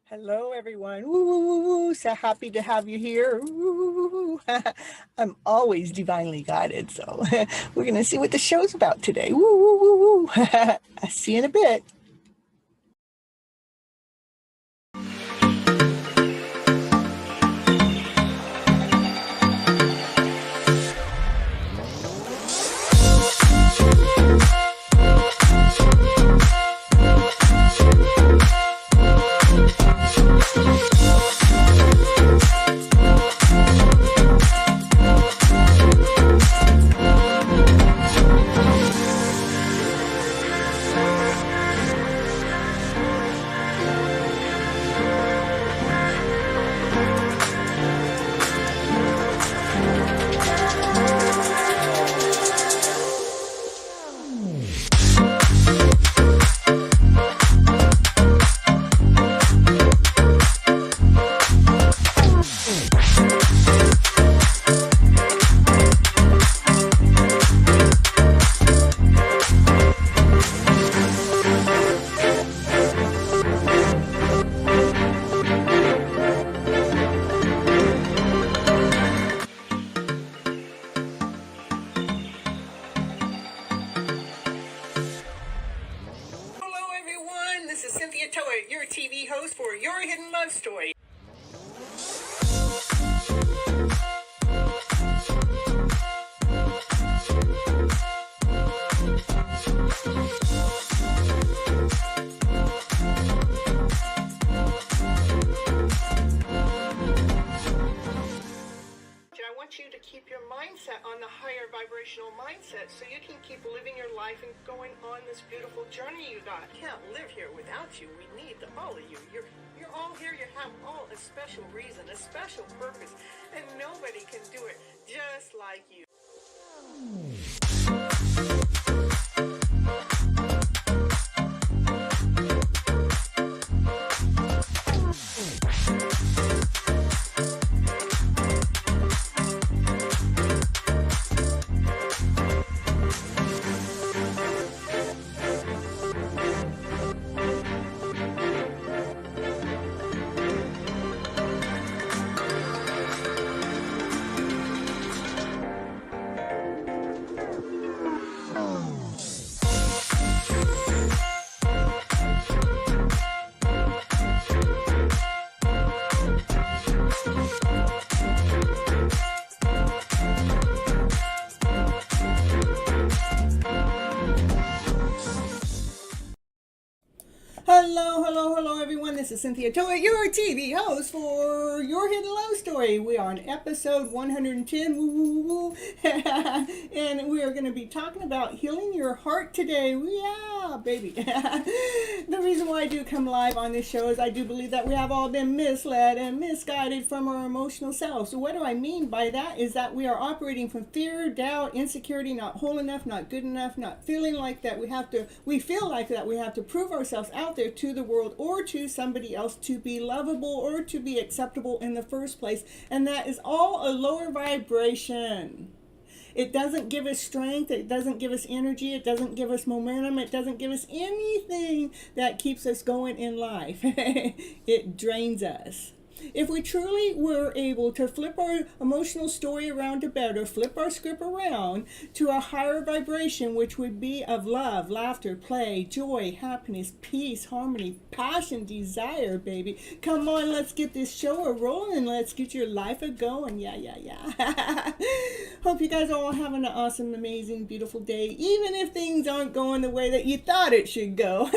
Hello, everyone. Woo, so happy to have you here. Woo. I'm always divinely guided, so we're going to see what the show's about today. Woo. I'll see you in a bit. This is Cynthia Toet, your TV host for Your Hidden Love Story. I want you to keep your mindset on the higher vibrational mindset so you can keep living your life and going on this beautiful journey you got. I can't live here without you. We need all of you. You're all here. You have all a special reason, a special purpose, and nobody can do it just like you. Hello, everyone. This is Cynthia Toet, your TV host for Your Hidden Love Story. We are on episode 110, and we are going to be talking about healing your heart today. Yeah, baby. The reason why I do come live on this show is I do believe that we have all been misled and misguided from our emotional selves. So what do I mean by that is that we are operating from fear, doubt, insecurity, not whole enough, not good enough, not feeling like that we feel like that we have to prove ourselves out there to the world or to somebody else to be lovable or to be acceptable in the first place. And that is all a lower vibration. It doesn't give us strength. It doesn't give us energy. It doesn't give us momentum. It doesn't give us anything that keeps us going in life. It drains us. If we truly were able to flip our emotional story around to better, flip our script around to a higher vibration, which would be of love, laughter, play, joy, happiness, peace, harmony, passion, desire, baby. Come on, let's get this show a-rolling. Let's get your life a-going. Yeah. Hope you guys are all having an awesome, amazing, beautiful day. Even if things aren't going the way that you thought it should go.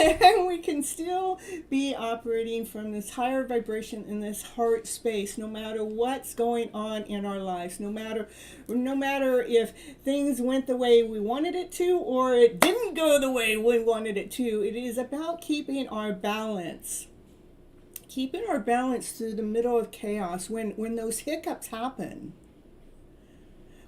We can still be operating from this higher vibration in this heart space, no matter what's going on in our lives, no matter if things went the way we wanted it to or it didn't go the way we wanted it to. It is about keeping our balance. Keeping our balance through the middle of chaos when those hiccups happen.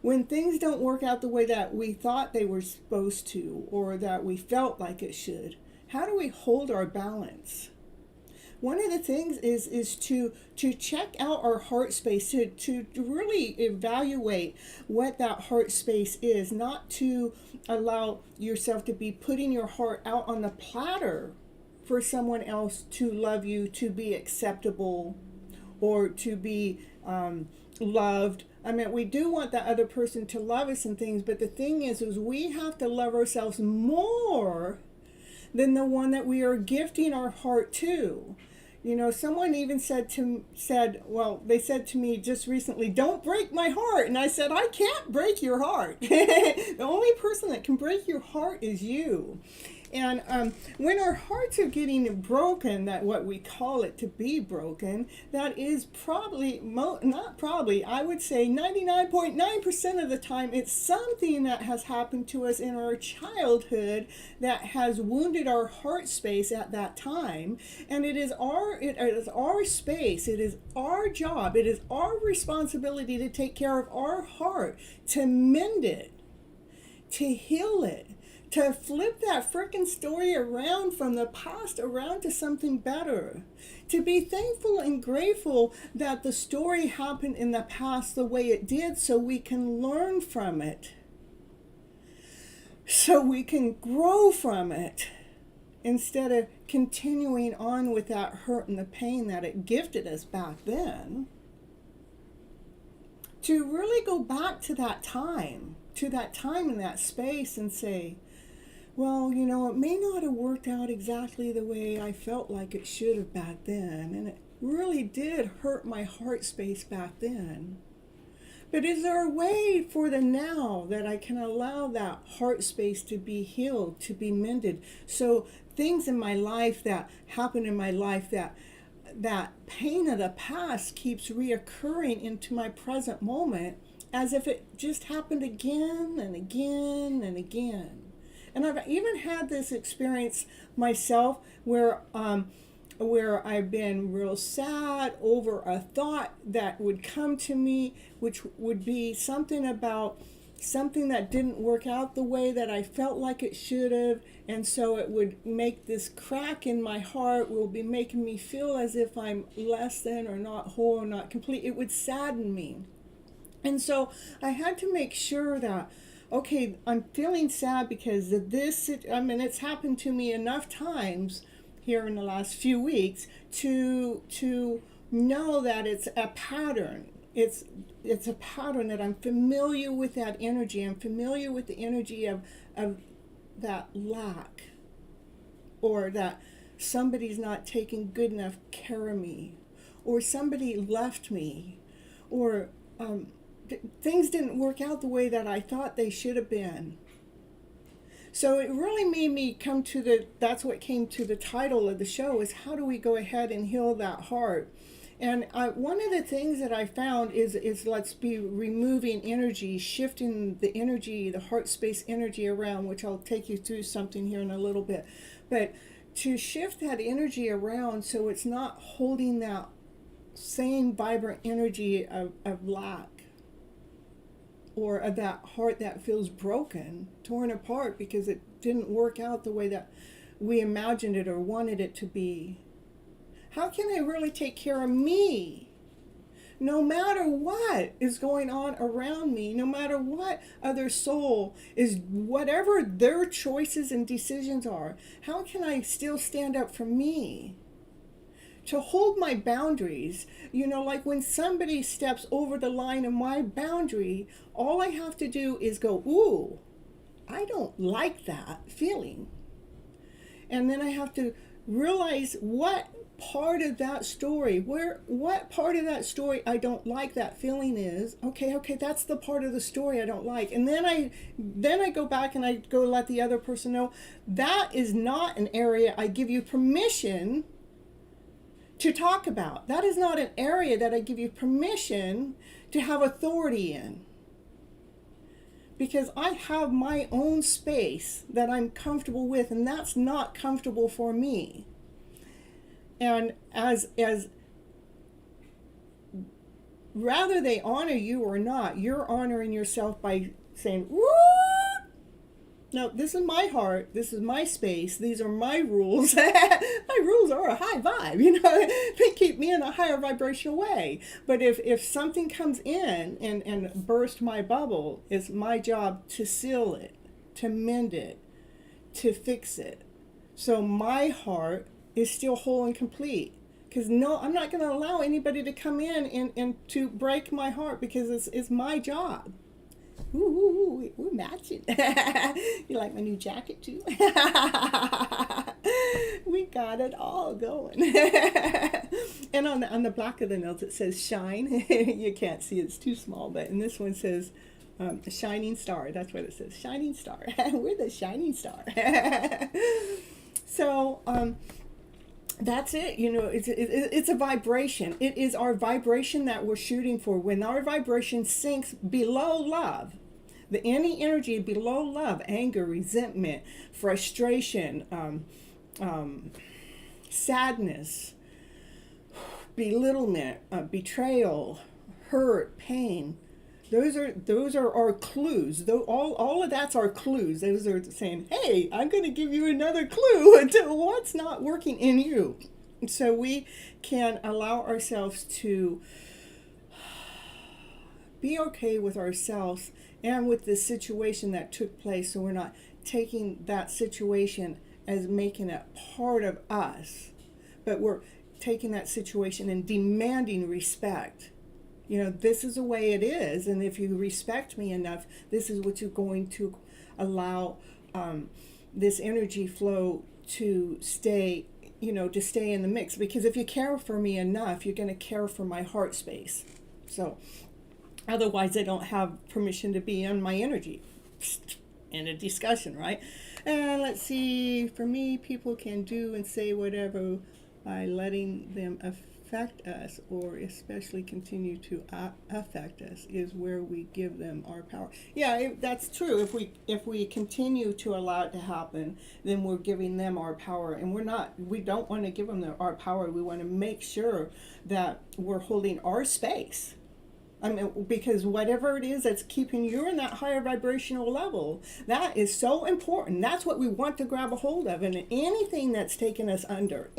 When things don't work out the way that we thought they were supposed to or that we felt like it should. How do we hold our balance? one of the things is to check out our heart space, to really evaluate what that heart space is, not to allow yourself to be putting your heart out on the platter for someone else to love you, to be acceptable, or to be loved. I mean, we do want that other person to love us and things, but the thing is we have to love ourselves more than the one that we are gifting our heart to. You know, someone even said they said to me just recently, "Don't break my heart." And I said, "I can't break your heart." The only person that can break your heart is you. And when our hearts are getting broken, that what we call it to be broken, that is probably, not probably, I would say 99.9% of the time, it's something that has happened to us in our childhood that has wounded our heart space at that time. And it is our space, it is our job, it is our responsibility to take care of our heart, to mend it, to heal it, to flip that frickin' story around from the past around to something better. To be thankful and grateful that the story happened in the past the way it did, so we can learn from it. So we can grow from it, instead of continuing on with that hurt and the pain that it gifted us back then. To really go back to that time in that space and say, well, you know, it may not have worked out exactly the way I felt like it should have back then, and it really did hurt my heart space back then. But is there a way for the now that I can allow that heart space to be healed, to be mended? So things in my life that happen in my life, that pain of the past keeps reoccurring into my present moment as if it just happened again and again and again. And I've even had this experience myself where I've been real sad over a thought that would come to me, which would be something about something that didn't work out the way that I felt like it should have. And so it would make this crack in my heart, will be making me feel as if I'm less than or not whole or not complete. It would sadden me. And so I had to make sure that, okay, I'm feeling sad because of this. I mean, it's happened to me enough times here in the last few weeks to know that it's a pattern. It's a pattern that I'm familiar with that energy. I'm familiar with the energy of that lack, or that somebody's not taking good enough care of me, or somebody left me, or things didn't work out the way that I thought they should have been. So it really made me come to that's what came to the title of the show, is how do we go ahead and heal that heart? And one of the things that I found is let's be removing energy, shifting the energy, the heart space energy around, which I'll take you through something here in a little bit. But to shift that energy around so it's not holding that same vibrant energy of lack, or of that heart that feels broken, torn apart because it didn't work out the way that we imagined it or wanted it to be. How can I really take care of me? No matter what is going on around me, no matter what other soul is, whatever their choices and decisions are, how can I still stand up for me? To hold my boundaries, you know, like when somebody steps over the line of my boundary, all I have to do is go, ooh, I don't like that feeling. And then I have to realize what part of that story, what part of that story I don't like that feeling is. Okay, that's the part of the story I don't like. And then I go back and I go let the other person know that is not an area I give you permission to talk about. That is not an area that I give you permission to have authority in. Because I have my own space that I'm comfortable with, and that's not comfortable for me. And as rather they honor you or not, you're honoring yourself by saying, woo! No, this is my heart. This is my space. These are my rules. My rules are a high vibe, They keep me in a higher vibrational way. But if something comes in and bursts my bubble, it's my job to seal it, to mend it, to fix it. So my heart is still whole and complete. Because no, I'm not going to allow anybody to come in and to break my heart, because it's my job. Ooh, we're matching. You like my new jacket too? We got it all going. And on the back of the notes it says shine. You can't see, it's too small, but in this one says shining star. That's what it says, shining star. We're the shining star. So that's it. It's a vibration. It is our vibration that we're shooting for. When our vibration sinks below love, any energy below love, anger, resentment, frustration, sadness, belittlement, betrayal, hurt, pain, those are our clues. All of that's our clues. Those are saying, hey, I'm going to give you another clue to what's not working in you. So we can allow ourselves to be okay with ourselves and with the situation that took place, so we're not taking that situation as making it part of us, but we're taking that situation and demanding respect. This is the way it is, and if you respect me enough, this is what you're going to allow this energy flow to stay, to stay in the mix. Because if you care for me enough, you're going to care for my heart space. So otherwise, I don't have permission to be on my energy in a discussion, right? And let's see, for me, people can do and say whatever by letting them affect us, or especially continue to affect us, is where we give them our power. Yeah, that's true. If we continue to allow it to happen, then we're giving them our power, and we don't want to give them our power. We want to make sure that we're holding our space. Because whatever it is that's keeping you in that higher vibrational level, that is so important. That's what we want to grab a hold of. And anything that's taken us under,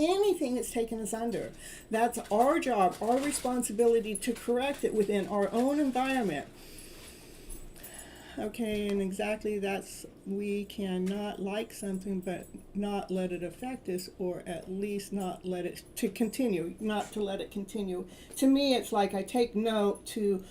that's our job, our responsibility to correct it within our own environment. Okay, and exactly we cannot like something but not let it affect us, or at least not to let it continue. To me, it's like I take note to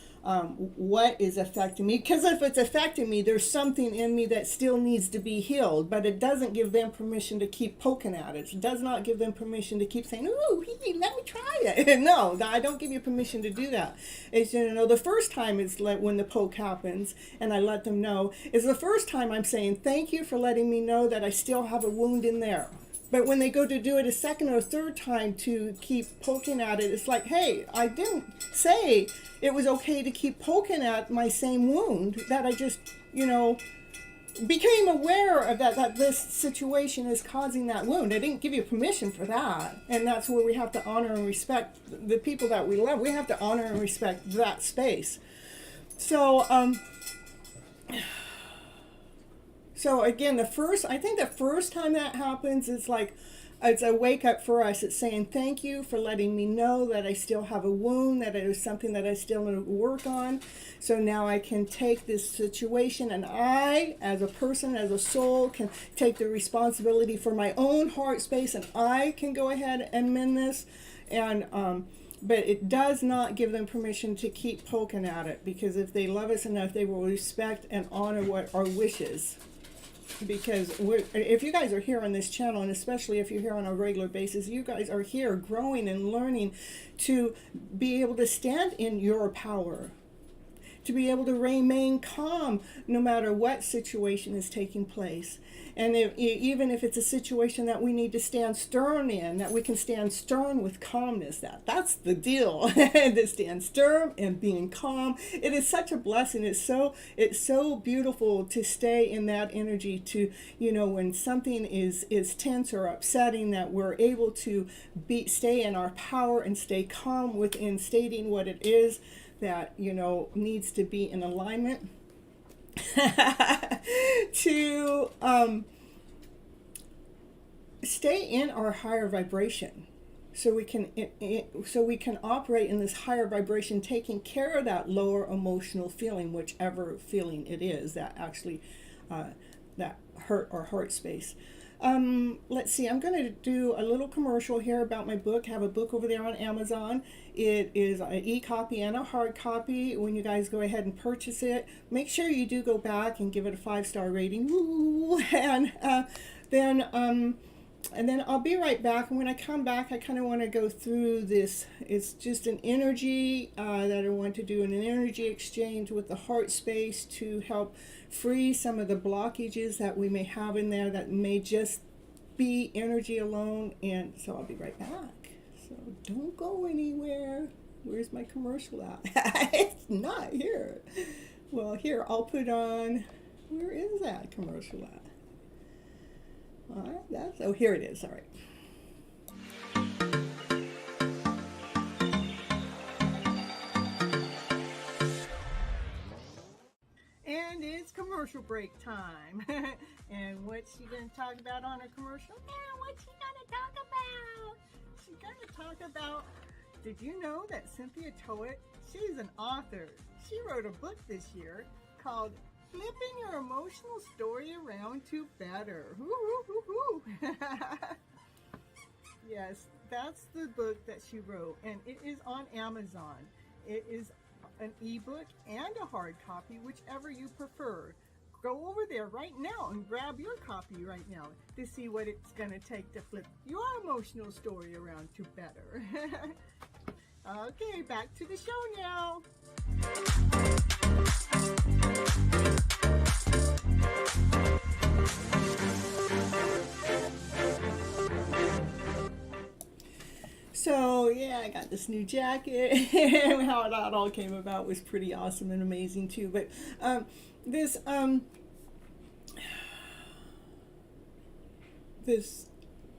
what is affecting me, because if it's affecting me, there's something in me that still needs to be healed, but it doesn't give them permission to keep poking at it. It does not give them permission to keep saying, ooh, let me try it. No, I don't give you permission to do that. It's, the first time it's when the poke happens and I let them know, is the first time I'm saying, thank you for letting me know that I still have a wound in there. But when they go to do it a second or third time to keep poking at it, it's like, hey, I didn't say it was okay to keep poking at my same wound, that I just, became aware of that this situation is causing that wound. I didn't give you permission for that. And that's where we have to honor and respect the people that we love. We have to honor and respect that space. So, So again, the first time that happens, it's a wake up for us. It's saying, thank you for letting me know that I still have a wound, that it is something that I still need to work on. So now I can take this situation, and I, as a person, as a soul, can take the responsibility for my own heart space, and I can go ahead and mend this. And but it does not give them permission to keep poking at it, because if they love us enough, they will respect and honor what our wishes. Because if you guys are here on this channel, and especially if you're here on a regular basis, you guys are here growing and learning to be able to stand in your power, to be able to remain calm no matter what situation is taking place. And even if it's a situation that we need to stand stern in, that we can stand stern with calmness. That's the deal. To stand stern and being calm. It is such a blessing. It's so beautiful to stay in that energy, to, when something is tense or upsetting, that we're able to stay in our power and stay calm within stating what it is that, needs to be in alignment. to stay in our higher vibration, so we can operate in this higher vibration, taking care of that lower emotional feeling, whichever feeling it is that actually that hurt our heart space. Let's see, I'm going to do a little commercial here about my book. I have a book over there on Amazon. It is an e-copy and a hard copy. When you guys go ahead and purchase it, make sure you do go back and give it a 5-star rating. Woo! And then I'll be right back. And when I come back, I kind of want to go through this. It's just an energy that I want to do an energy exchange with the heart space to help free some of the blockages that we may have in there that may just be energy alone. And so I'll be right back. So don't go anywhere. Where's my commercial at? It's not here. Well, here, I'll put on, where is that commercial at? All right, oh, here it is. All right. And it's commercial break time. And what's she going to talk about on her commercial? Now, what's she going to talk about? She's going to talk about, did you know that Cynthia Toet, she's an author. She wrote a book this year called Flipping Your Emotional Story Around to Better. Yes, that's the book that she wrote, and it is on Amazon. It is an ebook and a hard copy, whichever you prefer. Go over there right now and grab your copy right now to see what it's going to take to flip your emotional story around to better. Okay, back to the show now. So yeah, I got this new jacket, and how that all came about was pretty awesome and amazing too. But this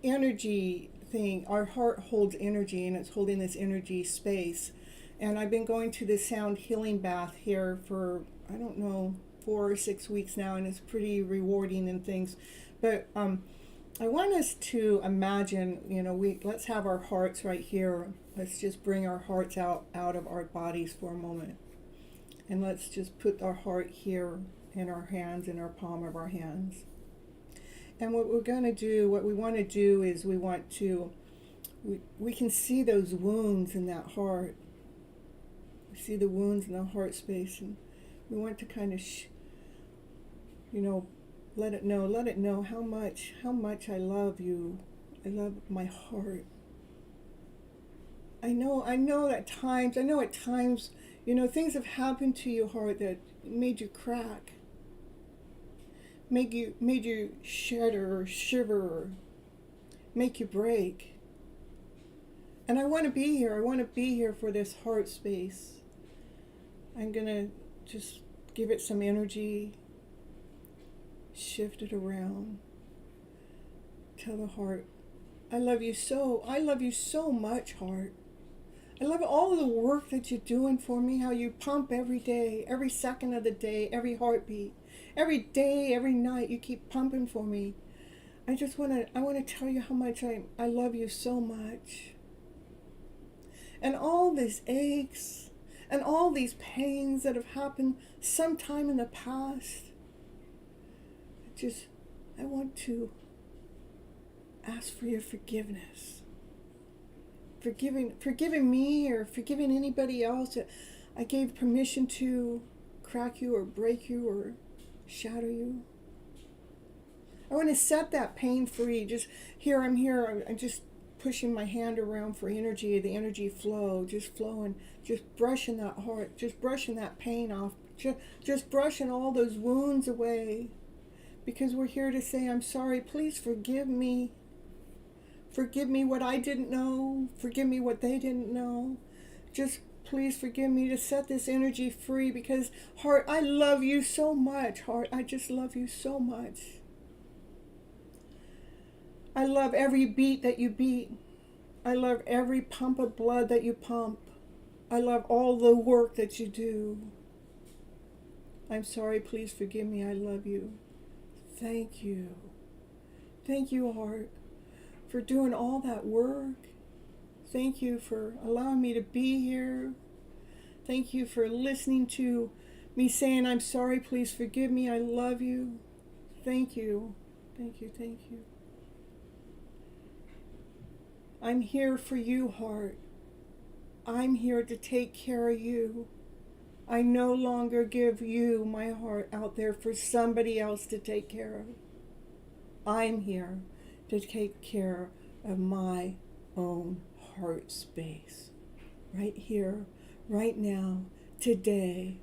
energy thing, our heart holds energy, and it's holding this energy space. And I've been going to this sound healing bath here for, I don't know, 4 or 6 weeks now, and it's pretty rewarding and things. But I want us to imagine, let's have our hearts right here. Let's just bring our hearts out of our bodies for a moment. And let's just put our heart here in our hands, in our palm of our hands. And what we want to do is we can see those wounds in that heart. We see the wounds in the heart space, and we want to kind of, let it know how much I love you. I love my heart. I know at times, things have happened to your heart that made you crack, made you shatter or shiver, or make you break. And I want to be here for this heart space. I'm going to just give it some energy, shift it around. Tell the heart, I love you so much, heart. I love all of the work that you're doing for me, how you pump every day, every second of the day, every heartbeat, every day, every night, you keep pumping for me. I want to tell you how much I love you so much. And all these aches and all these pains that have happened sometime in the past, I want to ask for your forgiveness. Forgiving me or forgiving anybody else that I gave permission to crack you or break you or shatter you. I want to set that pain free. I'm just pushing my hand around for energy, the energy flow, just flowing, just brushing that heart, just brushing that pain off, just brushing all those wounds away. Because we're here to say, I'm sorry, please forgive me. Forgive me what I didn't know. Forgive me what they didn't know. Just please forgive me to set this energy free, because heart, I love you so much, heart. I just love you so much. I love every beat that you beat. I love every pump of blood that you pump. I love all the work that you do. I'm sorry, please forgive me, I love you. Thank you. Thank you, heart, for doing all that work. Thank you for allowing me to be here. Thank you for listening to me saying, I'm sorry, please forgive me, I love you. Thank you. Thank you, thank you. I'm here for you, heart. I'm here to take care of you. I no longer give you my heart out there for somebody else to take care of. I'm here to take care of my own heart space. Right here, right now, today.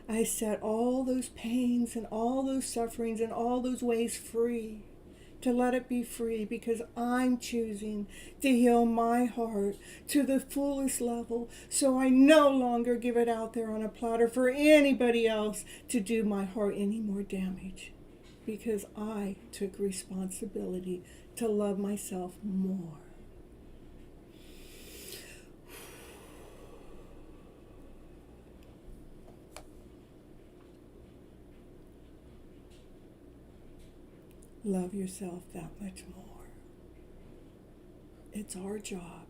I set all those pains and all those sufferings and all those ways free, to let it be free, because I'm choosing to heal my heart to the fullest level, so I no longer give it out there on a platter for anybody else to do my heart any more damage, because I took responsibility to love myself more. Love yourself that much more. It's our job,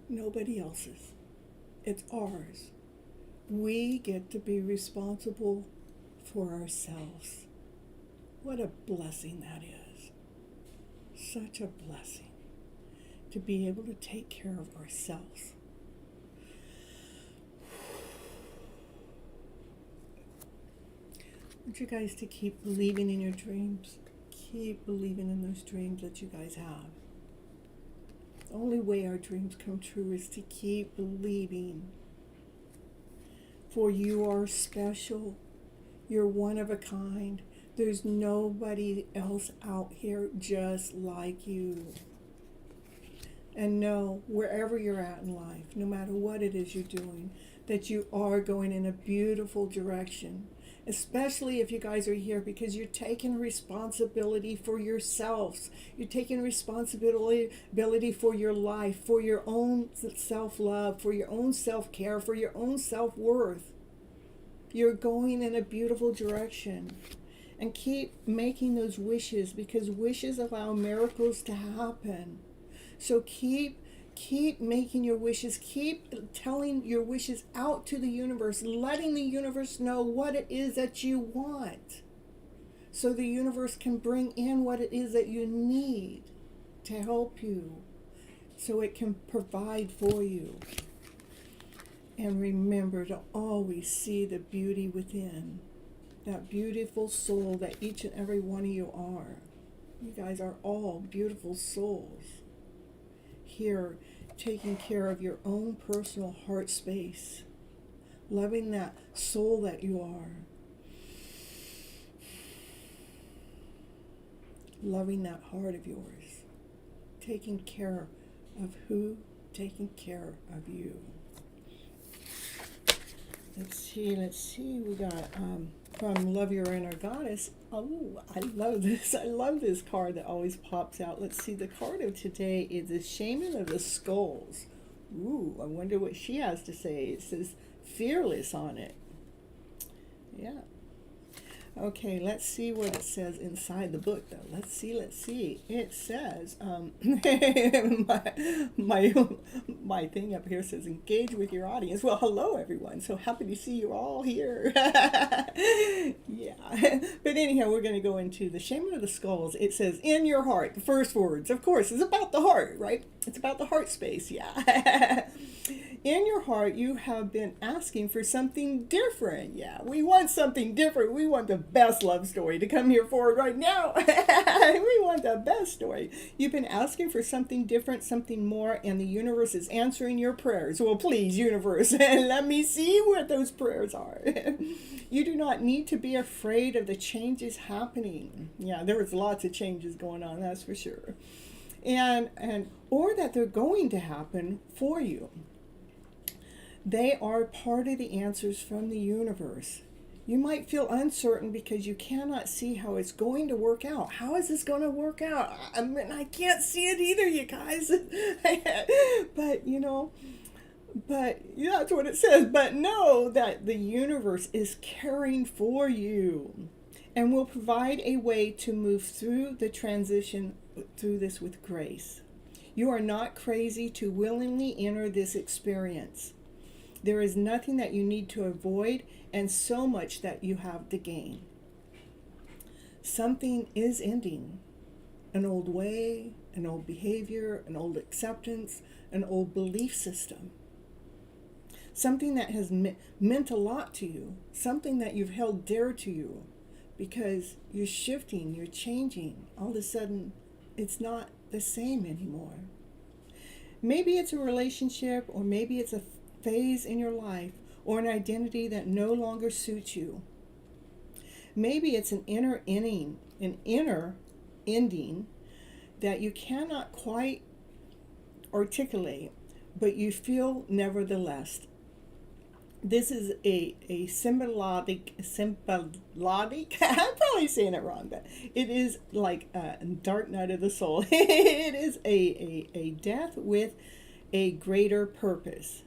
nobody else's. It's ours. We get to be responsible for ourselves. What a blessing that is. Such a blessing to be able to take care of ourselves. I want you guys to keep believing in your dreams. Keep believing in those dreams that you guys have. The only way our dreams come true is to keep believing. For you are special. You're one of a kind. There's nobody else out here just like you. And know, wherever you're at in life, no matter what it is you're doing, that you are going in a beautiful direction. Especially if you guys are here because you're taking responsibility for yourselves. You're taking responsibility for your life, for your own self-love, for your own self-care, for your own self-worth. You're going in a beautiful direction. And keep making those wishes, because wishes allow miracles to happen. So keep making your wishes, keep telling your wishes out to the universe, letting the universe know what it is that you want, so the universe can bring in what it is that you need to help you, so it can provide for you. And remember to always see the beauty within, that beautiful soul that each and every one of you are. You guys are all beautiful souls. Here, taking care of your own personal heart space, loving that soul that you are, loving that heart of yours, taking care of who, taking care of you. Let's see, we got from Love Your Inner Goddess. Oh, I love this. I love this card that always pops out. Let's see, the card of today is the Shaman of the Skulls. Ooh, I wonder what she has to say. It says fearless on it. Yeah. Okay, let's see what it says inside the book, though. Let's see. It says, my thing up here says, engage with your audience. Well, hello, everyone. So happy to see you all here. Yeah. But anyhow, we're going to go into the Shaman of the Skulls. It says, in your heart. The first words, of course, is about the heart, right? It's about the heart space, yeah. In your heart, you have been asking for something different. Yeah, we want something different. We want the best love story to come here forward right now. We want the best story. You've been asking for something different, something more, and the universe is answering your prayers. Well, please, universe, let me see what those prayers are. You do not need to be afraid of the changes happening. Yeah, there was lots of changes going on, that's for sure. And or that they're going to happen for you. They are part of the answers from the universe. You might feel uncertain because you cannot see how it's going to work out. How is this going to work out? I mean, I can't see it either, you guys. But, But yeah, that's what it says. But know that the universe is caring for you and will provide a way to move through the transition through this with grace. You are not crazy to willingly enter this experience. There is nothing that you need to avoid and so much that you have to gain. Something is ending. An old way, an old behavior, an old acceptance, an old belief system. Something that has meant a lot to you, something that you've held dear to you, because you're shifting, you're changing. All of a sudden, it's not the same anymore. Maybe it's a relationship, or maybe it's a phase in your life, or an identity that no longer suits you. Maybe it's an inner ending that you cannot quite articulate, but you feel nevertheless. This is a symbolic, I'm probably saying it wrong, but it is like a dark night of the soul. It is a death with a greater purpose.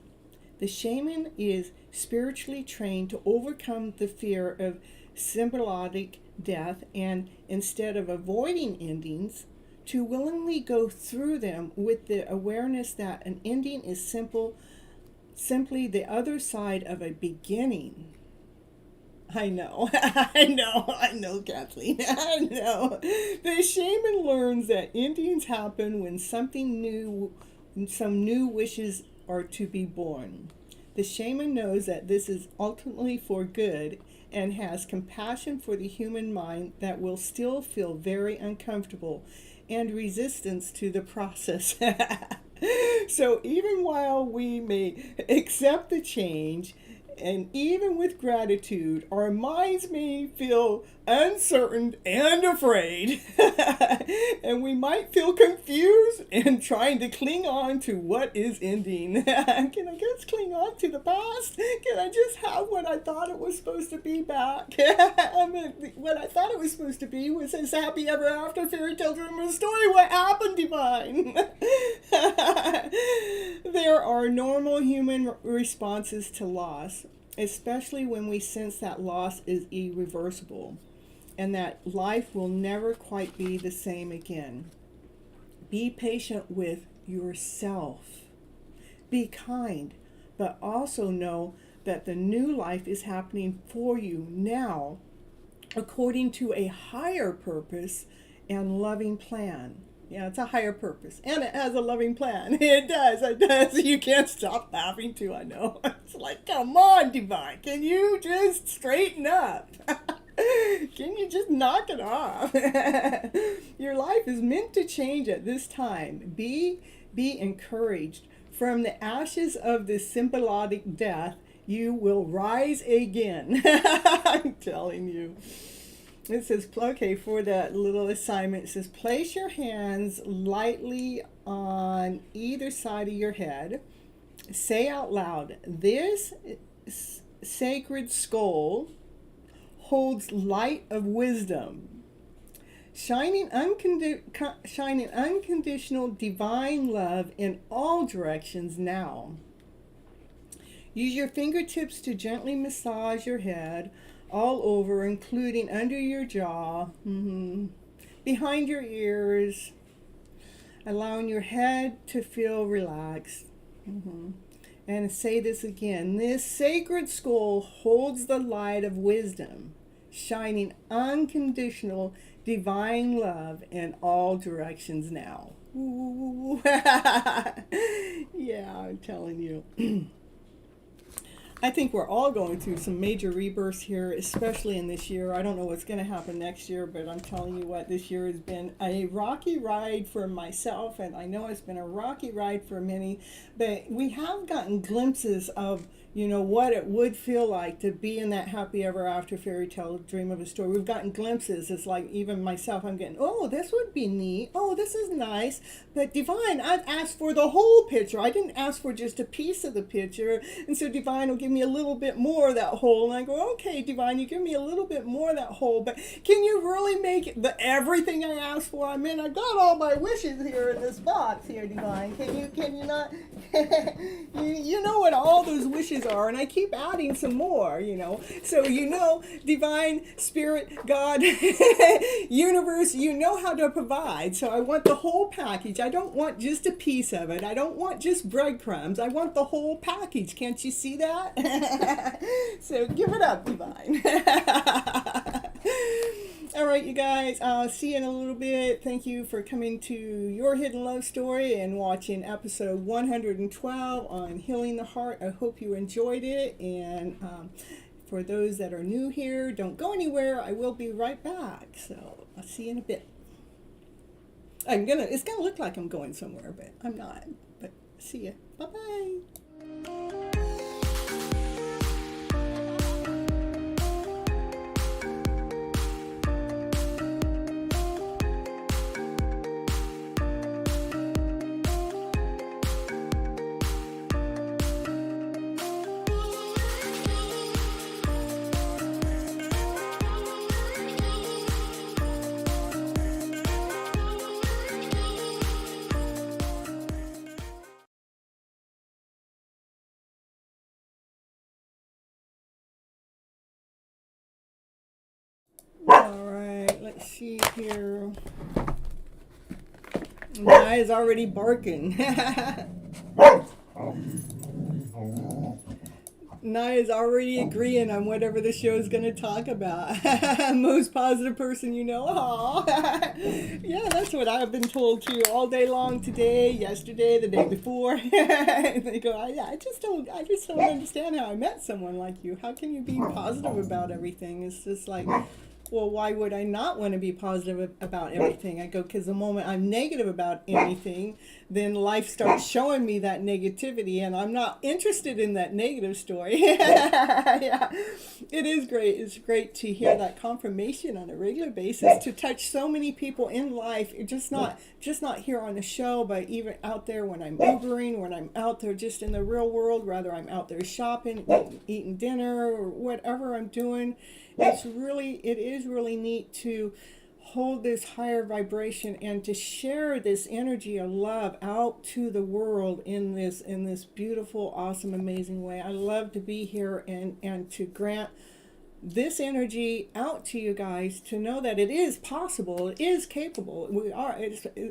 The shaman is spiritually trained to overcome the fear of symbolic death, and instead of avoiding endings, to willingly go through them with the awareness that an ending is simply the other side of a beginning. I know, I know, Kathleen, I know. The shaman learns that endings happen when some new wishes are to be born. The shaman knows that this is ultimately for good and has compassion for the human mind that will still feel very uncomfortable and resistance to the process. So even while we may accept the change, and even with gratitude, our minds may feel uncertain and afraid. And we might feel confused and trying to cling on to what is ending. Can I just cling on to the past? Can I just have what I thought it was supposed to be back? What I thought it was supposed to be was this happy ever after fairy tale dream story. What happened, divine? There are normal human responses to loss, especially when we sense that loss is irreversible and that life will never quite be the same again. Be patient with yourself. Be kind, but also know that the new life is happening for you now according to a higher purpose and loving plan. Yeah, it's a higher purpose. And it has a loving plan. It does. You can't stop laughing too, I know. It's like, come on, Divine. Can you just straighten up? Can you just knock it off? Your life is meant to change at this time. Be encouraged. From the ashes of this symbolic death, you will rise again. I'm telling you. It says, okay, for that little assignment, it says, place your hands lightly on either side of your head. Say out loud, this sacred skull holds light of wisdom, shining unconditional divine love in all directions now. Use your fingertips to gently massage your head all over, including under your jaw, behind your ears, allowing your head to feel relaxed. And say this again. This sacred skull holds the light of wisdom, shining unconditional divine love in all directions now. Ooh. Yeah, I'm telling you. I think we're all going through some major rebirths here, especially in this year. I don't know what's going to happen next year, but I'm telling you what, this year has been a rocky ride for myself, and I know it's been a rocky ride for many, but we have gotten glimpses of you know, what it would feel like to be in that happy ever after fairy tale dream of a story. We've gotten glimpses. It's like even myself, I'm getting, oh, this would be neat. Oh, this is nice. But Divine, I've asked for the whole picture. I didn't ask for just a piece of the picture. And so Divine will give me a little bit more of that whole. And I go, okay, Divine, you give me a little bit more of that whole. But can you really make the everything I asked for? I mean, I got all my wishes here in this box here, Divine. Can you not? You know what all those wishes are, and I keep adding some more, you know. So, you know, Divine, Spirit, God, Universe, you know how to provide. So I want the whole package. I don't want just a piece of it. I don't want just breadcrumbs. I want the whole package. Can't you see that? So give it up, Divine. All right, you guys, I'll see you in a little bit. Thank you for coming to Your Hidden Love Story and watching episode 112 on Healing the Heart. I hope you enjoyed it. And for those that are new here, don't go anywhere. I will be right back. So I'll see you in a bit. It's gonna look like I'm going somewhere, but I'm not. But see ya. Bye-bye. All right, let's see here. Naya's already barking. Naya's already agreeing on whatever the show's going to talk about. Most positive person you know. Aww. Yeah, that's what I've been told too all day long today, yesterday, the day before. They go, I just don't understand how I met someone like you. How can you be positive about everything? It's just like, well, why would I not want to be positive about everything? I go, because the moment I'm negative about anything, then life starts showing me that negativity, and I'm not interested in that negative story. Yeah, it is great. It's great to hear that confirmation on a regular basis, to touch so many people in life, just not here on the show, but even out there when I'm Ubering, when I'm out there just in the real world, whether I'm out there shopping, eating dinner, or whatever I'm doing. It is really neat to hold this higher vibration and to share this energy of love out to the world in this beautiful, awesome, amazing way. I love to be here and to grant this energy out to you guys, to know that it is possible, it is capable.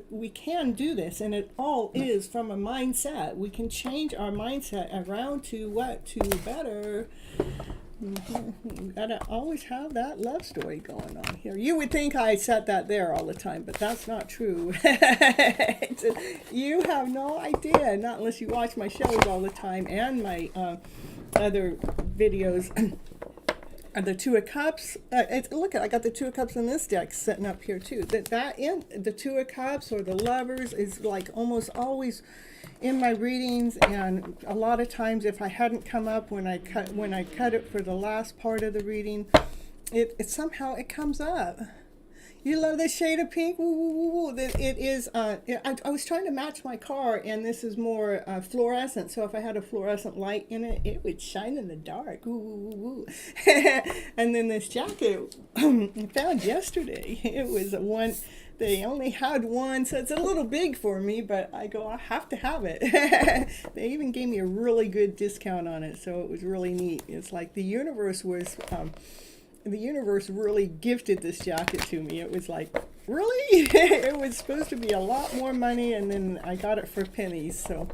We can do this, and it all is from a mindset. We can change our mindset around to what? To better. Mm-hmm. Gotta always have that love story going on here. You would think I said that there all the time, but that's not true. You have no idea, not unless you watch my shows all the time and my other videos. The Two of Cups. Look, I got the Two of Cups in this deck sitting up here too. That in the Two of Cups or the Lovers is like almost always in my readings, and a lot of times if I hadn't come up when I cut it for the last part of the reading, it somehow it comes up. You love the shade of pink? Woo, woo, woo, woo. It is, I was trying to match my car, and this is more fluorescent. So if I had a fluorescent light in it, it would shine in the dark. Woo, woo, woo, woo. And then this jacket I found yesterday. It was one, they only had one, so it's a little big for me, but I go, I have to have it. They even gave me a really good discount on it, so it was really neat. It's like the universe really gifted this jacket to me. It was like, really? It was supposed to be a lot more money, and then I got it for pennies, so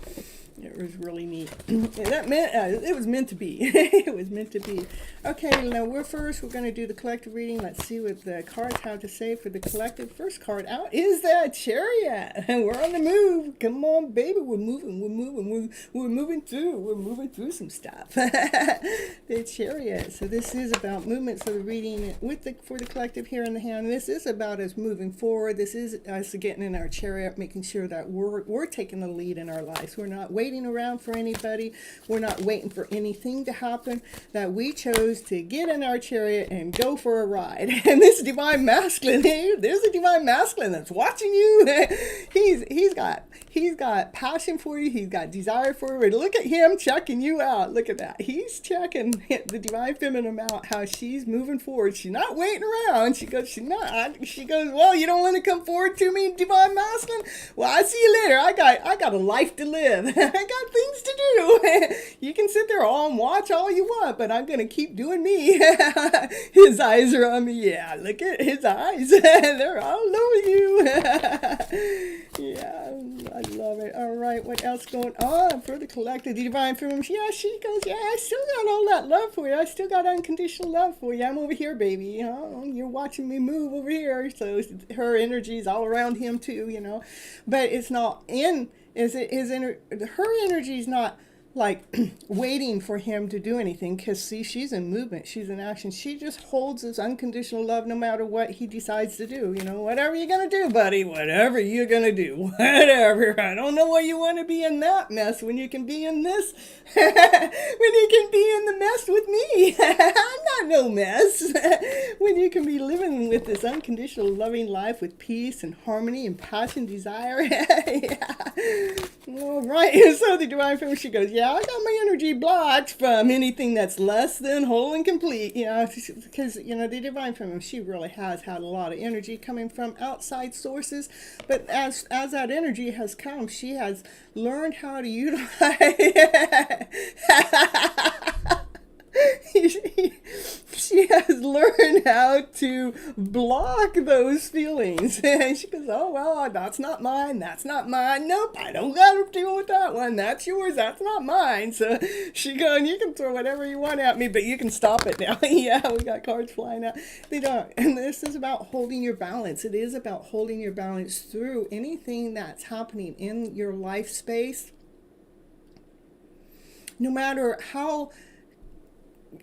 it was really neat. That meant it was meant to be. It was meant to be. Okay, now we're going to do the collective reading. Let's see what the cards have to say for the collective. First card out is the Chariot. We're on the move. Come on, baby. We're moving through some stuff. The Chariot. So this is about movement. So the reading for the collective here in the hand. This is about us moving forward. This is us getting in our chariot, making sure that we're taking the lead in our lives. We're not waiting waiting around for anybody. We're not waiting for anything to happen. That we chose to get in our chariot and go for a ride. And this divine masculine, there's a divine masculine that's watching you. He's got passion for you. He's got desire for you. Look at him checking you out. Look at that. He's checking the divine feminine out, how she's moving forward. She's not waiting around. She goes, well, you don't want to come forward to me, divine masculine? Well, I'll see you later. I got a life to live. I got things to do. You can sit there all and watch all you want, but I'm going to keep doing me. His eyes are on me. Yeah, look at his eyes. They're all over you. Yeah, I love it. All right, what else going on for the collective, the divine feminine? Yeah, she goes, yeah, I still got all that love for you. I still got unconditional love for you. I'm over here, baby. You know, you're watching me move over here. So her energy's all around him too, you know. But it's not in, her energy's not like waiting for him to do anything, because see, she's in movement, she's in action. She just holds his unconditional love no matter what he decides to do. You know, whatever you're gonna do, buddy, whatever you're gonna do, whatever. I don't know why you want to be in that mess when you can be in this, when you can be in the mess with me. I'm not no mess. When you can be living with this unconditional loving life with peace and harmony and passion, desire. Yeah. All right, so the divine feminine, she goes, yeah, I got my energy blocked from anything that's less than whole and complete, you know, because, you know, the divine feminine, she really has had a lot of energy coming from outside sources, but as that energy has come, she has learned how to utilize she has learned how to block those feelings. And she goes, oh, well, that's not mine. That's not mine. Nope, I don't got to deal with that one. That's yours. That's not mine. So she going, you can throw whatever you want at me, but you can stop it now. Yeah, we got cards flying out. They don't. And this is about holding your balance. It is about holding your balance through anything that's happening in your life space. No matter how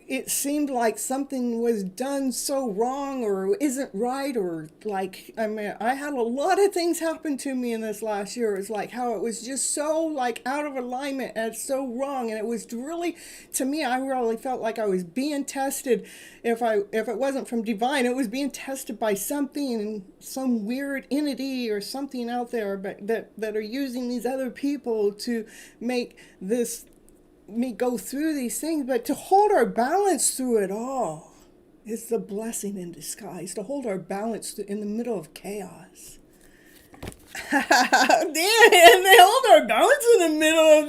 it seemed like something was done so wrong or isn't right, or like, I mean, I had a lot of things happen to me in this last year. It's like how it was just so like out of alignment and so wrong. And it was really, to me, I really felt like I was being tested. If it wasn't from divine, it was being tested by something, some weird entity or something out there, but that are using these other people to make me go through these things. But to hold our balance through it all is the blessing in disguise. To hold our balance in the middle of chaos. And they hold our balance in the middle of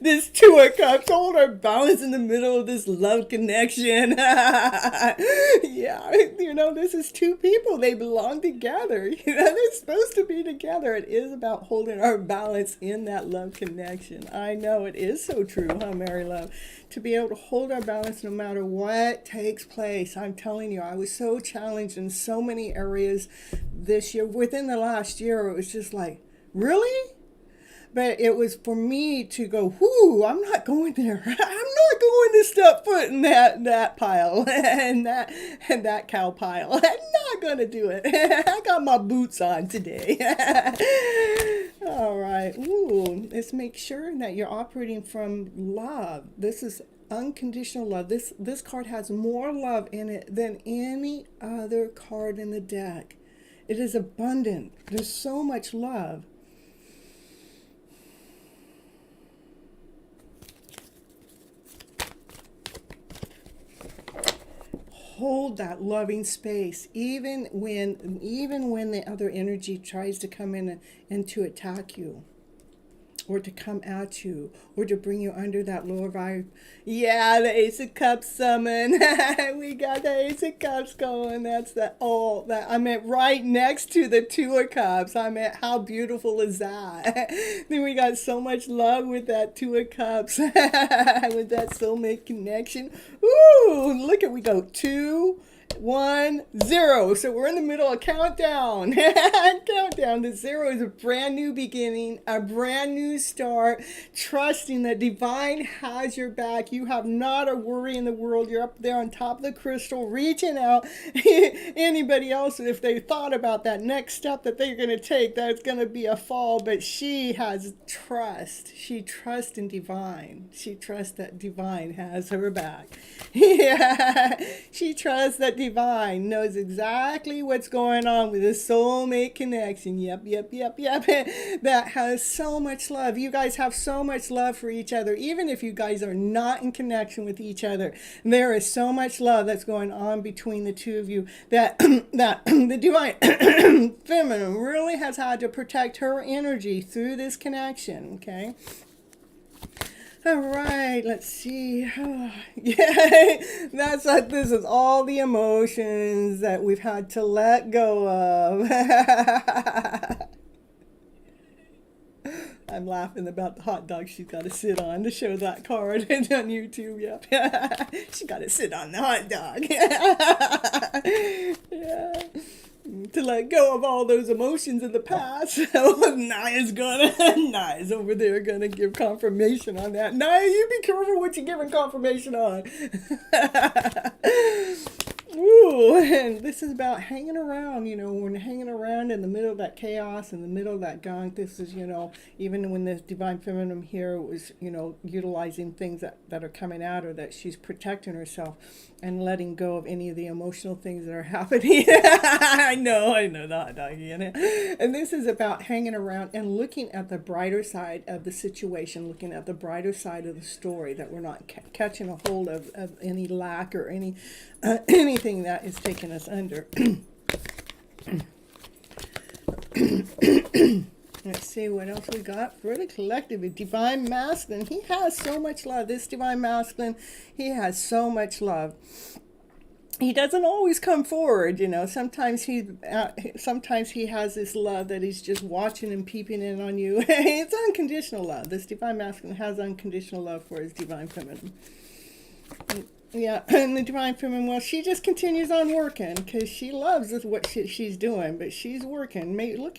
this Two of Cups. Hold our balance in the middle of this love connection. Yeah, you know, this is two people. They belong together. You know, they're supposed to be together. It is about holding our balance in that love connection. I know it is so true, huh, Mary Love? To be able to hold our balance no matter what takes place. I'm telling you, I was so challenged in so many areas this year. Within the last year, it was just like, really? But it was for me to go, whoo, I'm not going there. I'm not going to step foot in that pile and that cow pile. I'm not going to do it. I got my boots on today. All right. Ooh, let's make sure that you're operating from love. This is unconditional love. This card has more love in it than any other card in the deck. It is abundant. There's so much love. Hold that loving space, even when the other energy tries to come in and to attack you, or to come at you, or to bring you under that lower vibe. Yeah, the Ace of Cups summon. We got the Ace of Cups going. That's that. Oh, that I meant right next to the Two of Cups. I meant, how beautiful is that? Then we got so much love with that Two of Cups, with that soulmate connection. Ooh, look at, we go 2 1, 0. So we're in the middle of countdown. Countdown to 0 is a brand new beginning, a brand new start, trusting that divine has your back. You have not a worry in the world. You're up there on top of the crystal, reaching out. Anybody else, if they thought about that next step that they're going to take, that's going to be a fall, but she has trust. She trusts in divine. She trusts that divine has her back. Yeah, she trusts that divine knows exactly what's going on with a soulmate connection. Yep. That has so much love. You guys have so much love for each other. Even if you guys are not in connection with each other, there is so much love that's going on between the two of you that that the divine feminine really has had to protect her energy through this connection. Okay. All right, let's see. Yeah, that's like, this is all the emotions that we've had to let go of. I'm laughing about the hot dog she's got to sit on to show that card on YouTube. Yep. She got to sit on the hot dog. Yeah. To let go of all those emotions in the past. Naya's over there gonna give confirmation on that. Naya, you be careful what you're giving confirmation on. Ooh, and this is about hanging around, when hanging around in the middle of that chaos, in the middle of that gunk. This is, even when this divine feminine here was, utilizing things that are coming at her, that she's protecting herself and letting go of any of the emotional things that are happening. I know the hot dog in it. And this is about hanging around and looking at the brighter side of the situation, looking at the brighter side of the story, that we're not catching a hold of any lack or anything that is taking us under. Let's see what else we got for the collective. A divine masculine. He has so much love. This divine masculine, he has so much love. He doesn't always come forward, Sometimes he has this love that he's just watching and peeping in on you. It's unconditional love. This divine masculine has unconditional love for his divine feminine. Yeah, and the divine feminine, well, she just continues on working because she loves what she's doing, but she's working. Look,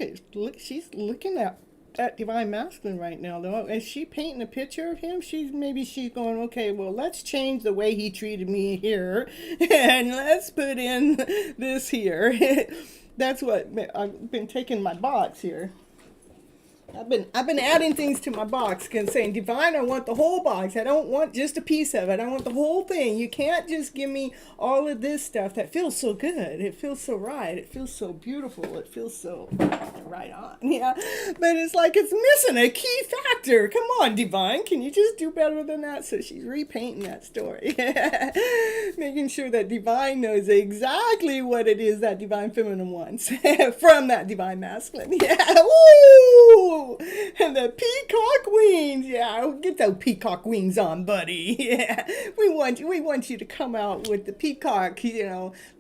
she's looking at that divine masculine right now, though. Is she painting a picture of him? She's going, okay, well, let's change the way he treated me here, and let's put in this here. That's what I've been taking my box here. I've been adding things to my box and saying, divine, I want the whole box. I don't want just a piece of it. I want the whole thing. You can't just give me all of this stuff that feels so good. It feels so right. It feels so beautiful. It feels so right on. Yeah. But it's like it's missing a key factor. Come on, divine. Can you just do better than that? So she's repainting that story. Making sure that divine knows exactly what it is that divine feminine wants from that divine masculine. Yeah. Woo! And the peacock wings, yeah, get those peacock wings on, buddy. Yeah, we want you to come out with the peacock,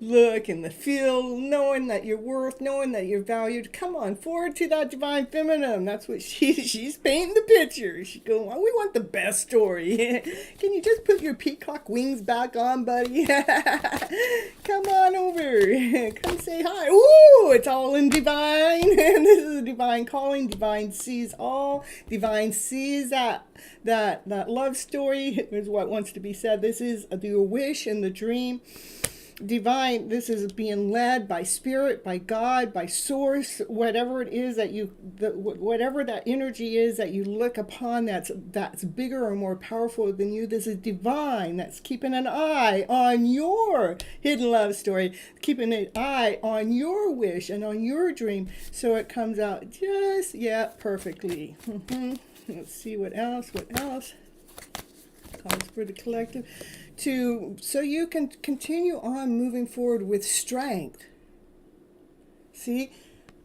look and the feel, knowing that you're worth, knowing that you're valued. Come on, forward to that divine feminine. That's what she's painting the picture. She's going, well, we want the best story. Can you just put your peacock wings back on, buddy? Come on over. Come say hi. Ooh, it's all in divine. This is a divine calling. Divine sees all. Divine sees that love story is what wants to be said. This is your wish and the dream. Divine, this is being led by spirit, by God, by source, whatever it is whatever that energy is that you look upon that's bigger or more powerful than you. This is divine. That's keeping an eye on your hidden love story, keeping an eye on your wish and on your dream, so it comes out just perfectly. Let's see what else. Calls for the collective. So you can continue on moving forward with strength. See?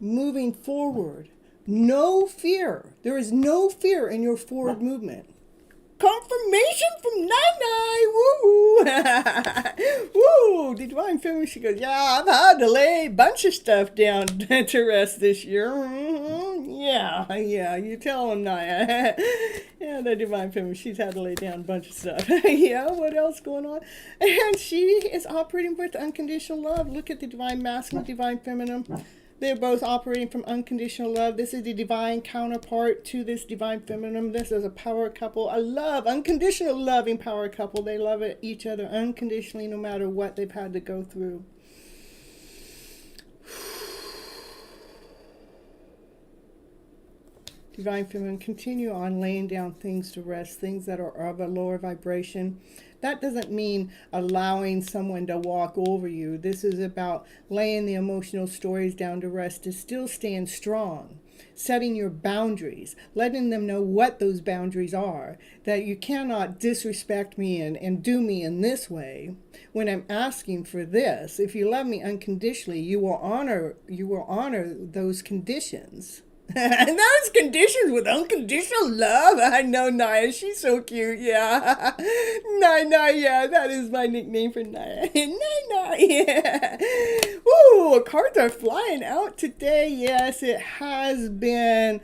Moving forward. No fear. There is no fear in your forward movement. Confirmation from Nai. Woo! Woo! The divine feminine, she goes, yeah, I've had to lay a bunch of stuff down to rest this year. Yeah, you tell them, Naya. Yeah, the divine feminine, she's had to lay down a bunch of stuff. Yeah, what else going on? And she is operating with unconditional love. Look at the divine masculine, divine feminine. They're both operating from unconditional love. This is the divine counterpart to this divine feminine. This is a power couple, a love, unconditional loving power couple. They love each other unconditionally no matter what they've had to go through. Divine feminine, continue on laying down things to rest, things that are of a lower vibration. That doesn't mean allowing someone to walk over you. This is about laying the emotional stories down to rest, to still stand strong, setting your boundaries, letting them know what those boundaries are, that you cannot disrespect me and do me in this way. When I'm asking for this, if you love me unconditionally, you will honor those conditions. And those conditions with unconditional love. I know Naya, she's so cute. Yeah. Naya, yeah, that is my nickname for Naya. Naya, yeah. Ooh, cards are flying out today. Yes, it has been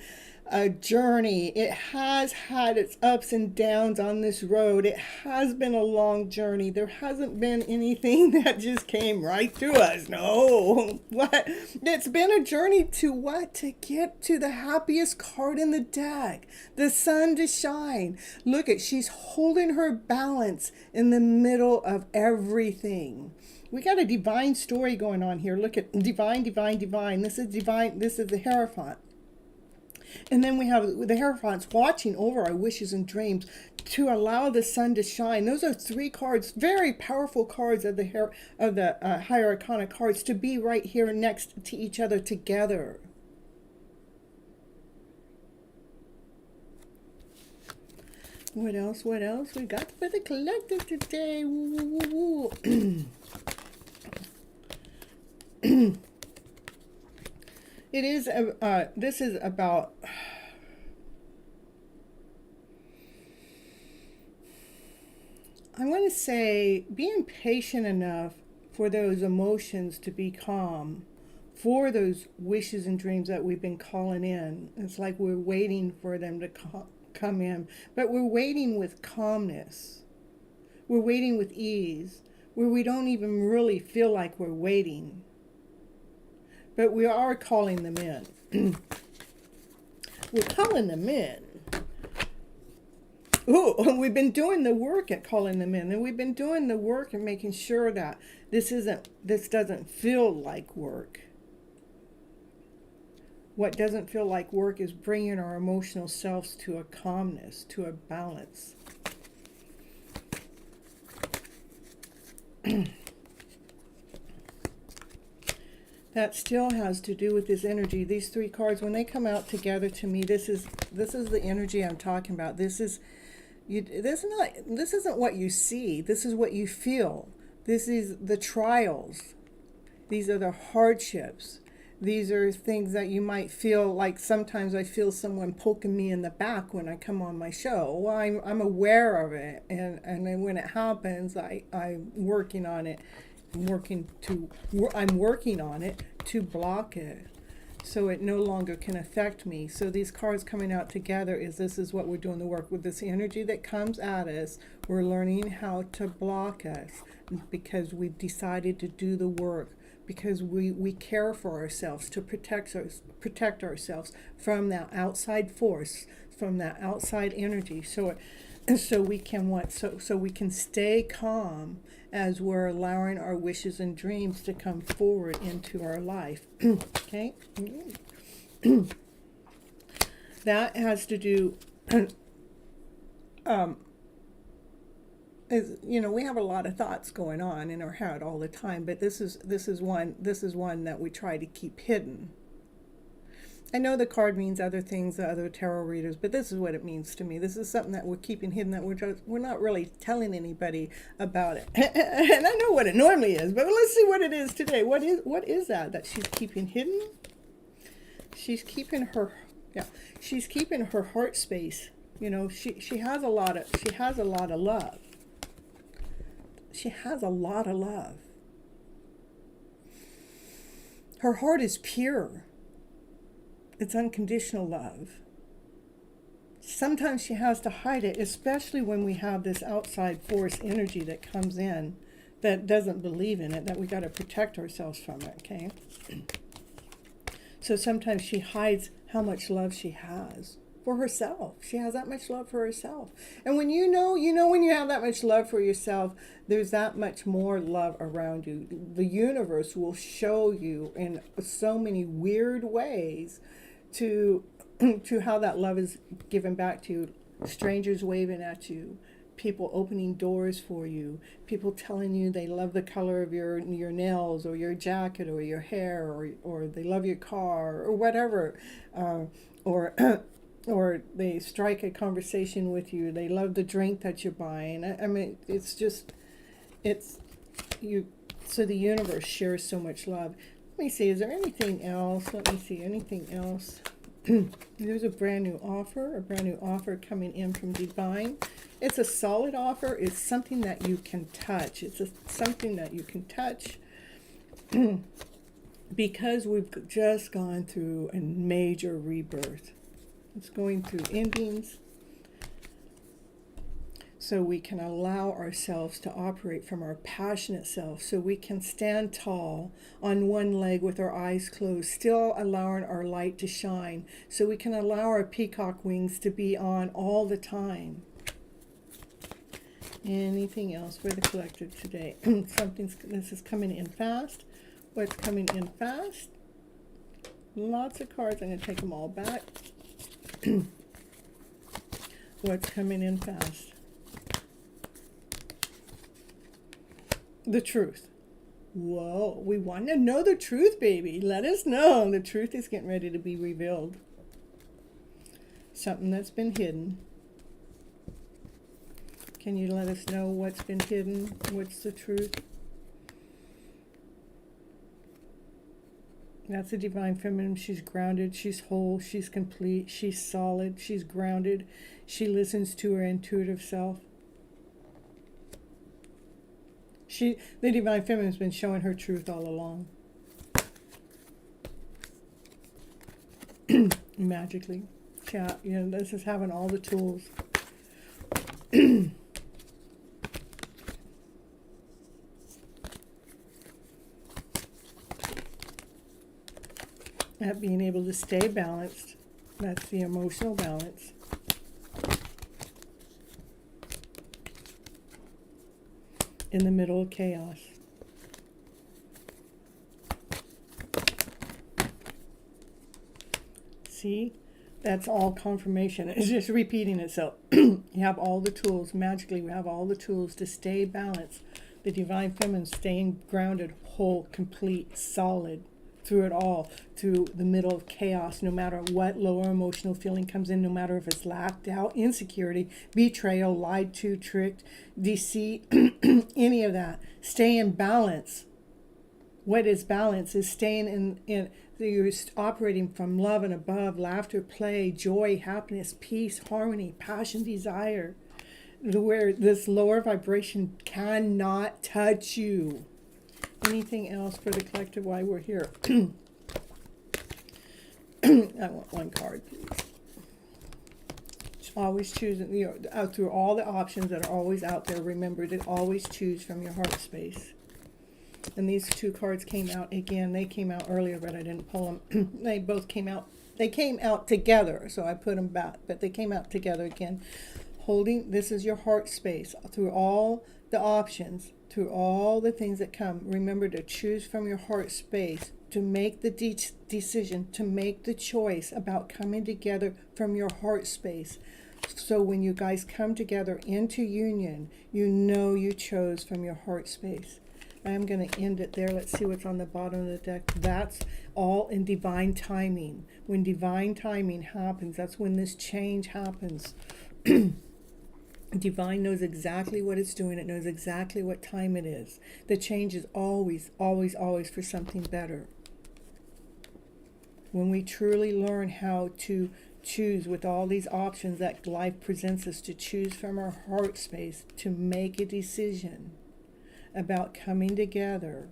a journey. It has had its ups and downs on this road. It has been a long journey. There hasn't been anything that just came right to us. No. What? It's been a journey to what? To get to the happiest card in the deck. The sun to shine. Look at, she's holding her balance in the middle of everything. We got a divine story going on here. Look at divine, divine, divine. This is divine. This is the Hierophant. And then we have the Hierophants watching over our wishes and dreams to allow the sun to shine. Those are three cards, very powerful cards of the Higher Arcana cards, to be right here next to each other together. What else? What else we got for the collective today? Woo, woo, woo. It is, this is about, I want to say, being patient enough for those emotions to be calm, for those wishes and dreams that we've been calling in. It's like we're waiting for them to come in, but we're waiting with calmness. We're waiting with ease, where we don't even really feel like we're waiting. But we are calling them in. We're calling them in. Ooh, we've been doing the work at calling them in. And we've been doing the work and making sure that this doesn't feel like work. What doesn't feel like work is bringing our emotional selves to a calmness, to a balance. That still has to do with this energy. These three cards, when they come out together to me, this is the energy I'm talking about. This isn't what you see. This is what you feel. This is the trials. These are the hardships. These are things that you might feel like. Sometimes I feel someone poking me in the back when I come on my show. Well, I'm aware of it, and then when it happens, I'm working on it. I'm working on it to block it, so it no longer can affect me. So these cards coming out together this is what we're doing the work with. This energy that comes at us, we're learning how to block us, because we've decided to do the work, because we care for ourselves, to protect ourselves from that outside force, from that outside energy. So we can stay calm as we're allowing our wishes and dreams to come forward into our life. Okay? That has to do, we have a lot of thoughts going on in our head all the time, but this is one that we try to keep hidden. I know the card means other things to other tarot readers, but this is what it means to me. This is something that we're keeping hidden, that we're not really telling anybody about it. And I know what it normally is, but let's see what it is today. What is that she's keeping hidden? She's keeping her heart space. She has a lot of love. She has a lot of love. Her heart is pure. It's unconditional love. sometimes she has to hide it, especially when we have this outside force energy that comes in that doesn't believe in it, that we got to protect ourselves from it, okay? So sometimes she hides how much love she has for herself. She has that much love for herself. And when you know when you have that much love for yourself, there's that much more love around you. The universe will show you in so many weird ways to how that love is given back to you. Strangers waving at you, people opening doors for you, people telling you they love the color of your nails or your jacket or your hair, or they love your car or whatever, or or they strike a conversation with you. They love the drink that you're buying. I mean, it's just, it's you. So the universe shares so much love. Let me see. Is there anything else? Let me see. Anything else? There's a brand new offer coming in from Divine. It's a solid offer. It's something that you can touch. Something that you can touch because we've just gone through a major rebirth. It's going through endings. So we can allow ourselves to operate from our passionate self, so we can stand tall on one leg with our eyes closed, still allowing our light to shine, so we can allow our peacock wings to be on all the time. Anything else for the collective today? This is coming in fast. What's coming in fast? Lots of cards. I'm going to take them all back. What's coming in fast? The truth. Whoa, we want to know the truth, baby. Let us know. The truth is getting ready to be revealed. Something that's been hidden. Can you let us know what's been hidden? What's the truth? That's the Divine Feminine. She's grounded, she's whole, she's complete, she's solid, she's grounded. She listens to her intuitive self. The Divine Feminine has been showing her truth all along. Magically. Yeah, this is having all the tools. At being able to stay balanced. That's the emotional balance. In the middle of chaos. See? That's all confirmation. It's just repeating itself. You have all the tools. Magically, we have all the tools to stay balanced. The Divine Feminine staying grounded, whole, complete, solid through it all, through the middle of chaos, no matter what lower emotional feeling comes in, no matter if it's lack, doubt, insecurity, betrayal, lied to, tricked, deceit, any of that. Stay in balance. What is balance? Is staying in you're operating from love and above, laughter, play, joy, happiness, peace, harmony, passion, desire, where this lower vibration cannot touch you. Anything else for the collective while we're here? I want one card, please. Always choosing, through all the options that are always out there, remember to always choose from your heart space. And these two cards came out again. They came out earlier, but I didn't pull them. They both came out. They came out together, so I put them back. But they came out together again. Holding, this is your heart space. Through all the options, through all the things that come, remember to choose from your heart space, to make the decision, to make the choice about coming together from your heart space. So when you guys come together into union, you know you chose from your heart space. I'm going to end it there. Let's see what's on the bottom of the deck. That's all in divine timing. When divine timing happens, that's when this change happens. Divine knows exactly what it's doing. It knows exactly what time it is. The change is always, always, always for something better. When we truly learn how to choose with all these options that life presents us, to choose from our heart space, to make a decision about coming together,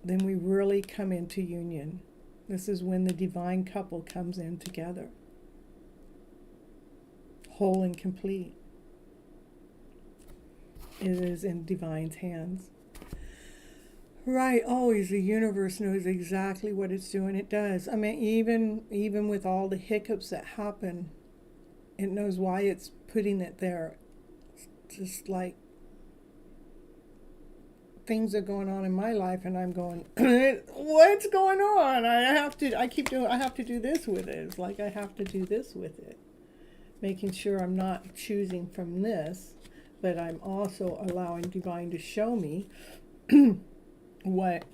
then we really come into union. This is when the divine couple comes in together, whole and complete. It is in divine's hands. Right, always the universe knows exactly what it's doing. It does. I mean, even with all the hiccups that happen, it knows why it's putting it there. It's just like things are going on in my life and I'm going, what's going on? I have to do this with it. It's like I have to do this with it. Making sure I'm not choosing from this, but I'm also allowing divine to show me what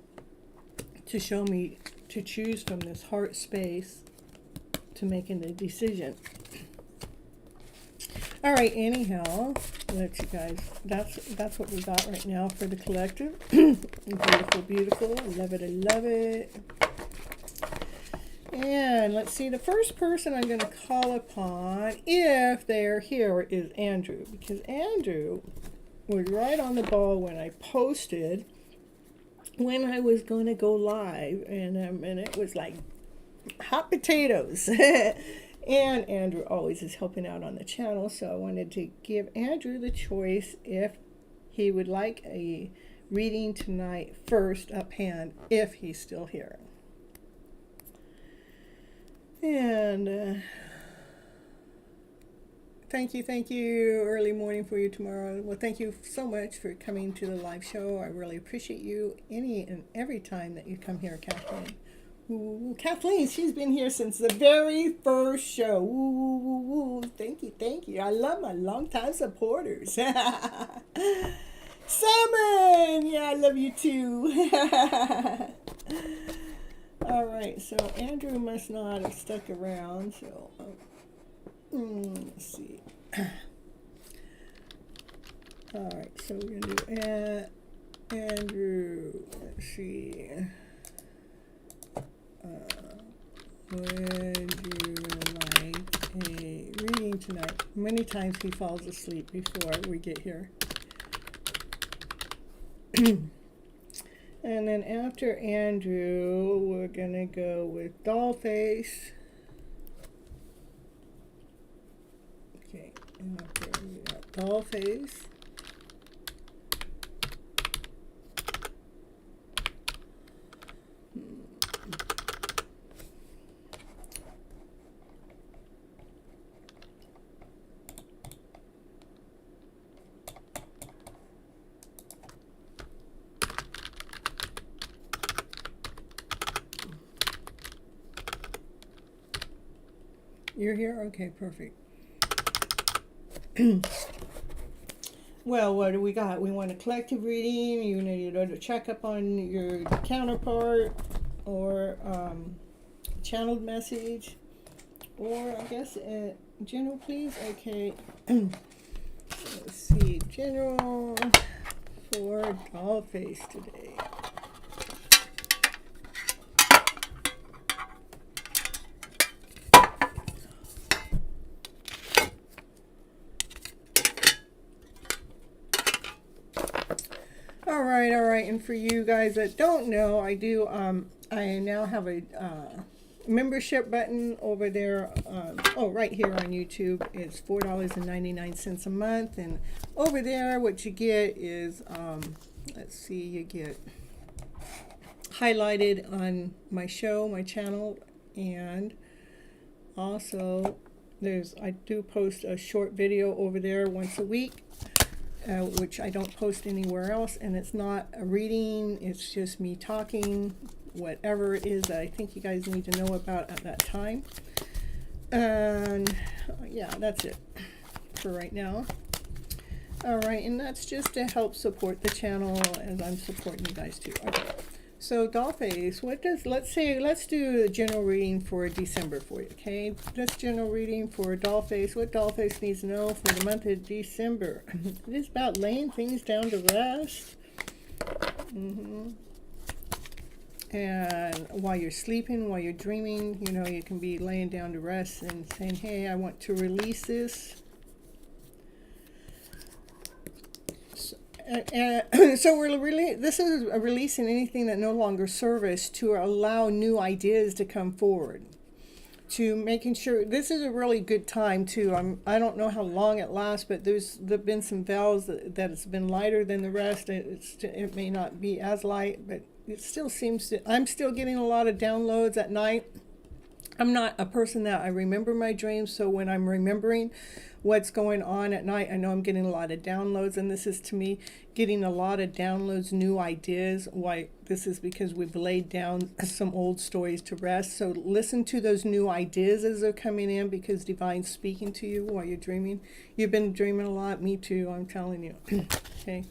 to show me to choose from this heart space to making the decision. All right, anyhow, let you guys, that's what we got right now for the collective. Beautiful, beautiful. I love it, I love it. And let's see, the first person I'm going to call upon, if they're here, is Andrew. Because Andrew was right on the ball when I posted when I was going to go live. And it was like hot potatoes. And Andrew always is helping out on the channel, so I wanted to give Andrew the choice if he would like a reading tonight first up hand, if he's still here. And thank you. Early morning for you tomorrow. Well, thank you so much for coming to the live show. I really appreciate you any and every time that you come here, Kathleen. Ooh, Kathleen, she's been here since the very first show. Ooh, thank you. I love my longtime supporters. Salmon, yeah, I love you too. All right, so Andrew must not have stuck around. So let's see. All right, so we're gonna do Andrew. Let's see. Would you like a reading tonight? Many times he falls asleep before we get here. And then after Andrew, we're going to go with Dollface. Okay, after we got Dollface. You're here? Okay, perfect. Well, what do we got? We want a collective reading. You need to check up on your counterpart, or channeled message, or I guess general, please. Okay. Let's see, general for Dollface today. All right, and for you guys that don't know, I do, I now have a membership button over there, right here on YouTube. It's $4.99 a month, and over there what you get is, let's see, you get highlighted on my show, my channel, and also I do post a short video over there once a week. Which I don't post anywhere else, and it's not a reading, it's just me talking whatever it is that I think you guys need to know about at that time. And yeah, that's it for right now. All right, and that's just to help support the channel as I'm supporting you guys too. Okay, so Dollface, let's do a general reading for December for you, okay? This general reading for Dollface, what Dollface needs to know for the month of December. It is about laying things down to rest. And while you're sleeping, while you're dreaming, you know, you can be laying down to rest and saying, hey, I want to release this. So we're really, this is releasing anything that no longer serves us to allow new ideas to come forward. To making sure this is a really good time too. I don't know how long it lasts, but there've been some veils that it's been lighter than the rest. It may not be as light, but it still seems to. I'm still getting a lot of downloads at night. I'm not a person that I remember my dreams, so when I'm remembering what's going on at night, I know I'm getting a lot of downloads, and this is to me getting a lot of downloads, new ideas. Why this is because we've laid down some old stories to rest. So listen to those new ideas as they're coming in, because Divine's speaking to you while you're dreaming. You've been dreaming a lot, me too, I'm telling you. Okay.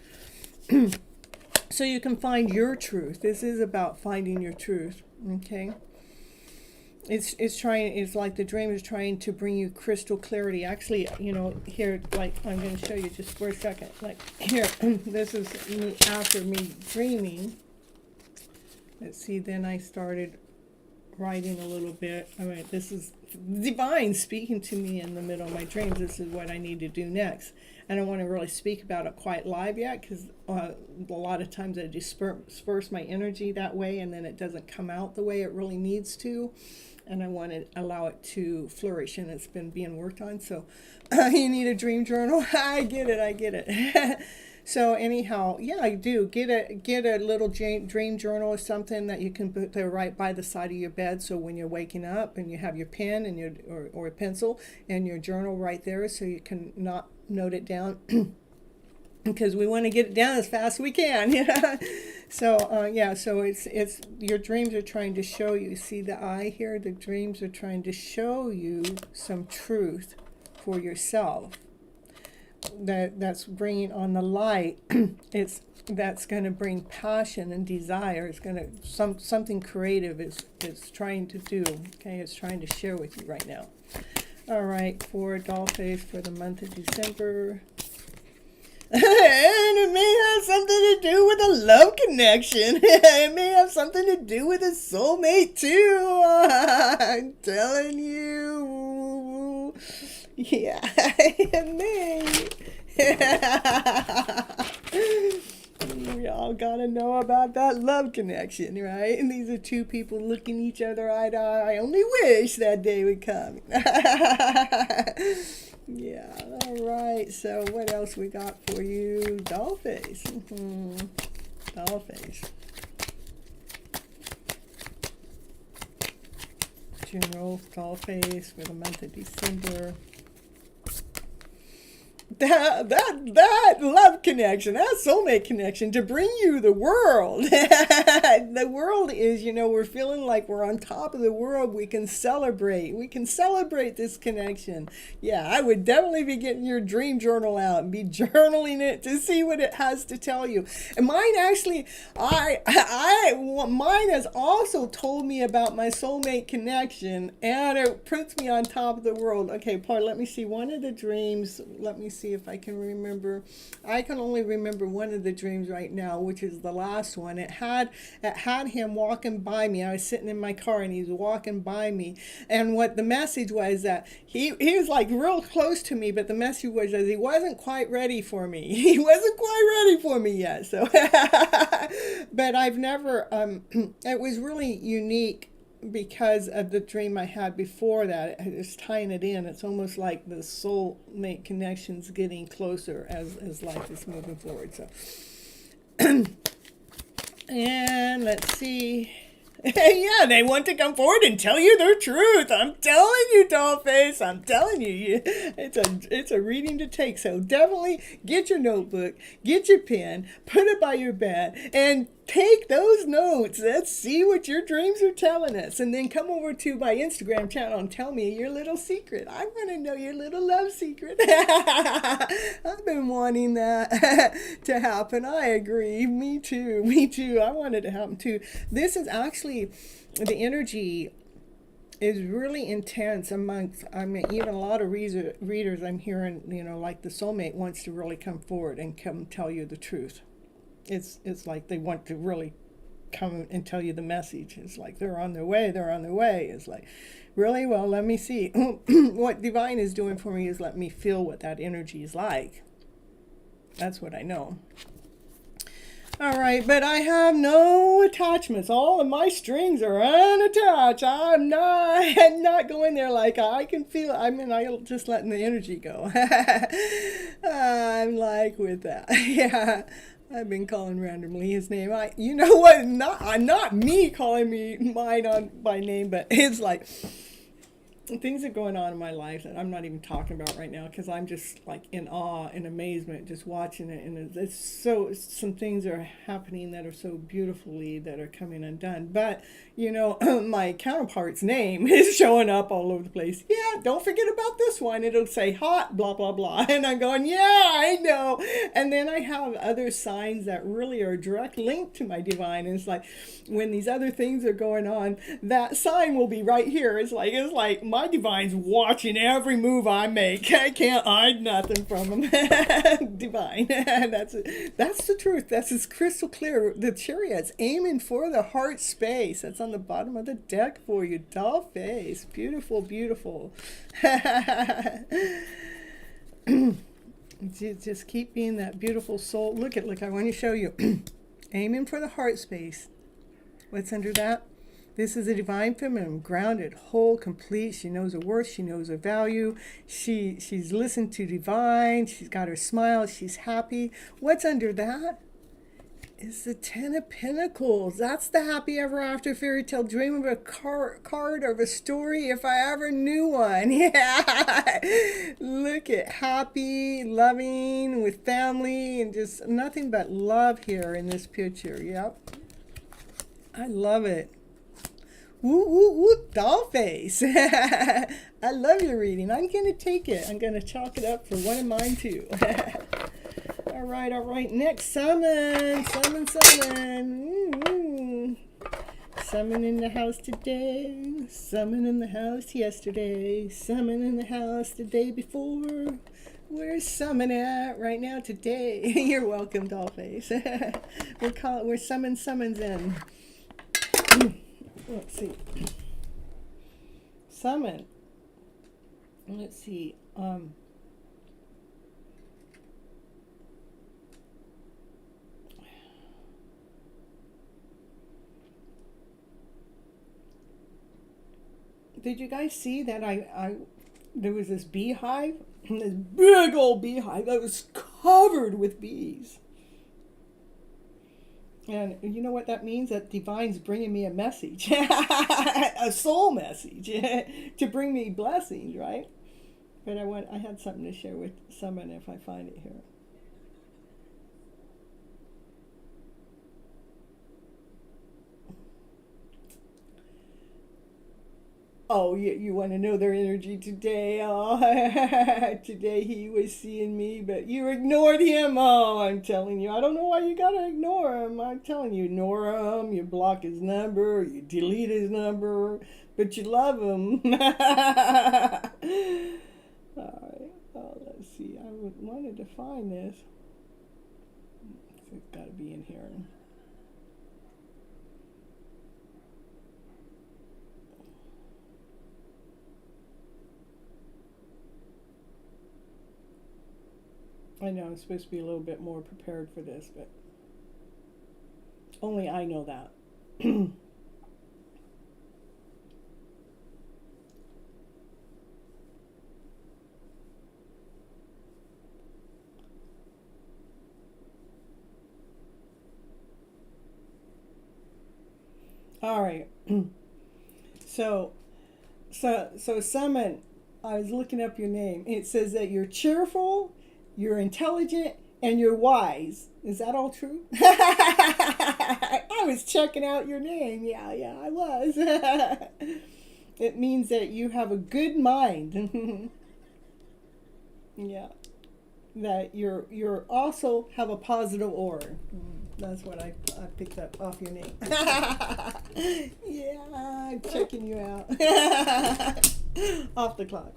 So you can find your truth. This is about finding your truth. Okay. It's like the dream is trying to bring you crystal clarity. Actually, here, like, I'm going to show you just for a second. Like, here, this is me after me dreaming. Let's see, then I started writing a little bit. All right, this is Divine speaking to me in the middle of my dreams. This is what I need to do next. I don't want to really speak about it quite live yet, because a lot of times I disperse my energy that way, and then it doesn't come out the way it really needs to. And I want to allow it to flourish, and it's been being worked on. So you need a dream journal. I get it. So anyhow, yeah, I do. Get a little dream journal or something that you can put there right by the side of your bed. So when you're waking up and you have your pen and or a pencil and your journal right there, so you can not note it down. Because we want to get it down as fast as we can. So so it's your dreams are trying to show you. See the eye here? The dreams are trying to show you some truth for yourself. That's bringing on the light. That's going to bring passion and desire. It's going to something creative is trying to do. Okay, it's trying to share with you right now. All right, for Dollface for the month of December. And it may have something to do with a love connection. It may have something to do with a soulmate too. I'm telling you. Yeah, it may. We all gotta know about that love connection, right? And these are two people looking each other eye to eye. I only wish that day would come. Yeah, all right. So what else we got for you? Dollface. Dollface. General Dollface for the month of December. That love connection, that soulmate connection to bring you the world. The world is, we're feeling like we're on top of the world. We can celebrate this connection. Yeah, I would definitely be getting your dream journal out and be journaling it to see what it has to tell you. And mine actually, mine has also told me about my soulmate connection, and it puts me on top of the world. Okay, Paul, let me see one of the dreams. Let me see if I can remember. I can only remember one of the dreams right now, which is the last one. It had him walking by me. I was sitting in my car and he was walking by me. And what the message was that he was like real close to me, but the message was that he wasn't quite ready for me. He wasn't quite ready for me yet. So, but I've never, it was really unique because of the dream I had before that. It's tying it in. It's almost like the soulmate connection's getting closer as life is moving forward. So, and let's see. Yeah, they want to come forward and tell you their truth. I'm telling you, Dollface. I'm telling you, it's a reading to take. So definitely get your notebook, get your pen, put it by your bed, and take those notes. Let's see what your dreams are telling us. And then come over to my Instagram channel and tell me your little secret. I want to know your little love secret. I've been wanting that to happen. I agree. Me too. I want it to happen too. This is actually, the energy is really intense amongst, even a lot of readers I'm hearing, like the soulmate wants to really come forward and come tell you the truth. It's like they want to really come and tell you the message. It's like they're on their way. It's like, really? Well, let me see. What Divine is doing for me is let me feel what that energy is like. That's what I know. All right, but I have no attachments. All of my strings are unattached. I'm not not going there like I can feel. I mean, I'm just letting the energy go. I'm like with that. Yeah. I've been calling randomly his name. You know what? Not me calling me mine on by name, but it's like things are going on in my life that I'm not even talking about right now because I'm just like in awe and amazement just watching it, and it's so some things are happening that are so beautifully that are coming undone. But you know, my counterpart's name is showing up all over the place. Yeah, don't forget about this one. It'll say hot blah blah blah, and I'm going, yeah, I know. And then I have other signs that really are a direct link to my divine, and it's like when these other things are going on, that sign will be right here. It's like my divine's watching every move I make. I can't hide nothing from them. Divine. That's the truth. That's as crystal clear. The chariot's aiming for the heart space. That's on the bottom of the deck for you. Doll face. Beautiful, beautiful. Just keep being that beautiful soul. Look, I want to show you. Aiming for the heart space. What's under that? This is a divine feminine, grounded, whole, complete. She knows her worth. She knows her value. She's listened to divine. She's got her smile. She's happy. What's under that? It's the Ten of Pentacles. That's the happy ever after fairy tale dream of a card of a story if I ever knew one. Yeah. Look at happy, loving, with family, and just nothing but love here in this picture. Yep. I love it. Woo, woo, woo, doll face. I love your reading. I'm going to take it. I'm going to chalk it up for one of mine too. All right. Next, summon. Summon in the house today. Summon in the house yesterday. Summon in the house the day before. Where's summon at right now today? You're welcome, dollface. We're summons in. Let's see. Summon. Let's see. Did you guys see that there was this beehive, this big old beehive that was covered with bees? And you know what that means? That divine's bringing me a message, a soul message, to bring me blessings, right? But I had something to share with someone if I find it here. Oh, you want to know their energy today? Oh, today he was seeing me, but you ignored him. Oh, I'm telling you, I don't know why you gotta ignore him. I'm telling you, ignore him. You block his number, you delete his number, but you love him. All right. Oh, let's see. I wanted to find this. It's got to be in here. I know I'm supposed to be a little bit more prepared for this, but only I know that. All right. So summon. I was looking up your name. It says that you're cheerful, you're intelligent, and you're wise. Is that all true? I was checking out your name. Yeah, I was. It means that you have a good mind. Yeah. That you're also have a positive aura. That's what I picked up off your name. Yeah, I'm checking you out. Off the clock.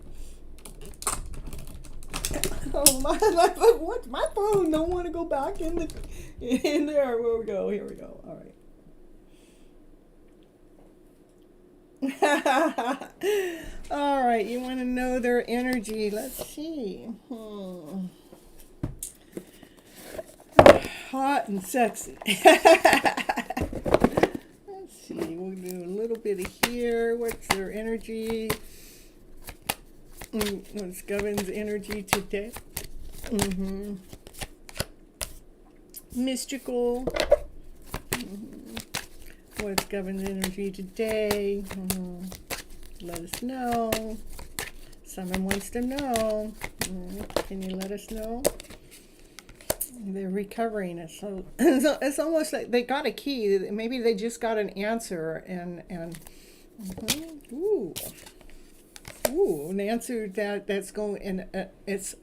Oh my phone don't want to go back in there. Here we go. All right. All right, you want to know their energy. Let's see. hot and sexy. Let's see, we'll do a little bit of here. What's their energy? What's Govin's energy today? Mystical. What's Govin's energy today? Let us know. Someone wants to know. Can you let us know? They're recovering it. So it's almost like they got a key. Maybe they just got an answer and an answer that's going, and it's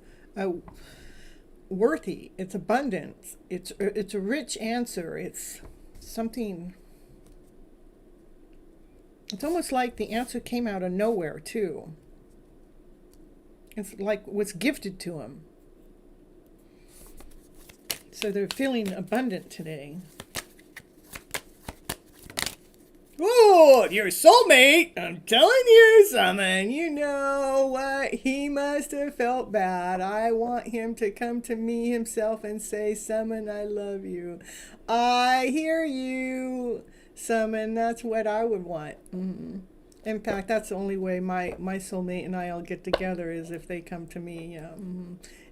worthy. It's abundance. It's a rich answer. It's something. It's almost like the answer came out of nowhere too. It's like what's gifted to them. So they're feeling abundant today. Oh, your soulmate! I'm telling you something. You know what? He must have felt bad. I want him to come to me himself and say, Summon, I love you. I hear you. Summon, that's what I would want. In fact, that's the only way my soulmate and I'll get together is if they come to me.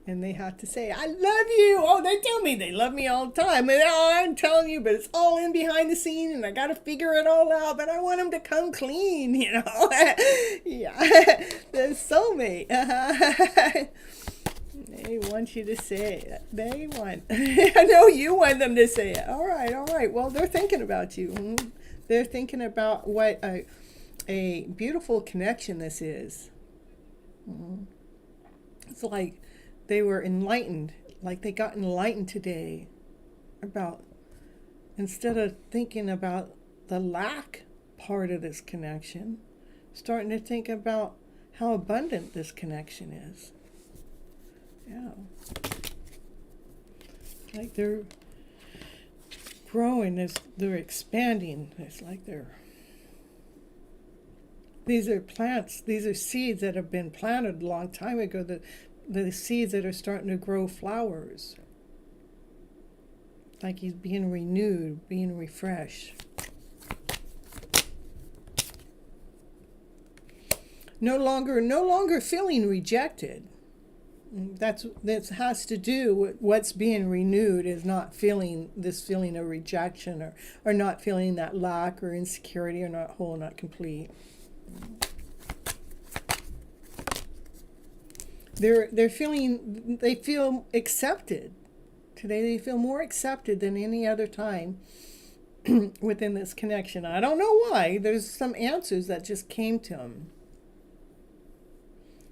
And they have to say, I love you. Oh, they tell me they love me all the time. And I'm telling you, but it's all in behind the scene and I got to figure it all out. But I want them to come clean, you know. Yeah, the soulmate. They want you to say it. They want, I know you want them to say it. All right. Well, they're thinking about you. They're thinking about what a beautiful connection this is. It's like they were enlightened, like they got enlightened today about, instead of thinking about the lack part of this connection, starting to think about how abundant this connection is. Yeah. Like they're growing, they're expanding. It's like these are plants, these are seeds that have been planted a long time ago, the seeds that are starting to grow flowers. Like he's being renewed, being refreshed. No longer feeling rejected. That has to do with what's being renewed is not feeling this feeling of rejection or not feeling that lack or insecurity or not whole, not complete. They feel accepted. Today they feel more accepted than any other time within this connection. I don't know why. There's some answers that just came to them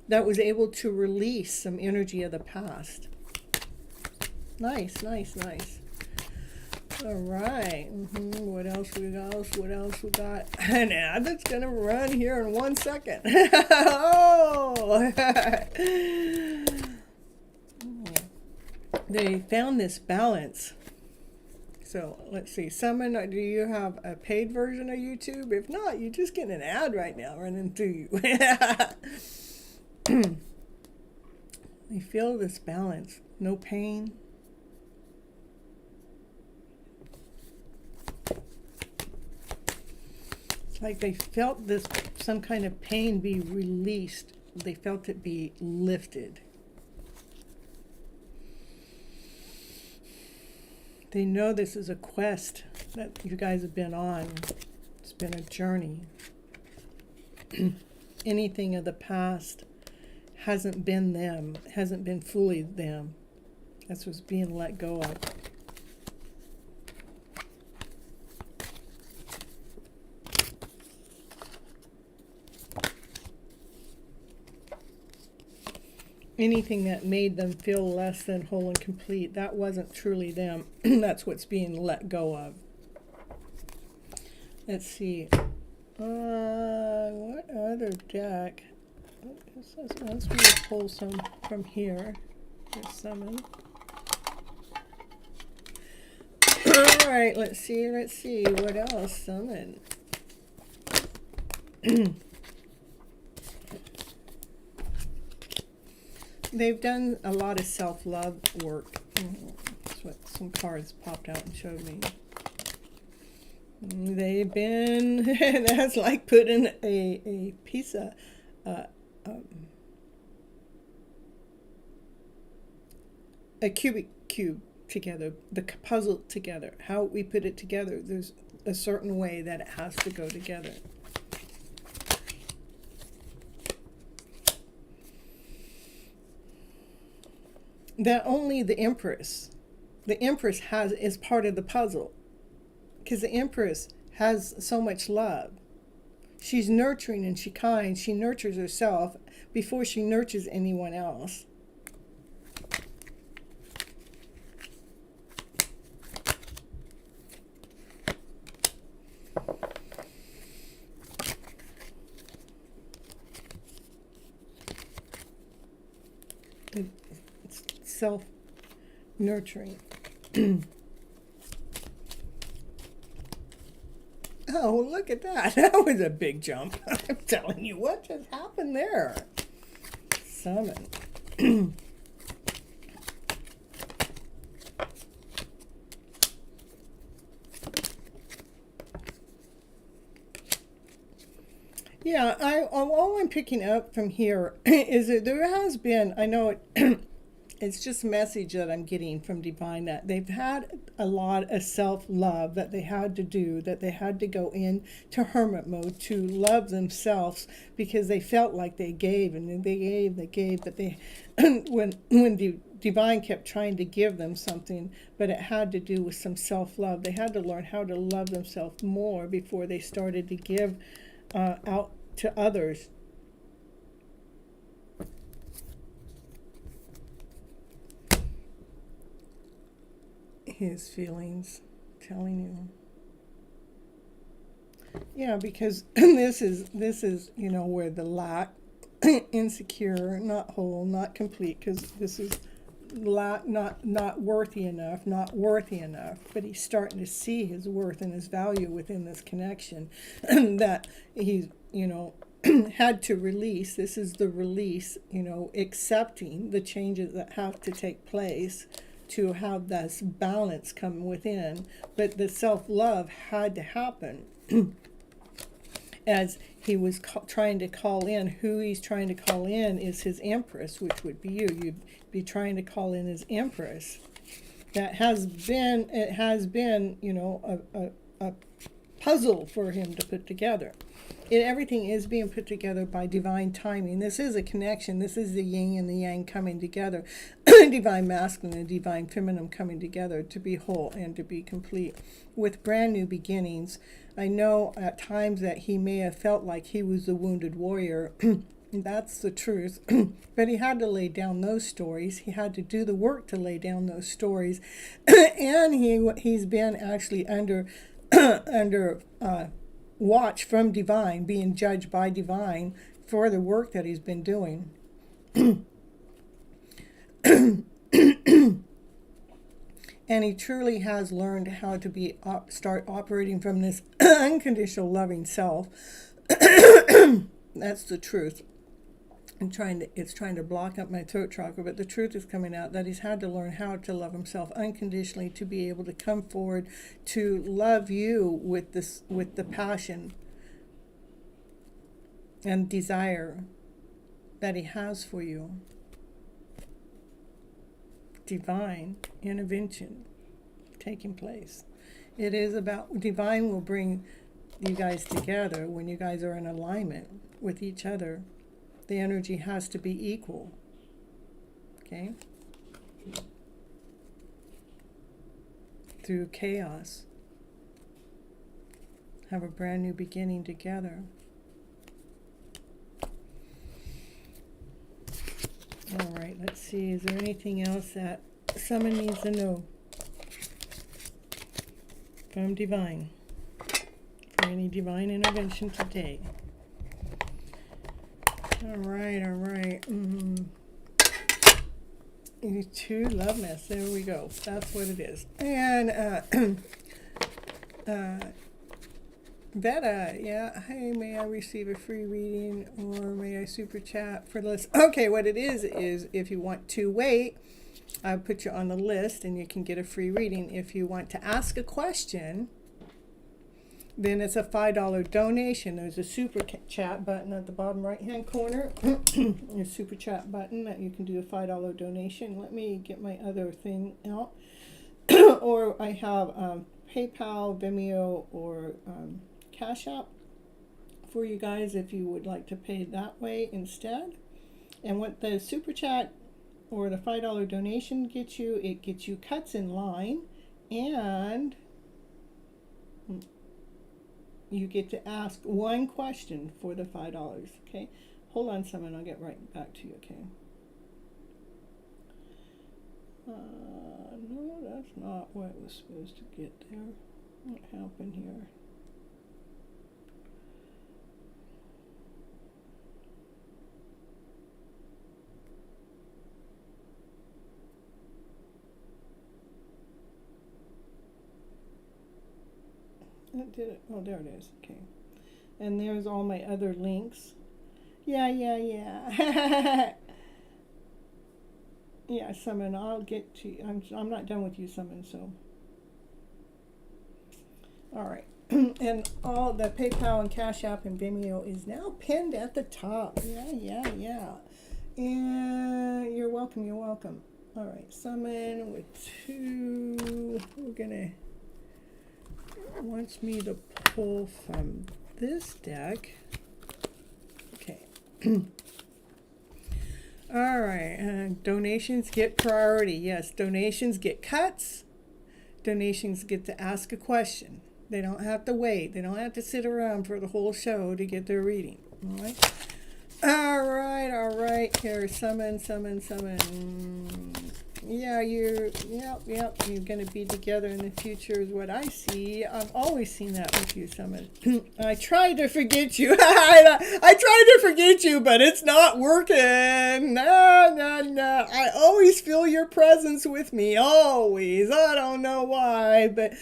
that was able to release some energy of the past. Nice. All right. What else we got? An ad that's going to run here in 1 second. Oh! They found this balance. So let's see. Summon, do you have a paid version of YouTube? If not, you're just getting an ad right now running through you. They feel this balance. No pain. It's like they felt some kind of pain be released. They felt it be lifted. They know this is a quest that you guys have been on. It's been a journey. Anything of the past hasn't been them, hasn't been fully them. That's what's being let go of. Anything that made them feel less than whole and complete, that wasn't truly them. That's what's being let go of. Let's see. What other deck? Let's pull some from here. There's summon. All right, let's see. What else? Summon. They've done a lot of self-love work. That's what some cards popped out and showed me. They've been, that's like putting a piece of, a cubic cube together, the puzzle together. How we put it together, there's a certain way that it has to go together. That only the Empress is part of the puzzle, because the Empress has so much love. She's nurturing and she's kind. She nurtures herself before she nurtures anyone else. It's self-nurturing. Oh, look at that. That was a big jump. I'm telling you, what just happened there? Summon. Yeah, all I'm picking up from here is that there has been, I know it's just a message that I'm getting from Divine, that they've had a lot of self-love that they had to do, that they had to go into hermit mode to love themselves, because they felt like they gave and they gave, but they, when Divine kept trying to give them something, but it had to do with some self-love. They had to learn how to love themselves more before they started to give out to others. His feelings, telling you. Yeah, because this is where the lack, insecure, not whole, not complete, because this is lack, not worthy enough, but he's starting to see his worth and his value within this connection that he's had to release. This is the release, accepting the changes that have to take place to have this balance come within. But the self-love had to happen as he was trying to call in. Who he's trying to call in is his Empress, which would be you. You'd be trying to call in his Empress. It has been a puzzle for him to put together. Everything is being put together by divine timing. This is a connection. This is the yin and the yang coming together. Divine masculine and divine feminine coming together to be whole and to be complete with brand new beginnings. I know at times that he may have felt like he was the wounded warrior. That's the truth. But he had to lay down those stories. He had to do the work to lay down those stories. And he's been actually under watch from divine, being judged by divine for the work that he's been doing. And he truly has learned how to start operating from this unconditional loving self. That's the truth. It's trying to block up my throat chakra, but the truth is coming out, that he's had to learn how to love himself unconditionally to be able to come forward to love you with the passion and desire that he has for you. Divine intervention taking place. It is about, divine will bring you guys together when you guys are in alignment with each other. The energy has to be equal. Okay? Through chaos. Have a brand new beginning together. All right, let's see. Is there anything else that someone needs to know from divine? For any divine intervention today. All right. You two love mess. There we go. That's what it is. And Veta, yeah. Hey, may I receive a free reading, or may I super chat for this? Okay, what it is if you want to wait I'll put you on the list and you can get a free reading. If you want to ask a question, then it's a $5 donation. There's a super chat button at the bottom right hand corner. A super chat button that you can do a $5 donation. Let me get my other thing out. Or I have PayPal, Vimeo, or Cash App for you guys if you would like to pay that way instead. And what the super chat or the $5 donation gets you, it gets you cuts in line, and you get to ask one question for the $5. Okay, hold on someone, I'll get right back to you. Okay. No, that's not what was supposed to get there. What happened here? That did it. Oh, there it is. Okay. And there's all my other links. Yeah. Yeah, Summon, I'll get to you. I'm not done with you, Summon, so. All right. And all the PayPal and Cash App and Vimeo is now pinned at the top. Yeah. And you're welcome. All right, Summon with 2. We're gonna, wants me to pull from this deck. Okay. All right, donations get priority. Yes, donations get cuts. Donations get to ask a question. They don't have to wait. They don't have to sit around for the whole show to get their reading. All right. Here, summon. Yeah, you're gonna be together in the future is what I see. I've always seen that with you, Summon. I tried to forget you. I tried to forget you, but it's not working. No. I always feel your presence with me. Always. I don't know why, but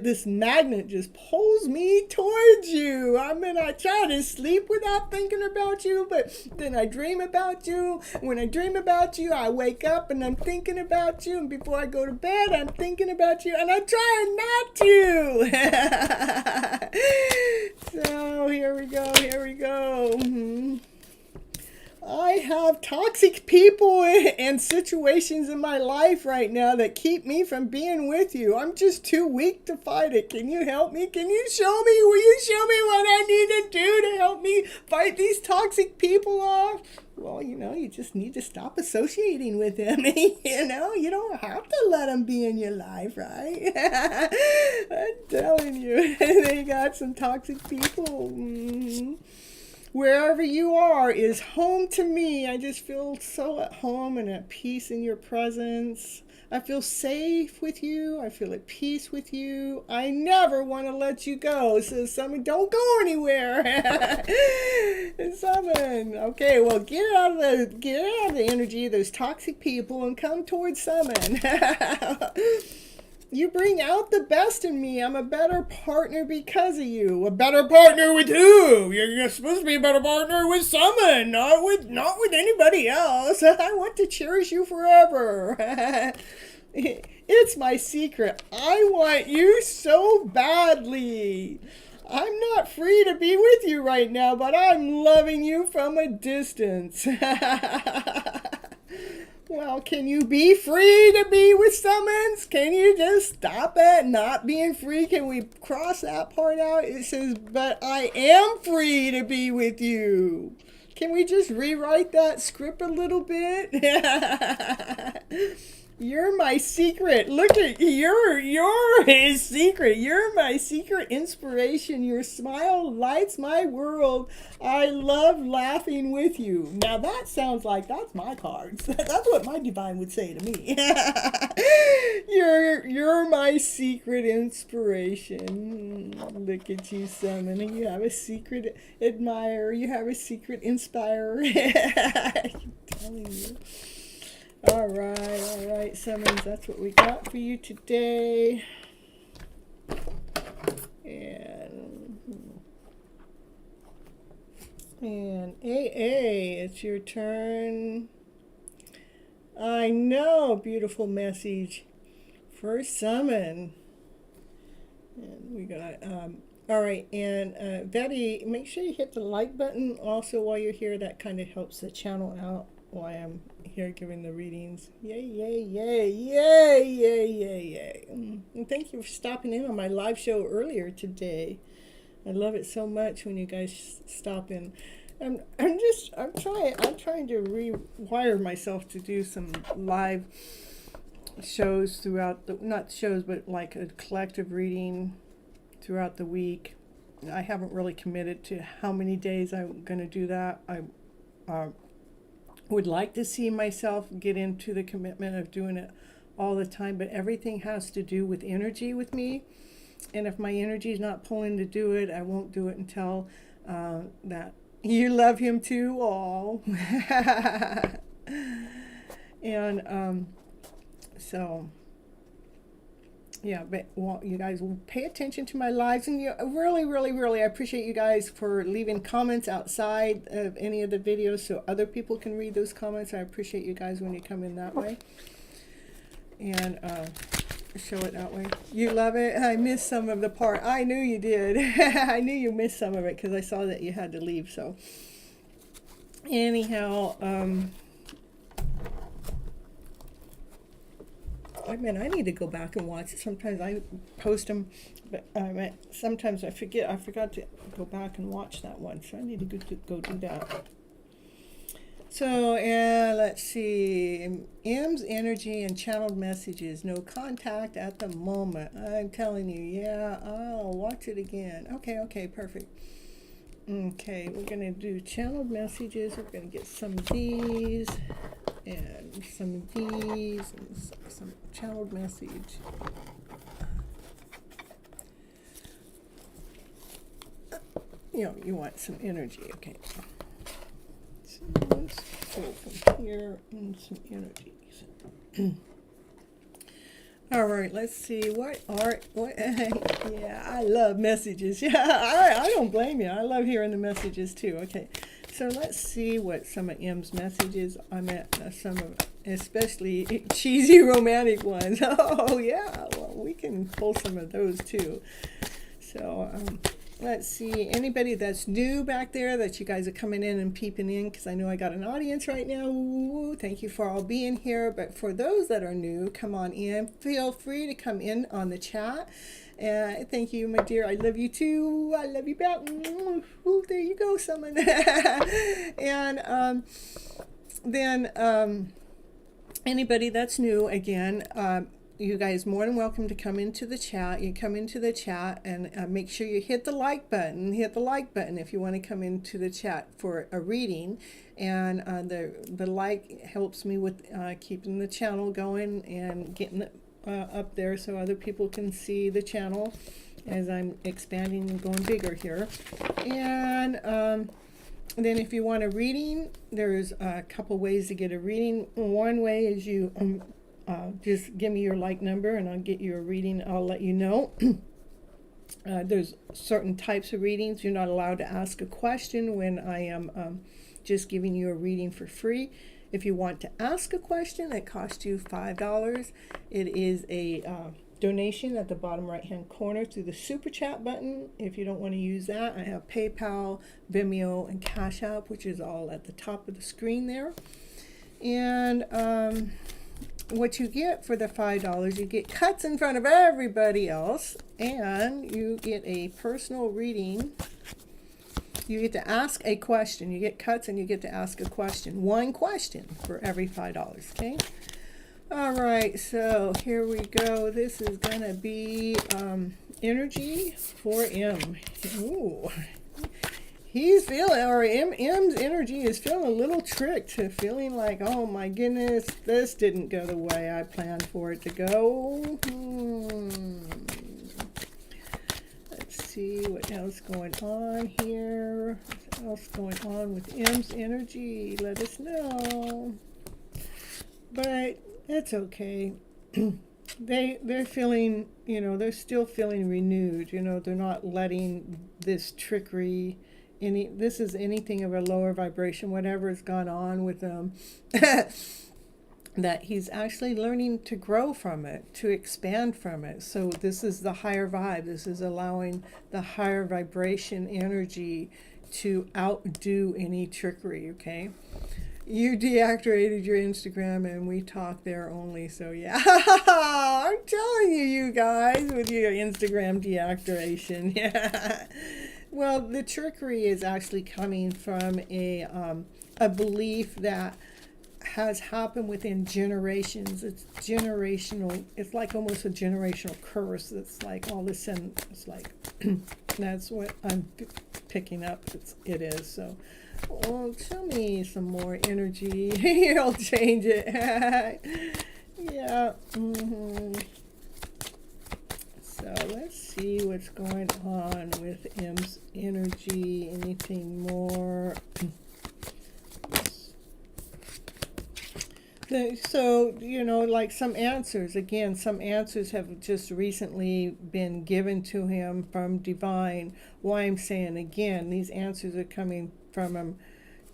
this magnet just pulls me towards you. I mean, I try to sleep without thinking about you, but then I dream about you. When I dream about you, I wake up and I'm thinking about you. And before I go to bed, I'm thinking about you. And I try not to. So here we go. I have toxic people and situations in my life right now that keep me from being with you. I'm just too weak to fight it. Can you help me? Will you show me what I need to do to help me fight these toxic people off? Well, you just need to stop associating with them. You don't have to let them be in your life, right? I'm telling you, they got some toxic people. Wherever you are is home to me. I just feel so at home and at peace in your presence. I feel safe with you. I feel at peace with you. I never want to let you go. So Summon, don't go anywhere. Summon. Okay, well, get out of the energy of those toxic people and come towards Summon. You bring out the best in me. I'm a better partner because of you. A better partner with who? You're supposed to be a better partner with Summon, not with anybody else. I want to cherish you forever. It's my secret. I want you so badly. I'm not free to be with you right now, but I'm loving you from a distance. Well, can you be free to be with Summons? Can you just stop at not being free? Can we cross that part out? It says, but I am free to be with you. Can we just rewrite that script a little bit? You're my secret. Look at you're his secret. You're my secret inspiration. Your smile lights my world. I love laughing with you. Now that sounds like that's my cards. That's what my divine would say to me. You're my secret inspiration. Look at you, Summon. You have a secret admirer. You have a secret inspirer. I'm telling you. All right, Summons, that's what we got for you today. And AA, it's your turn. I know, beautiful message. First summon. And we got, all right, and Betty, make sure you hit the like button also while you're here. That kind of helps the channel out while I'm here giving the readings. Yay, yay, yay, yay, yay, yay, yay. And thank you for stopping in on my live show earlier today. I love it so much when you guys stop in. I'm trying to rewire myself to do some live shows throughout the, not shows, but like a collective reading throughout the week. I haven't really committed to how many days I'm going to do that. I would like to see myself get into the commitment of doing it all the time, but everything has to do with energy with me. And if my energy is not pulling to do it, I won't do it until that you love him too. All. And so yeah, but well, you guys will pay attention to my lives, and you really I appreciate you guys for leaving comments outside of any of the videos so other people can read those comments. I appreciate you guys when you come in that way and show it that way. You love it. I missed some of the part. I knew you did. I knew you missed some of it because I saw that you had to leave. So anyhow, I mean, I need to go back and watch it. Sometimes I post them, but sometimes I forget. I forgot to go back and watch that one, so I need to go do that. So, let's see. M's energy and channeled messages. No contact at the moment. I'm telling you, yeah, I'll watch it again. Okay, perfect. Okay, we're going to do channeled messages. We're going to get some of these and some of these and some channeled message. You know, you want some energy, okay. Let's go from here and some energies. All right, let's see what yeah, I love messages. Yeah, I don't blame you. I love hearing the messages too. Okay, so let's see what some of M's messages. I meant some of, especially cheesy romantic ones. Oh yeah, well we can pull some of those too. So let's see, anybody that's new back there that you guys are coming in and peeping in, because I know I got an audience right now. Ooh, thank you for all being here. But for those that are new, come on in. Feel free to come in on the chat. Thank you, my dear. I love you too. I love you back. Ooh, there you go, someone. And then anybody that's new, again, you guys more than welcome to come into the chat. You come into the chat and make sure you hit the like button. Hit the like button if you want to come into the chat for a reading. And the like helps me with keeping the channel going and getting it up there so other people can see the channel as I'm expanding and going bigger here. And then if you want a reading, there's a couple ways to get a reading. One way is you just give me your like number and I'll get you a reading. I'll let you know. There's certain types of readings. You're not allowed to ask a question when I am just giving you a reading for free. If you want to ask a question, it costs you $5. It is a donation at the bottom right hand corner through the super chat button. If you don't want to use that, I have PayPal, Vimeo, and Cash App, which is all at the top of the screen there. And what you get for the $5, you get cuts in front of everybody else, and you get a personal reading. You get to ask a question. You get cuts and you get to ask a question. One question for every $5, okay? All right, so here we go. This is going to be energy for M. Ooh. He's feeling, or M's energy is feeling a little tricked, feeling like, oh my goodness, this didn't go the way I planned for it to go. Let's see what else going on here. What else going on with M's energy? Let us know. But it's okay. They're feeling, you know, they're still feeling renewed. You know, they're not letting this trickery. This is anything of a lower vibration, whatever has gone on with them. that he's actually learning to grow from it, to expand from it. So this is the higher vibe. This is allowing the higher vibration energy to outdo any trickery, okay? You deactivated your Instagram and we talk there only, so yeah. I'm telling you, you guys, with your Instagram deactivation. Yeah. Well, the trickery is actually coming from a belief that has happened within generations. It's generational. It's like almost a generational curse. It's like all of a sudden, it's like, that's what I'm picking up. It is. So, well, tell me some more energy. You'll change it. Yeah. So let's see what's going on with M's energy. Anything more? So, like some answers, again, some answers have just recently been given to him from divine. Why I'm saying again, these answers are coming from him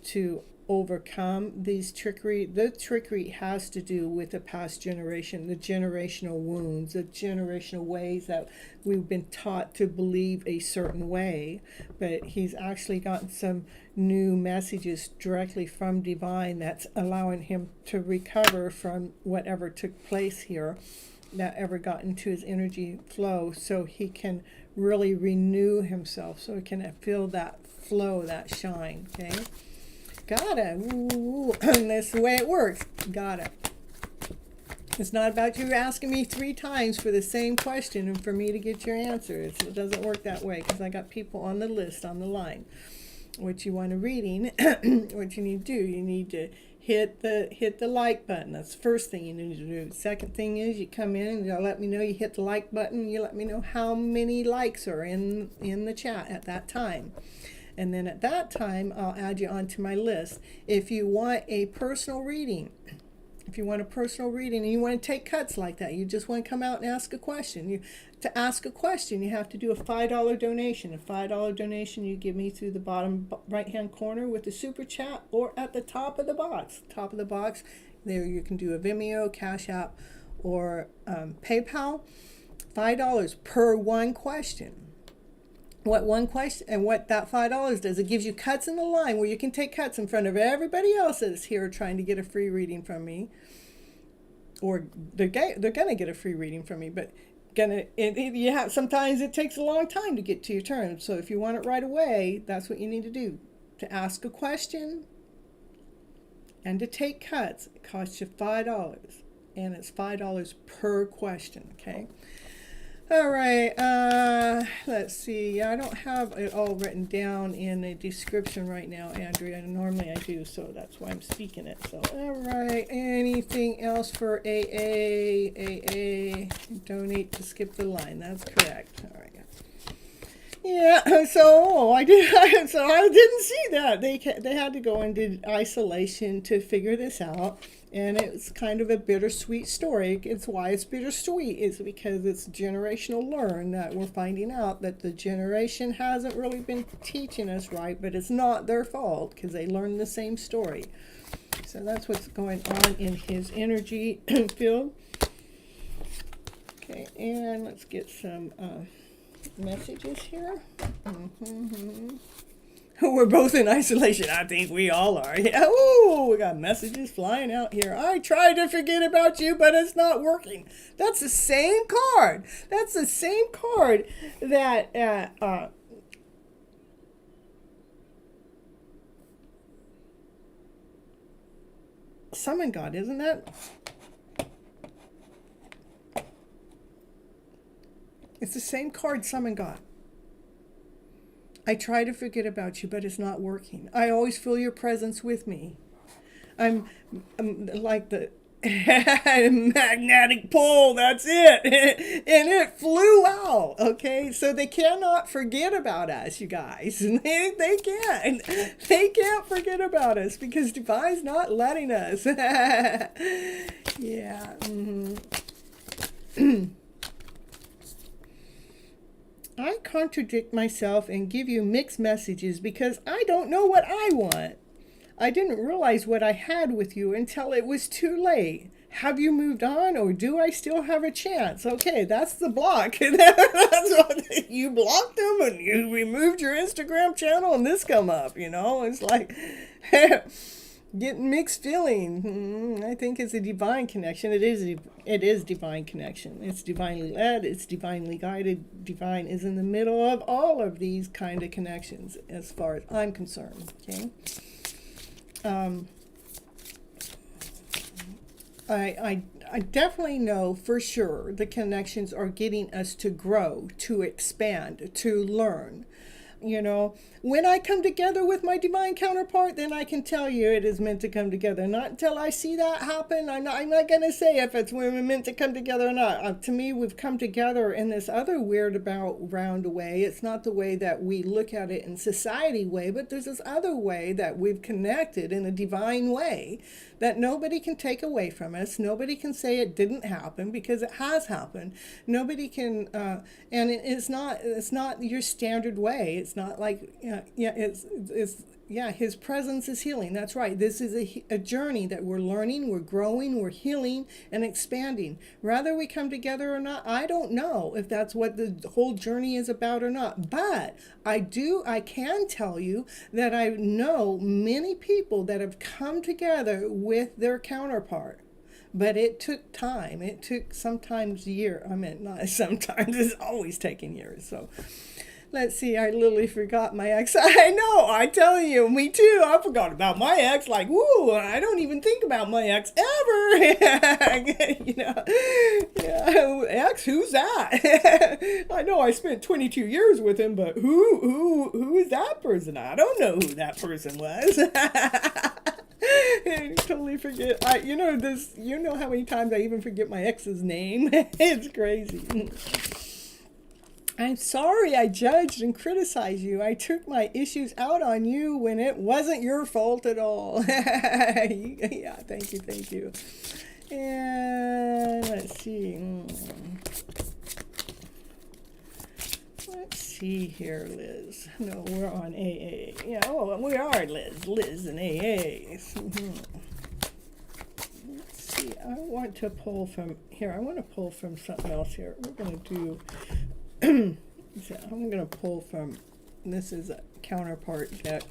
to overcome these trickery. The trickery has to do with the past generation, the generational wounds, the generational ways that we've been taught to believe a certain way. But he's actually gotten some new messages directly from divine that's allowing him to recover from whatever took place here that ever got into his energy flow, so he can really renew himself, so he can feel that flow, that shine. Okay, got it. Ooh, and that's the way it works. Got it. It's not about you asking me 3 times for the same question and for me to get your answer. It doesn't work that way, because I got people on the list, on the line. What you want a reading, what you need to do, you need to hit the like button. That's the first thing you need to do. Second thing is you come in and you'll let me know you hit the like button. You let me know how many likes are in the chat at that time. And then at that time, I'll add you onto my list. If you want a personal reading, and you want to take cuts like that, you just want to come out and ask a question. To ask a question, you have to do a $5 donation. A $5 donation you give me through the bottom right-hand corner with the super chat, or at the top of the box. Top of the box, there you can do a Vimeo, Cash App, or PayPal. $5 per one question. What one question, and what that $5 does, it gives you cuts in the line where you can take cuts in front of everybody else that's here trying to get a free reading from me, or they're gonna get a free reading from me, but sometimes it takes a long time to get to your turn. So if you want it right away, that's what you need to do. To ask a question and to take cuts, it costs you $5, and it's $5 per question. Okay. All right, let's see. I don't have it all written down in a description right now, Andrea. Normally I do, so that's why I'm speaking it. So, all right, anything else for AA? AA, donate to skip the line. That's correct. All right. Yeah, so I didn't see that. They had to go into isolation to figure this out. And it's kind of a bittersweet story. It's why it's bittersweet, is because it's generational learn that we're finding out that the generation hasn't really been teaching us right, but it's not their fault because they learned the same story. So that's what's going on in his energy field. Okay, and let's get some messages here. We're both in isolation. I think we all are. Yeah. Ooh, we got messages flying out here. I tried to forget about you, but it's not working. That's the same card. That's the same card that Summon God, isn't that? It's the same card, Summon God. I try to forget about you, but it's not working. I always feel your presence with me. I'm like the magnetic pole, that's it. And it flew out, okay? So they cannot forget about us, you guys. They can't. They can't forget about us because Divine's not letting us. Yeah. I contradict myself and give you mixed messages because I don't know what I want. I didn't realize what I had with you until it was too late. have you moved on, or do I still have a chance? Okay, that's the block. That's what, you blocked them and you removed your Instagram channel and this come up, It's like getting mixed feeling. I think it's a divine connection. It is divine connection. It's divinely led, it's divinely guided. Divine is in the middle of all of these kind of connections as far as I'm concerned. Okay. I definitely know for sure the connections are getting us to grow, to expand, to learn. When I come together with my divine counterpart, then I can tell you it is meant to come together. Not until I see that happen. I'm not going to say if we're meant to come together or not. To me, we've come together in this other weird about round way. It's not the way that we look at it in society way, but there's this other way that we've connected in a divine way that nobody can take away from us. Nobody can say it didn't happen, because it has happened. Nobody can, and it's not your standard way. It's not like, his presence is healing. That's right. This is a journey that we're learning, we're growing, we're healing and expanding. Whether we come together or not, I don't know if that's what the whole journey is about or not. But I can tell you that I know many people that have come together with their counterpart. But it took time. It took sometimes years. I mean, not sometimes. It's always taking years. So let's see, I literally forgot my ex. I know, I tell you, me too. I forgot about my ex. Like, woo, I don't even think about my ex ever. Yeah, ex, who's that? I know I spent 22 years with him, but who is that person? I don't know who that person was. I totally forget. You know how many times I even forget my ex's name? It's crazy. I'm sorry I judged and criticized you. I took my issues out on you when it wasn't your fault at all. Yeah, thank you. And let's see. Let's see here, Liz. No, we're on AA. Yeah, we are, Liz. Liz and AA. Let's see. I want to pull from something else here. We're going to do... So I'm going to pull from, this is a counterpart deck.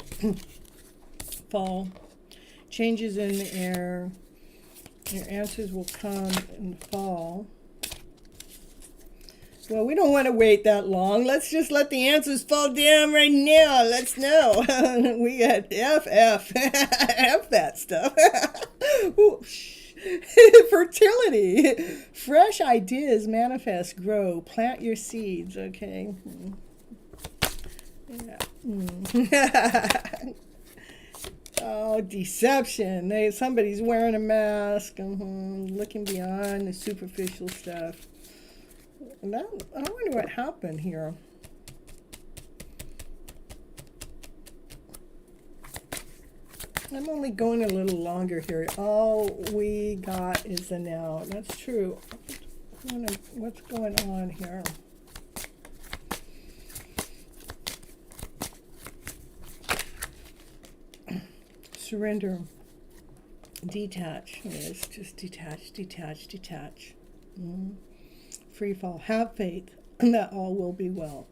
Fall, changes in the air. Your answers will come in the fall. Well, we don't want to wait that long. Let's just let the answers fall down right now. Let's know. We got F that stuff. Ooh, fertility, fresh ideas manifest, grow, plant your seeds. Okay. Yeah. Oh, deception. Somebody's wearing a mask, looking beyond the superficial stuff. I wonder what happened here. I'm only going a little longer here. All we got is the now. That's true. What's going on here? Surrender. Detach. Yes, just detach. Free fall. Have faith that all will be well.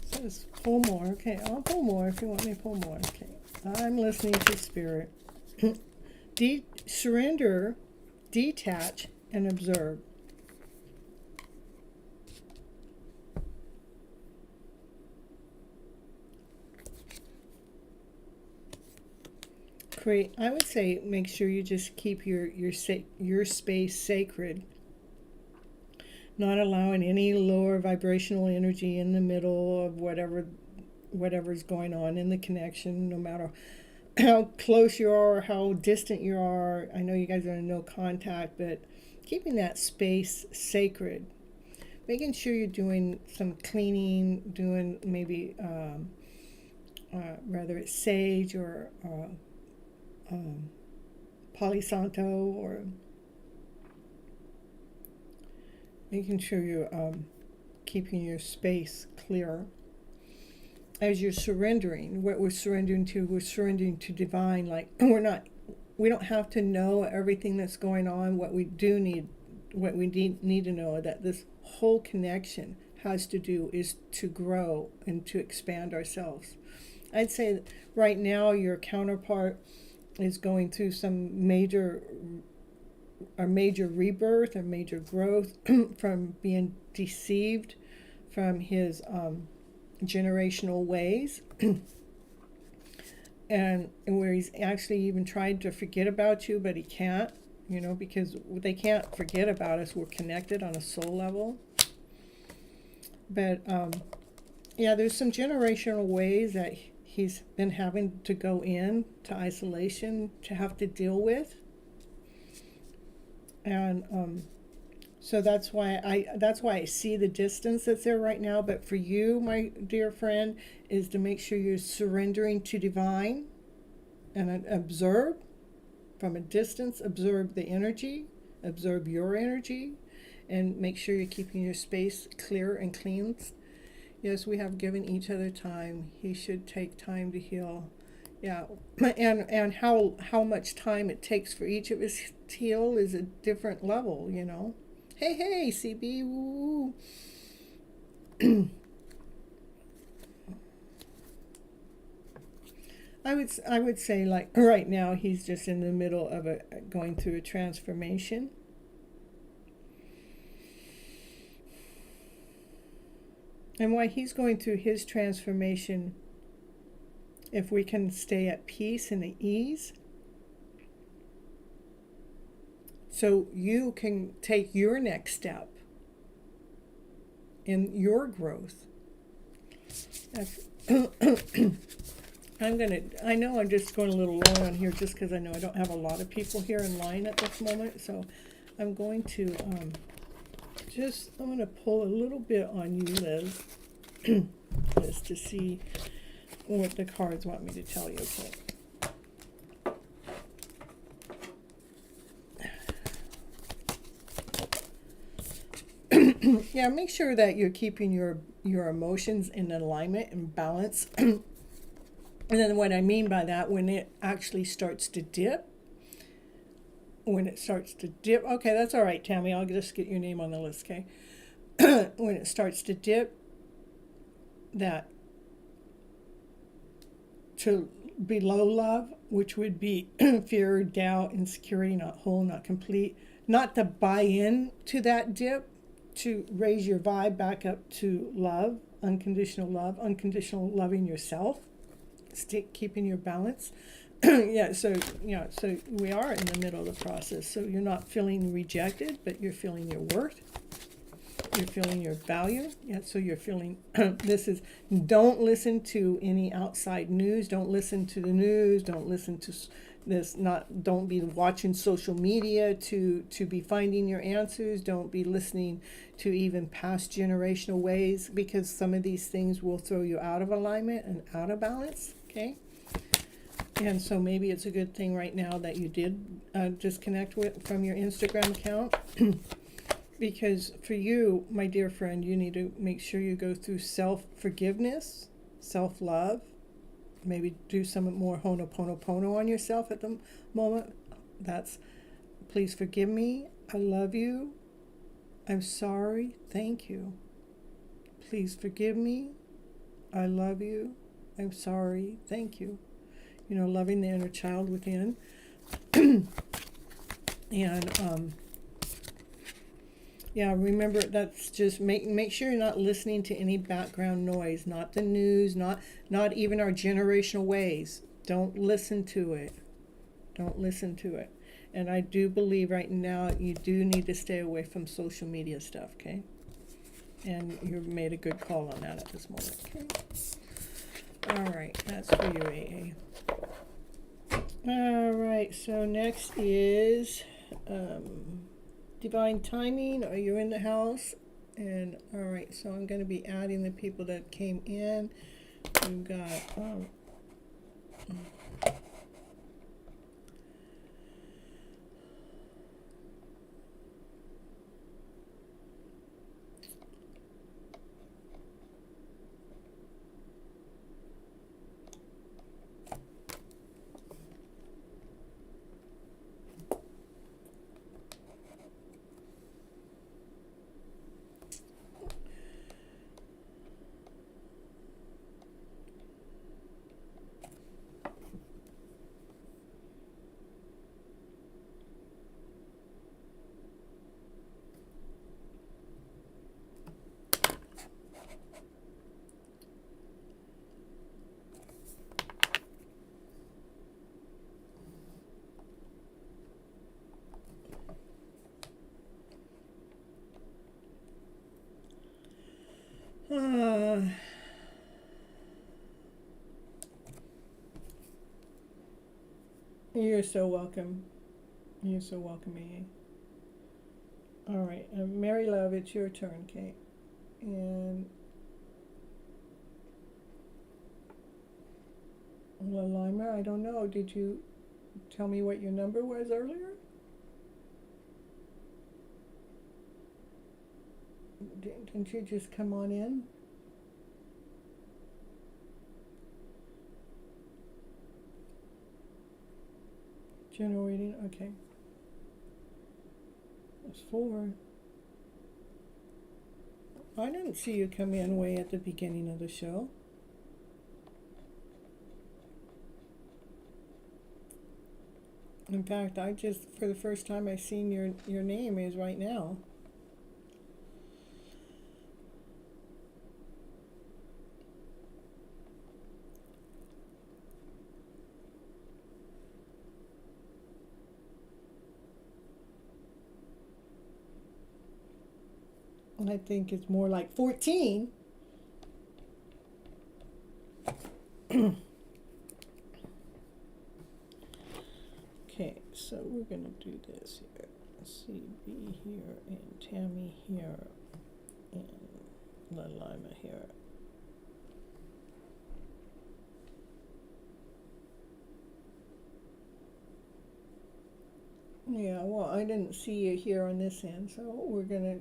Says pull more. Okay, I'll pull more if you want me to pull more. Okay, I'm listening to spirit. Surrender, detach, and observe. I would say make sure you just keep your space sacred, not allowing any lower vibrational energy in the middle of whatever's going on in the connection, no matter how close you are, how distant you are. I know you guys are in no contact, but keeping that space sacred, making sure you're doing some cleaning, doing maybe whether it's sage or Palo Santo, or making sure you're keeping your space clear. as you're surrendering, what we're surrendering to divine. Like, we don't have to know everything that's going on. What we need to know that this whole connection has to do is to grow and to expand ourselves. I'd say that right now your counterpart is going through some major rebirth or major growth from being deceived from his generational ways. And where he's actually even tried to forget about you, but he can't, because they can't forget about us. We're connected on a soul level. But yeah, there's some generational ways that he's been having to go in to isolation to have to deal with. And so that's why I see the distance that's there right now. But for you, my dear friend, is to make sure you're surrendering to divine and observe from a distance. Observe the energy, observe your energy, and make sure you're keeping your space clear and clean. Yes, we have given each other time. He should take time to heal. Yeah, and how much time it takes for each of us to heal is a different level, Hey, CB, woo. I would say, like, right now he's just in the middle of going through a transformation. And while he's going through his transformation, if we can stay at peace and at ease, so you can take your next step in your growth. I know I'm just going a little low on here just because I know I don't have a lot of people here in line at this moment. So I'm going to I'm going to pull a little bit on you, Liz, just to see what the cards want me to tell you. Okay. Yeah, make sure that you're keeping your emotions in alignment and balance. And then what I mean by that, when it actually starts to dip, okay, that's all right, Tammy, I'll just get your name on the list, okay? When it starts to dip, that to below love, which would be fear, doubt, insecurity, not whole, not complete, not to buy in to that dip, to raise your vibe back up to love, unconditional loving yourself, keeping your balance. So we are in the middle of the process. So you're not feeling rejected, but you're feeling your worth. You're feeling your value. Yeah, so you're feeling don't listen to any outside news. Don't listen to the news. Don't listen to don't be watching social media to be finding your answers. Don't be listening to even past generational ways, because some of these things will throw you out of alignment and out of balance, okay? And so maybe it's a good thing right now that you did disconnect from your Instagram account. Because for you, my dear friend, you need to make sure you go through self-forgiveness, self-love. Maybe do some more Ho'oponopono on yourself at the moment. That's, please forgive me. I love you. I'm sorry. Thank you. Please forgive me. I love you. I'm sorry. Thank you. Loving the inner child within. And yeah, remember, that's just make sure you're not listening to any background noise, not the news, not even our generational ways. Don't listen to it. Don't listen to it. And I do believe right now you do need to stay away from social media stuff, okay? And you've made a good call on that at this moment, okay? All right, that's for you, AA. All right, so next is divine timing. Are you in the house? And all right, so I'm going to be adding the people that came in. We've got You're so welcome. You're so welcome, AA. All right, Mary Love, it's your turn, Kate. And Lima, I don't know. Did you tell me what your number was earlier? Didn't you just come on in? General reading, okay. That's 4. I didn't see you come in way at the beginning of the show. In fact, I just, for the first time I seen your name is right now. I think it's more like 14. Okay, so we're going to do this here. CB here, and Tammy here, and Lima here. Yeah, well, I didn't see you here on this end, so we're going to,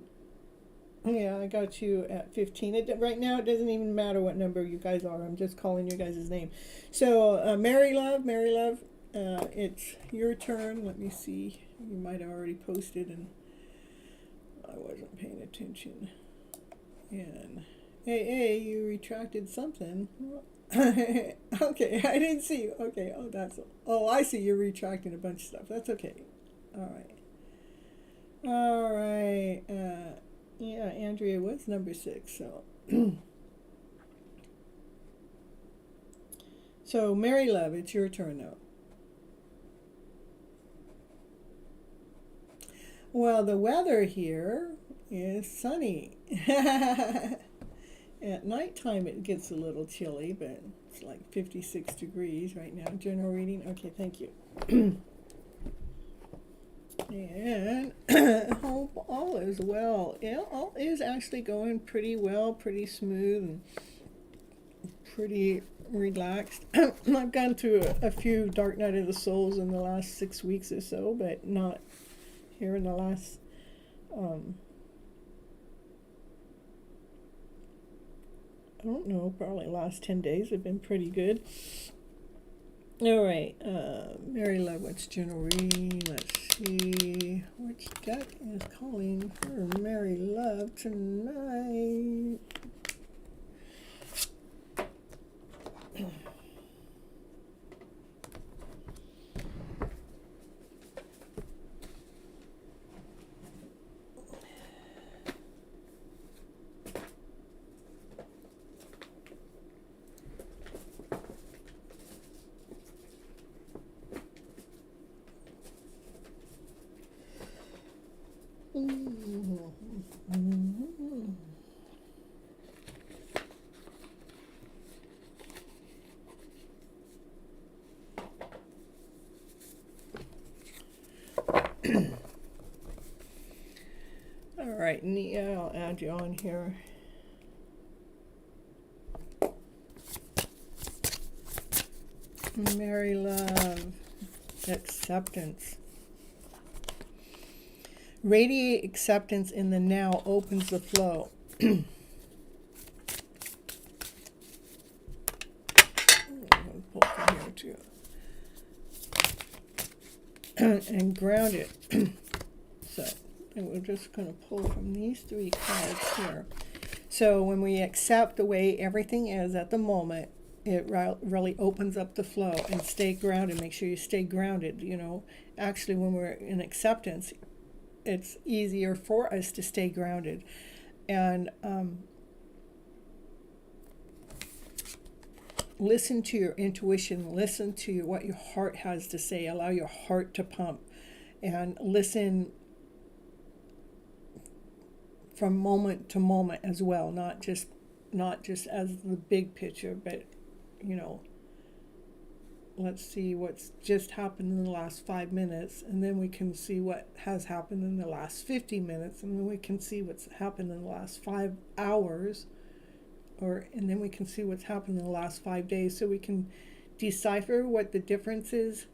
yeah, I got you at 15. Right now, it doesn't even matter what number you guys are. I'm just calling you guys' name. So, Mary Love, it's your turn. Let me see. You might have already posted and I wasn't paying attention. And hey, you retracted something. Okay, I didn't see you. Okay, I see you're retracting a bunch of stuff. That's okay. All right. Yeah, Andrea was number 6. So, so Mary Love, it's your turn now. Well, the weather here is sunny. At nighttime it gets a little chilly, but it's like 56 degrees right now. General reading. Okay, thank you. And hope all is well. Yeah, all is actually going pretty well, pretty smooth, and pretty relaxed. I've gone through a few dark night of the souls in the last 6 weeks or so, but not here in the last I don't know, probably last 10 days have been pretty good. All right, Mary Love, what's general reading? Let's see, which deck is calling for Mary Love tonight? All right, Nia, I'll add you on here. Mary Love, acceptance. Radiate acceptance in the now opens the flow. Pull from here too. And ground it. So, and we're just going to pull from these 3 cards here. So when we accept the way everything is at the moment, it really opens up the flow. And stay grounded. Make sure you stay grounded. You know, actually when we're in acceptance, it's easier for us to stay grounded. And listen to your intuition. Listen to what your heart has to say. Allow your heart to pump. And listen from moment to moment as well. Not just as the big picture, but, you know, let's see what's just happened in the last 5 minutes, and then we can see what has happened in the last 50 minutes, and then we can see what's happened in the last 5 hours, and then we can see what's happened in the last 5 days, so we can decipher what the difference is.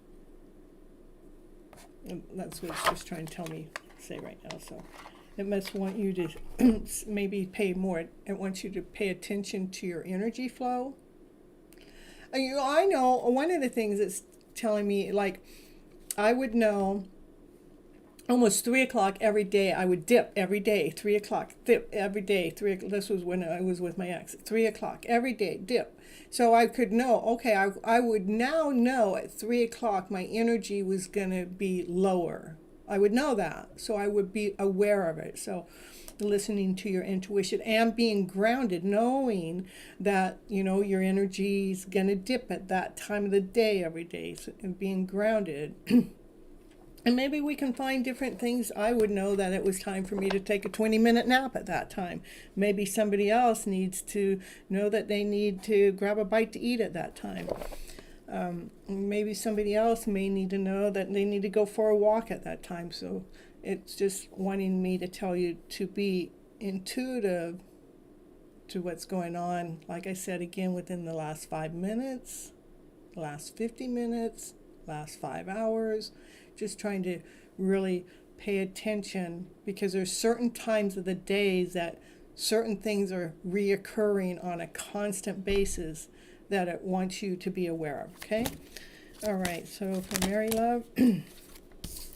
And that's what it's just trying to tell me, say right now. So it must want you to maybe pay more. It wants you to pay attention to your energy flow. I know one of the things it's telling me, like, I would know almost 3 o'clock every day. I would dip every day, 3 o'clock, dip every day. This was when I was with my ex. 3 o'clock every day, dip. So I could know, okay, I would now know at 3 o'clock my energy was going to be lower. I would know that. So I would be aware of it. So listening to your intuition and being grounded, knowing that, your energy is going to dip at that time of the day every day, and being grounded. And maybe we can find different things. I would know that it was time for me to take a 20-minute nap at that time. Maybe somebody else needs to know that they need to grab a bite to eat at that time. Maybe somebody else may need to know that they need to go for a walk at that time. So it's just wanting me to tell you to be intuitive to what's going on, like I said, again, within the last 5 minutes, last 50 minutes, last 5 hours. Just trying to really pay attention, because there's certain times of the days that certain things are reoccurring on a constant basis that it wants you to be aware of, okay? All right, so for Mary Love,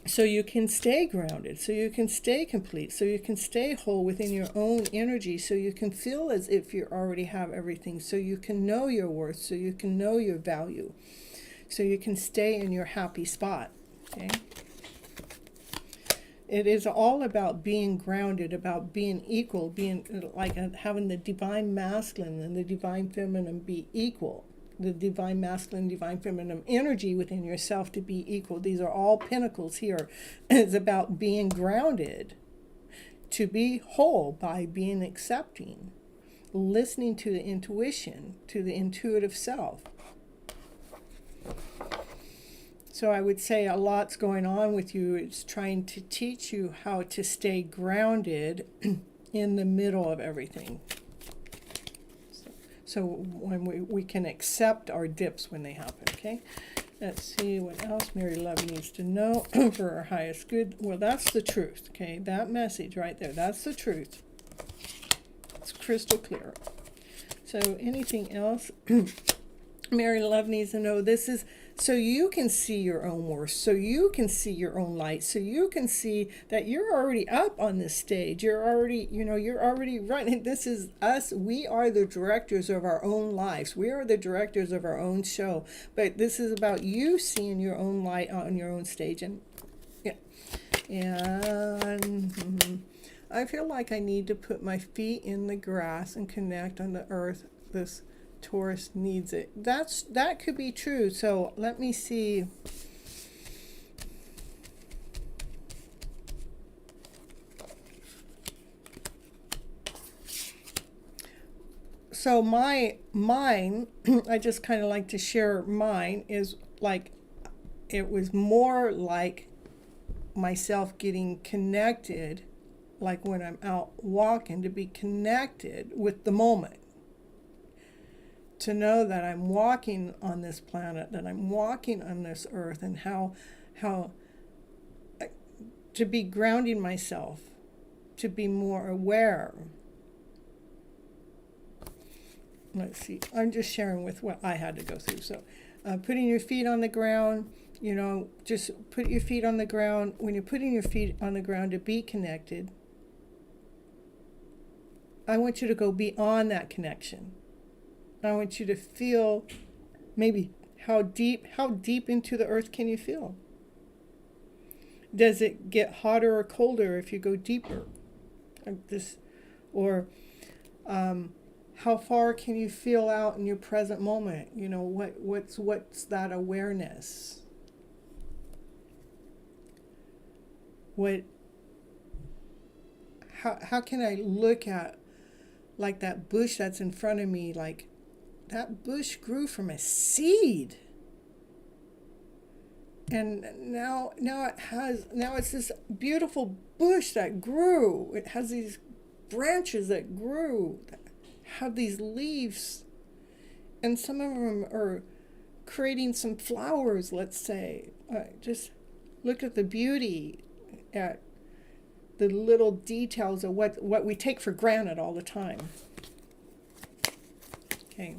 so you can stay grounded, so you can stay complete, so you can stay whole within your own energy, so you can feel as if you already have everything, so you can know your worth, so you can know your value, so you can stay in your happy spot. Okay. It is all about being grounded, about being equal, being like having the divine masculine and the divine feminine be equal. The divine masculine, divine feminine energy within yourself to be equal. These are all pinnacles here. It's about being grounded, to be whole by being accepting, listening to the intuition, to the intuitive self. So I would say a lot's going on with you. It's trying to teach you how to stay grounded in the middle of everything. So when we can accept our dips when they happen, okay? Let's see what else Mary Love needs to know for our highest good. Well, that's the truth, okay? That message right there, that's the truth. It's crystal clear. So anything else Mary Love needs to know? This is so you can see your own worth, so you can see your own light, so you can see that you're already up on this stage. You're already, you're already running. This is us. We are the directors of our own lives. We are the directors of our own show. But this is about you seeing your own light on your own stage. And yeah, and I feel like I need to put my feet in the grass and connect on the earth. This Taurus needs it. That could be true. So let me see. So mine, I just kind of like to share mine, is like, it was more like myself getting connected, like when I'm out walking, to be connected with the moment. To know that I'm walking on this planet, that I'm walking on this earth, and how to be grounding myself, to be more aware. Let's see, I'm just sharing with what I had to go through. So putting your feet on the ground, just put your feet on the ground. When you're putting your feet on the ground to be connected, I want you to go beyond that connection. I want you to feel maybe how deep into the earth can you feel? Does it get hotter or colder if you go deeper? How far can you feel out in your present moment? What's that awareness? How can I look at, like, that bush that's in front of me, like that bush grew from a seed. And now it's this beautiful bush that grew. It has these branches that grew, that have these leaves, and some of them are creating some flowers, let's say. Just look at the beauty, at the little details of what we take for granted all the time. Okay.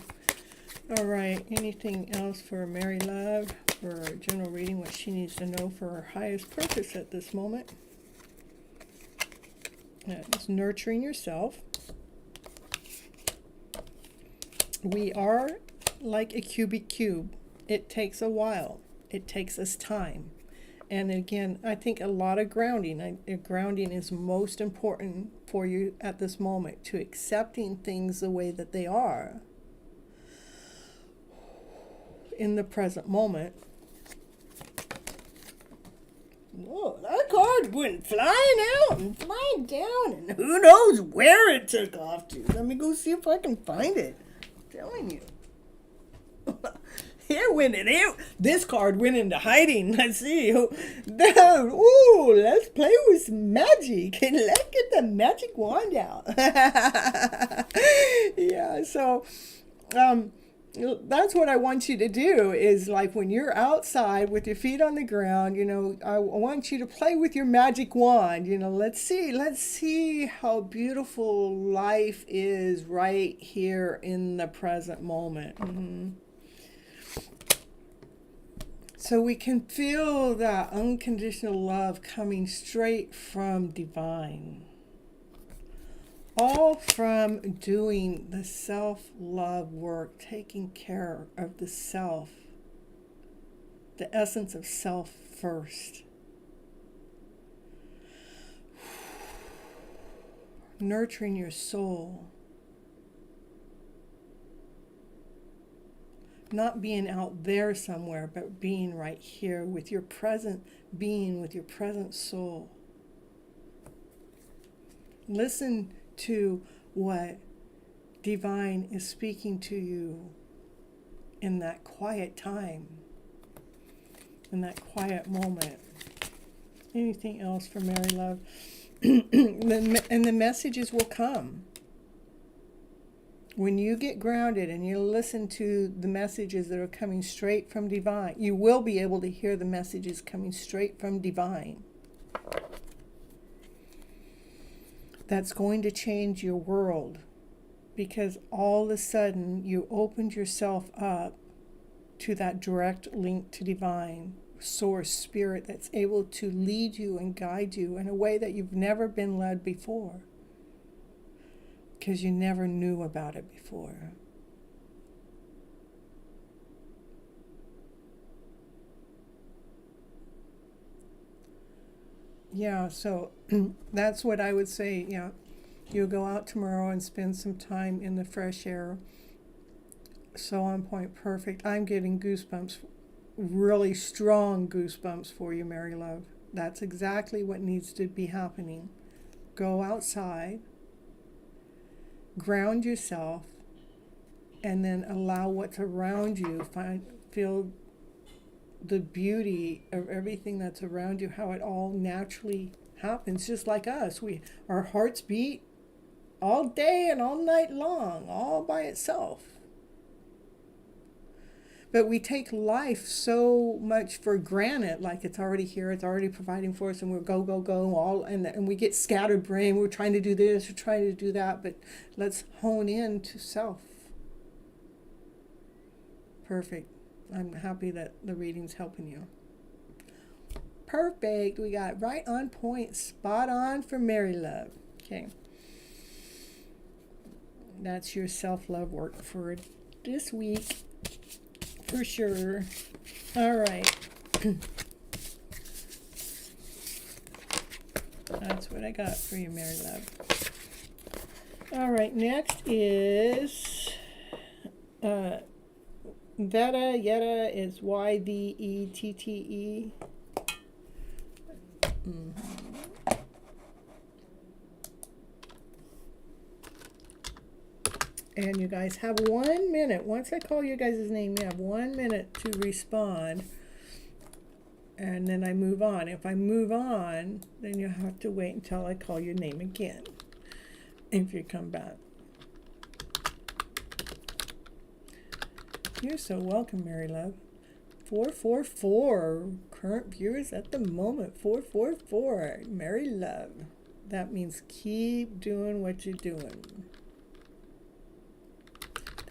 All right. Anything else for Mary Love, for our general reading, what she needs to know for her highest purpose at this moment? It's nurturing yourself. We are like a cubic cube. It takes a while. It takes us time. And again, I think a lot of grounding. Grounding is most important for you at this moment, to accepting things the way that they are in the present moment. Whoa, that card went flying out and flying down, and who knows where it took off to. Let me go see if I can find it. I'm telling you. This card went into hiding. Let's see. Ooh, let's play with some magic. And let's get the magic wand out. Yeah, so that's what I want you to do, is like when you're outside with your feet on the ground, I want you to play with your magic wand. Let's see how beautiful life is right here in the present moment. Mm-hmm. So we can feel that unconditional love coming straight from divine. All from doing the self-love work, taking care of the self, the essence of self first. Nurturing your soul. Not being out there somewhere, but being right here with your present being, with your present soul. Listen to what divine is speaking to you in that quiet time, in that quiet moment. Anything else for Mary Love? And the messages will come. When you get grounded and you listen to the messages that are coming straight from divine, you will be able to hear the messages coming straight from divine. That's going to change your world, because all of a sudden you opened yourself up to that direct link to divine, source, spirit that's able to lead you and guide you in a way that you've never been led before, because you never knew about it before. Yeah, so that's what I would say. Yeah, you'll go out tomorrow and spend some time in the fresh air. So on point, perfect. I'm getting goosebumps, really strong goosebumps for you, Mary Love. That's exactly what needs to be happening. Go outside, ground yourself, and then allow what's around you, feel the beauty of everything that's around you, how it all naturally happens, just like us. Our hearts beat all day and all night long, all by itself. But we take life so much for granted, like it's already here, it's already providing for us, and we're go, and we get scattered brain. We're trying to do this, we're trying to do that, but let's hone in to self. Perfect. I'm happy that the reading's helping you. Perfect. We got right on point, spot on for Mary Love. Okay. That's your self-love work for this week, for sure. All right. That's what I got for you, Mary Love. All right, next is Vetta. Yetta is Yvette. And you guys have 1 minute. Once I call you guys' name, you have 1 minute to respond and then I move on. If I move on, then you have to wait until I call your name again if you come back. You're so welcome, Mary Love. 444 current viewers at the moment. 444 Mary Love. That means keep doing what you're doing.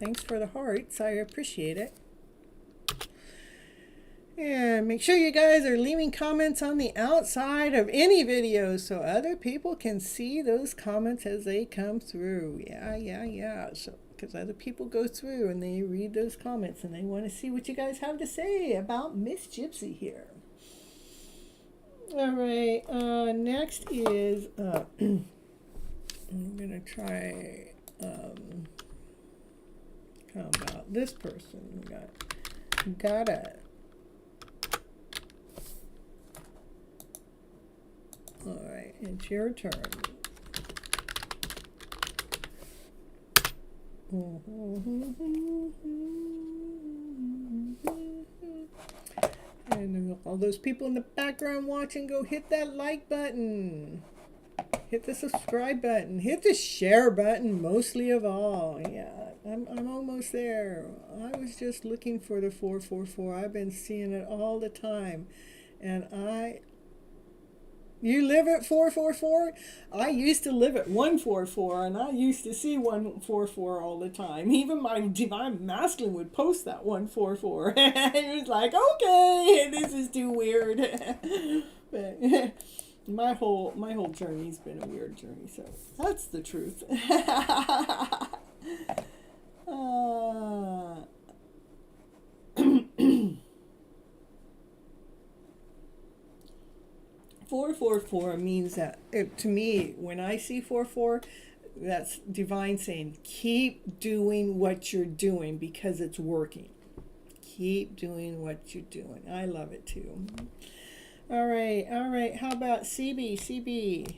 Thanks for the hearts. I appreciate it. And make sure you guys are leaving comments on the outside of any videos so other people can see those comments as they come through. Yeah. So, because other people go through and they read those comments and they want to see what you guys have to say about Miss Gypsy here. All right. Next is I'm gonna try. How about this person? Got it. All right, it's your turn. And all those people in the background watching, go hit that like button. Hit the subscribe button. Hit the share button, mostly of all. Yeah, I'm almost there. I was just looking for the 444. I've been seeing it all the time. And you live at 444? I used to live at 144, and I used to see 144 all the time. Even my divine masculine would post that 144. It was like, okay, this is too weird. But my whole journey's been a weird journey, so that's the truth. 444 means that, to me, when I see 44, that's divine saying, keep doing what you're doing because it's working. Keep doing what you're doing. I love it too. All right. How about CB?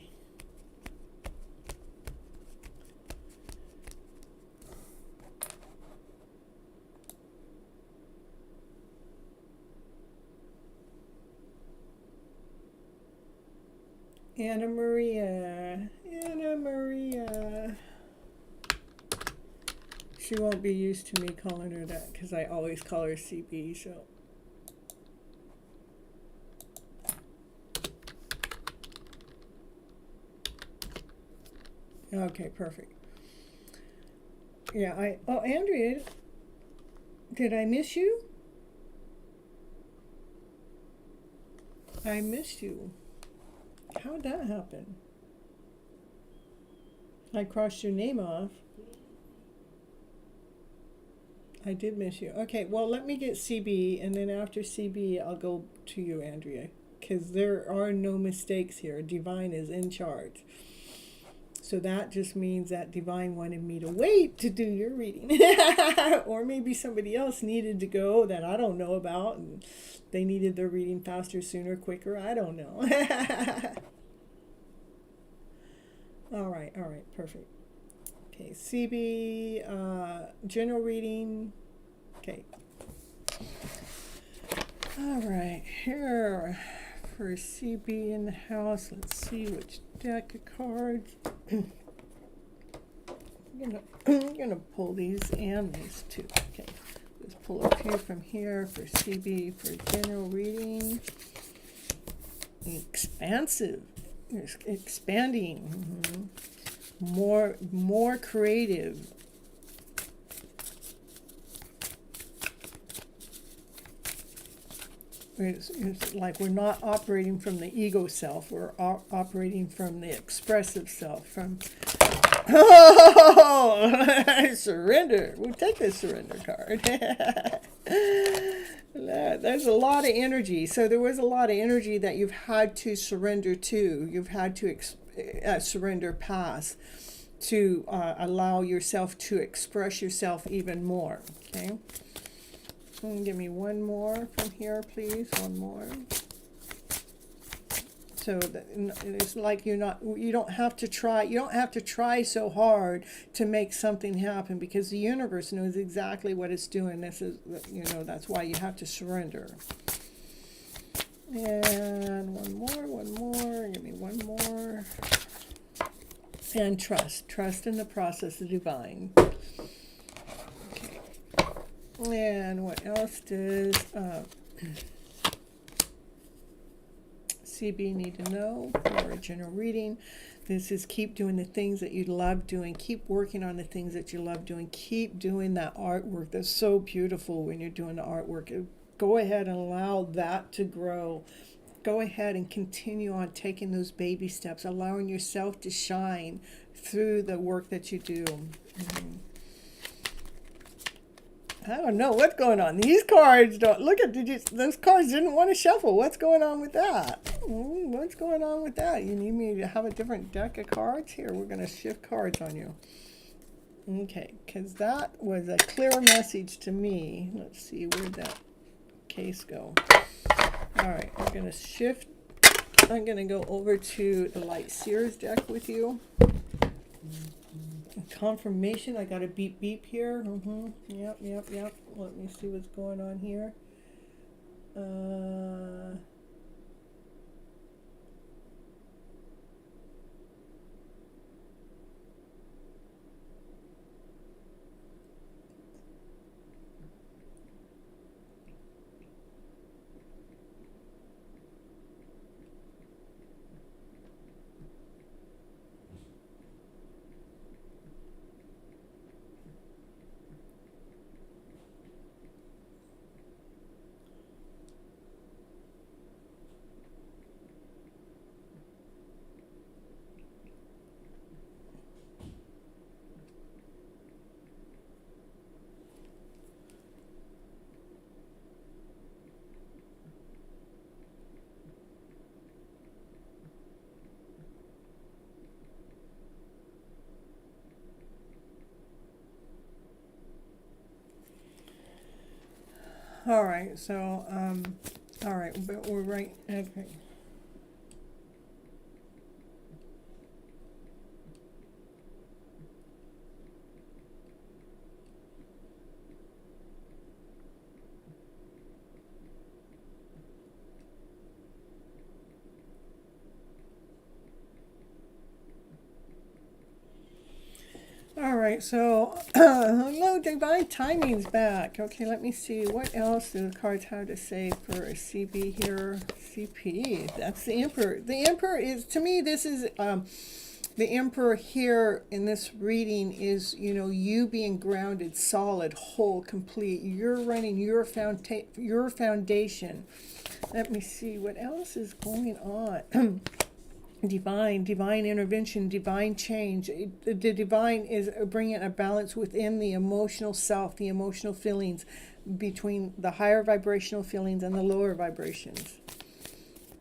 Anna Maria. She won't be used to me calling her that because I always call her CB, so. Okay, perfect. Yeah, Andrea, did I miss you? I missed you. How'd that happen? I crossed your name off. I did miss you. Okay, well, let me get CB, and then after CB, I'll go to you, Andrea, because there are no mistakes here. Divine is in charge. So that just means that Divine wanted me to wait to do your reading. Or maybe somebody else needed to go that I don't know about, and they needed their reading faster, sooner, quicker. I don't know. All right, perfect. Okay, CB, general reading. Okay. All right, here for CB in the house. Let's see which deck of cards. I'm gonna pull these and these two. Okay, let's pull a few from here for CB for general reading. Expansive, expanding, more creative. It's like we're not operating from the ego self. We're operating from the expressive self. Surrender. We'll take the surrender card. There's a lot of energy. So there was a lot of energy that you've had to surrender to. You've had to surrender past to allow yourself to express yourself even more. Okay. Give me one more from here, please. One more. So it's like you don't have to try. You don't have to try so hard to make something happen because the universe knows exactly what it's doing. This is, that's why you have to surrender. And one more, give me one more. And trust in the process of divine. Okay. And what else does CB need to know for a general reading? This is keep doing the things that you love doing. Keep working on the things that you love doing. Keep doing that artwork. That's so beautiful when you're doing the artwork. Go ahead and allow that to grow. Go ahead and continue on taking those baby steps, allowing yourself to shine through the work that you do. I don't know what's going on. These cards don't look at. Those cards didn't want to shuffle. What's going on with that? What's going on with that? You need me to have a different deck of cards? Here, we're going to shift cards on you. Okay, because that was a clear message to me. Let's see, where'd that case go? All right, we're going to shift. I'm going to go over to the Light Seers deck with you. Confirmation, I got a beep beep here. Yep. Let me see what's going on here. All right, so, all right, but we're right, okay. All right, so hello, divine timing's back. Okay, let me see what else do the cards have to say for a CB here. CP, that's the Emperor. The Emperor is, to me, this is the Emperor here in this reading is, you being grounded, solid, whole, complete. You're running your foundation. Let me see what else is going on. Divine intervention, divine change. The divine is bringing a balance within the emotional self, the emotional feelings, between the higher vibrational feelings and the lower vibrations.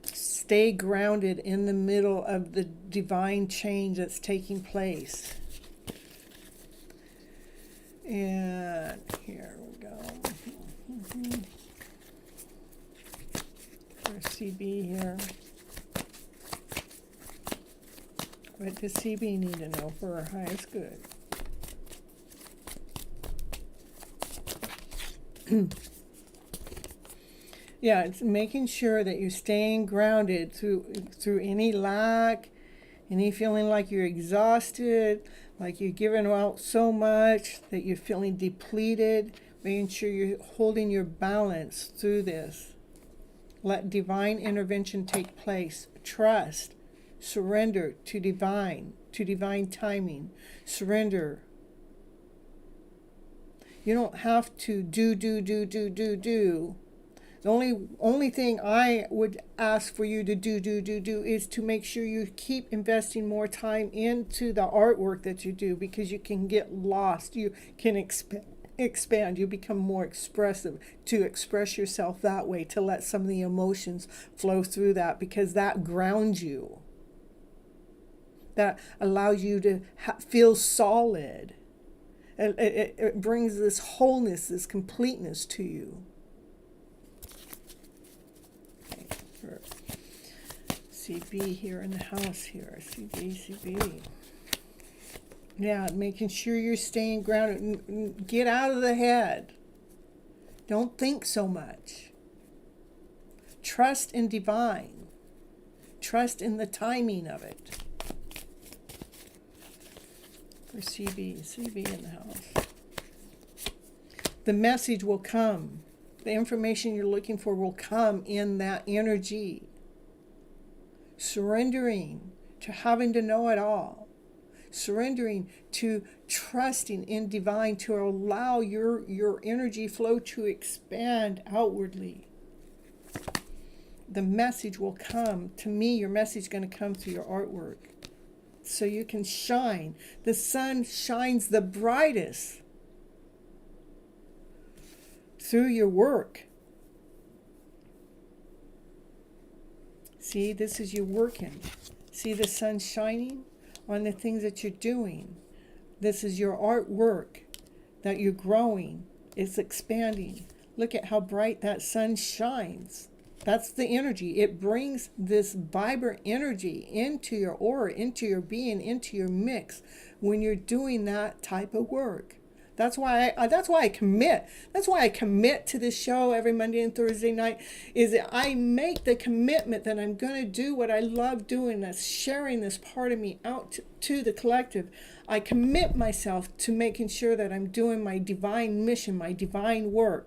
Stay grounded in the middle of the divine change that's taking place. And here we go. For CB here. What does CB need to know for her highest good? Yeah, it's making sure that you're staying grounded through any lack, any feeling like you're exhausted, like you're giving out so much that you're feeling depleted, making sure you're holding your balance through this. Let divine intervention take place. Trust. Surrender to divine timing. Surrender. You don't have to do. The only thing I would ask for you to do is to make sure you keep investing more time into the artwork that you do, because you can get lost. You can expand. You become more expressive, to express yourself that way, to let some of the emotions flow through that, because that grounds you. That allows you to feel solid. It brings this wholeness, this completeness to you. Okay, for CB here in the house here, CB. Yeah, making sure you're staying grounded. Get out of the head. Don't think so much. Trust in divine. Trust in the timing of it. For CB in the house. The message will come. The information you're looking for will come in that energy. Surrendering to having to know it all. Surrendering to trusting in divine to allow your energy flow to expand outwardly. The message will come. To me, your message is going to come through your artwork. So you can shine. The sun shines the brightest through your work. See, this is you working. See the sun shining on the things that you're doing. This is your artwork that you're growing. It's expanding. Look at how bright that sun shines. That's the energy. It brings this vibrant energy into your aura, into your being, into your mix when you're doing that type of work. That's why I commit. That's why I commit to this show every Monday and Thursday night, is that I make the commitment that I'm going to do what I love doing, that's sharing this part of me out to the collective. I commit myself to making sure that I'm doing my divine mission, my divine work.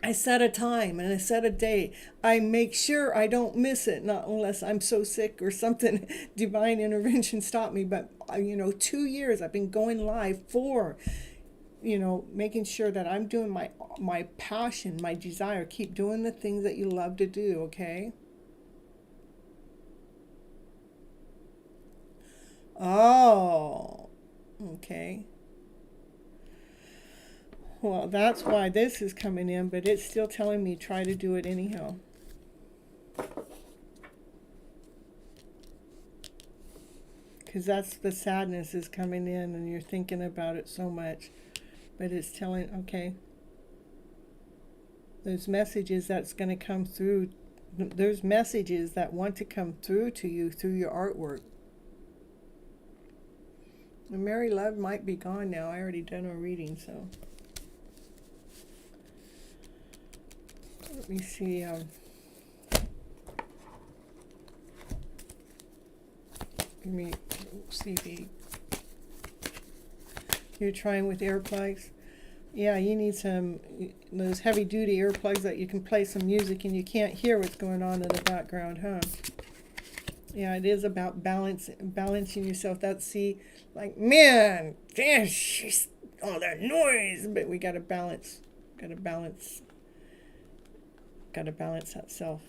I set a time and I set a day. I make sure I don't miss it, not unless I'm so sick or something, divine intervention stopped me. But, 2 years I've been going live for, making sure that I'm doing my passion, my desire. Keep doing the things that you love to do, okay? Oh, okay. Well, that's why this is coming in, but it's still telling me try to do it anyhow. Because that's the sadness is coming in and you're thinking about it so much. But it's telling, okay, there's messages that's going to come through. There's messages that want to come through to you through your artwork. And Mary Love might be gone now. I already done a reading, so. Let me see. Let me see. You're trying with earplugs. Yeah, you need some those heavy duty earplugs that you can play some music and you can't hear what's going on in the background, huh? Yeah, it is about balancing yourself. That's man, there's all that noise, but we gotta balance that self.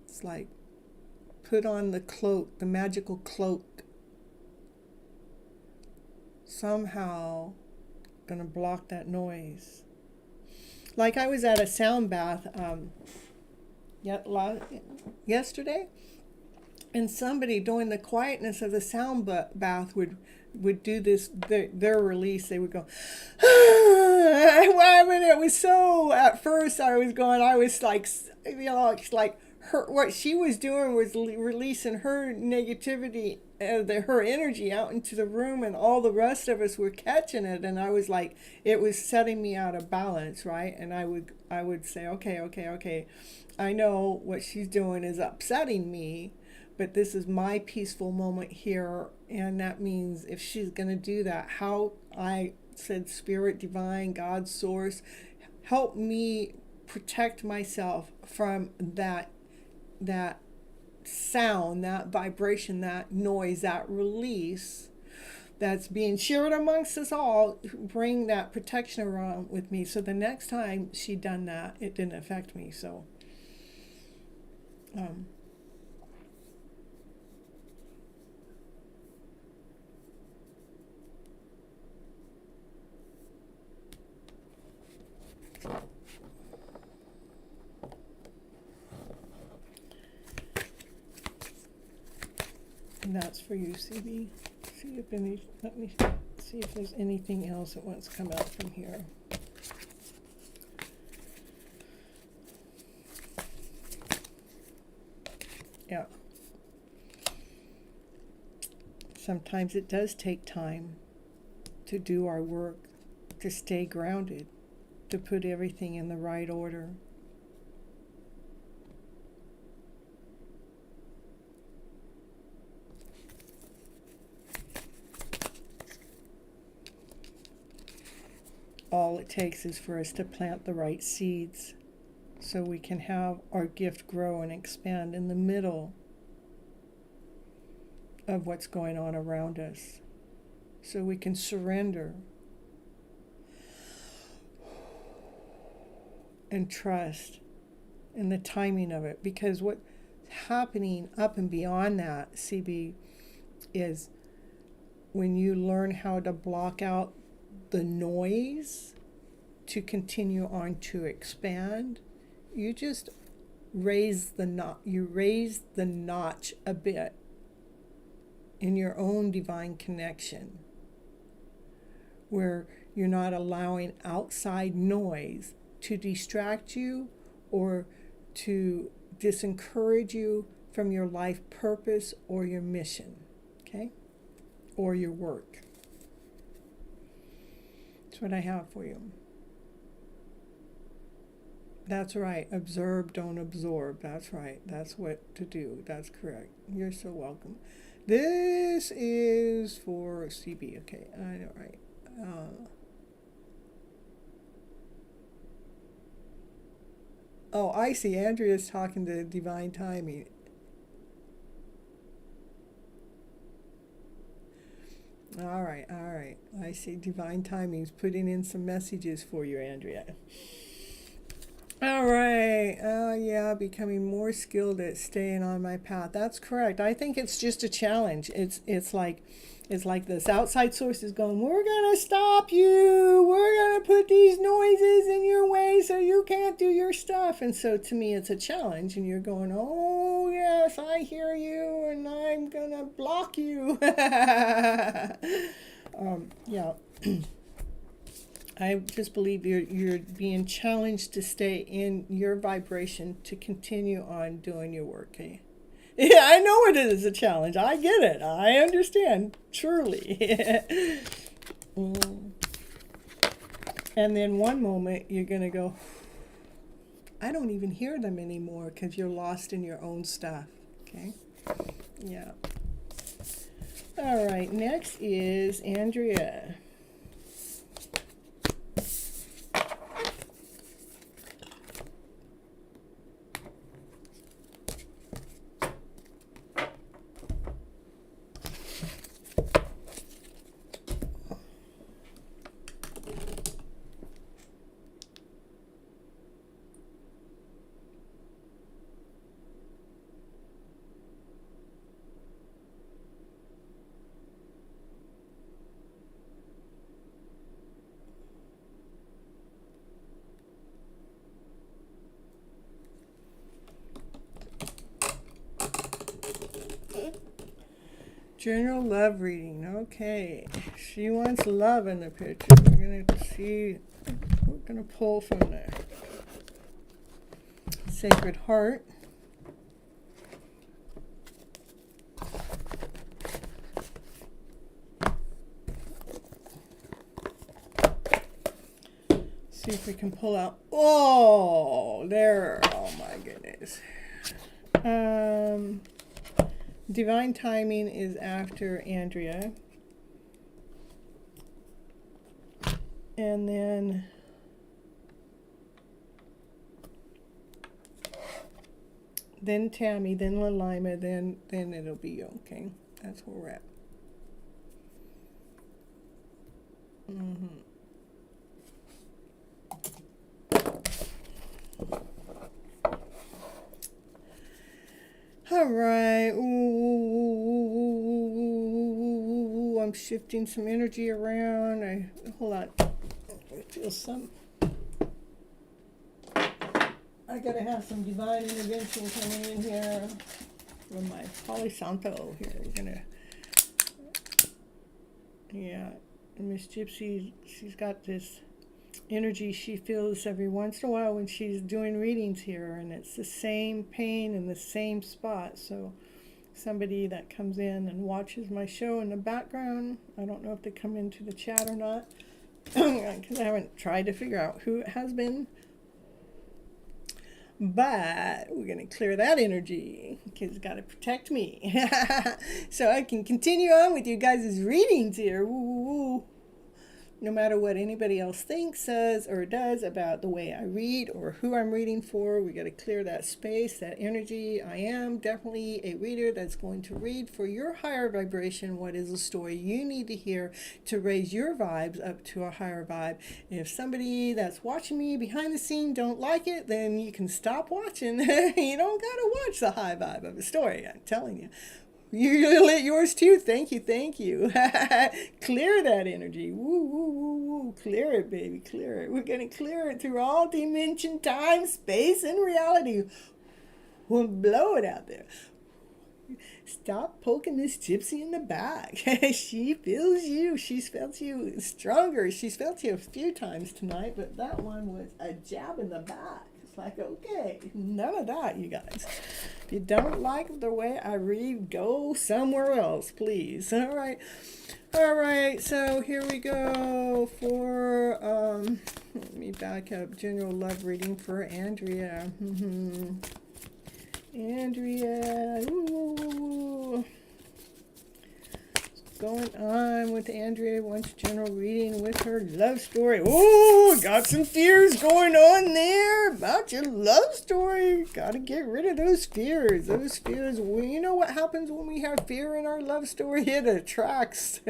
It's like put on the cloak, the magical cloak. Somehow gonna block that noise. Like I was at a sound bath yesterday, and somebody during the quietness of the sound bath would do this, their release. They would go, well, I mean, it was so, at first I was like, it's like what she was doing was releasing her negativity, her energy out into the room, and all the rest of us were catching it, and I was like, it was setting me out of balance, right? And I would say, okay, I know what she's doing is upsetting me, but this is my peaceful moment here, and that means if she's going to do that, how I said, Spirit, Divine, God, Source, help me protect myself from that sound, that vibration, that noise, that release that's being shared amongst us all. Bring that protection around with me, so the next time she done that, it didn't affect me. So and that's for you, CB. Let me see if there's anything else that wants to come out from here. Yeah. Sometimes it does take time to do our work, to stay grounded, to put everything in the right order. All it takes is for us to plant the right seeds so we can have our gift grow and expand in the middle of what's going on around us. So we can surrender and trust in the timing of it. Because what's happening up and beyond that, CB, is when you learn how to block out the noise to continue on to expand, you just raise the notch a bit in your own divine connection, where you're not allowing outside noise to distract you or to disencourage you from your life purpose or your mission, okay? Or your work. That's what I have for you. That's right. Observe, don't absorb. That's right. That's what to do. That's correct. You're so welcome. This is for CB. Okay, I know, right. Oh, I see. Andrea's talking to divine timing. All right. I see divine timing's putting in some messages for you, Andrea. All right. Yeah, becoming more skilled at staying on my path. That's correct. I think it's just a challenge. It's like this outside source is going, we're gonna stop you. We're gonna put these noises in your way so you can't do your stuff. And so to me, it's a challenge. And you're going, oh yes, I hear you, and I'm gonna block you. Yeah. I just believe you're being challenged to stay in your vibration to continue on doing your work. Okay? Yeah, I know it is a challenge. I get it. I understand. Truly. And then one moment you're going to go, I don't even hear them anymore because you're lost in your own stuff. Okay? Yeah. All right. Next is Andrea. General love reading. Okay. She wants love in the picture. We're going to see. We're going to pull from the Sacred Heart. See if we can pull out. Oh, there. Oh my goodness. Divine timing is after Andrea. And then Tammy, then Lalima, then it'll be okay. That's where we're at. All right. Ooh, I'm shifting some energy around. Hold on. I feel some. I gotta have some divine intervention coming in here from my Palo Santo here. Yeah, Miss Gypsy, she's got this energy she feels every once in a while when she's doing readings here, and it's the same pain in the same spot. So somebody that comes in and watches my show in the background. I don't know if they come into the chat or not, because I haven't tried to figure out who it has been. But we're going to clear that energy because it's got to protect me. So I can continue on with you guys' readings here. Woo. No matter what anybody else thinks, says, or does about the way I read or who I'm reading for, we got to clear that space, that energy. I am definitely a reader that's going to read for your higher vibration. What is the story you need to hear to raise your vibes up to a higher vibe? If somebody that's watching me behind the scene don't like it, then you can stop watching. You don't got to watch the high vibe of a story, I'm telling you. You lit yours too. Thank you. Clear that energy. Woo. Clear it, baby. Clear it. We're going to clear it through all dimension, time, space, and reality. We'll blow it out there. Stop poking this gypsy in the back. She feels you. She's felt you stronger. She's felt you a few times tonight, but that one was a jab in the back. Like, okay, none of that, you guys. If you don't like the way I read, go somewhere else, please. All right, so here we go for let me back up. General love reading for Andrea. Andrea, ooh. Going on with Andrea wants general reading with her love story. Oh, got some fears going on there about your love story. Got to get rid of those fears. Well, you know what happens when we have fear in our love story? It attracts.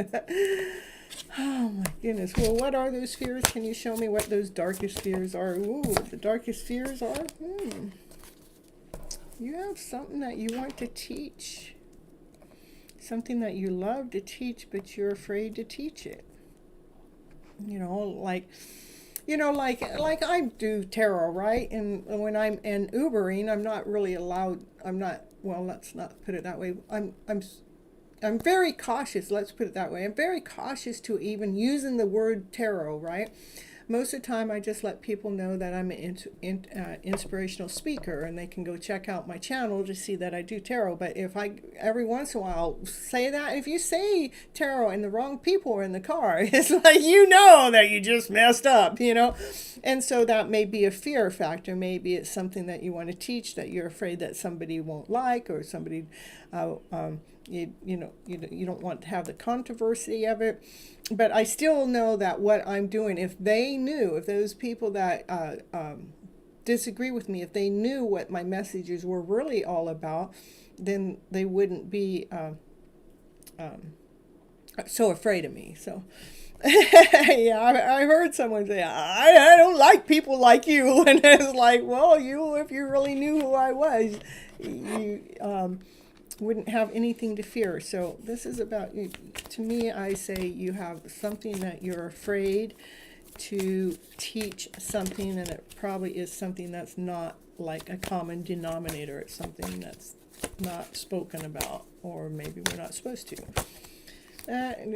Oh my goodness. Well, what are those fears? Can you show me what those darkest fears are? Ooh, the darkest fears are? You have something that you want to teach. Something that you love to teach, but you're afraid to teach it. Like I do tarot, right? And when I'm in Ubering, I'm not really allowed. Let's not put it that way. I'm very cautious. Let's put it that way. I'm very cautious to even using the word tarot, right? Most of the time, I just let people know that I'm an inspirational speaker, and they can go check out my channel to see that I do tarot. But if I, every once in a while, say that, if you say tarot and the wrong people are in the car, it's like, that you just messed up, And so that may be a fear factor. Maybe it's something that you want to teach that you're afraid that somebody won't like, or somebody, you don't want to have the controversy of it. But I still know that what I'm doing, if those people that disagree with me, if they knew what my messages were really all about, then they wouldn't be so afraid of me. So, yeah, I heard someone say, I don't like people like you. And it's like, well, if you really knew who I was, you wouldn't have anything to fear. So this is about, to me, I say you have something that you're afraid to teach something, and it probably is something that's not like a common denominator. It's something that's not spoken about, or maybe we're not supposed to. And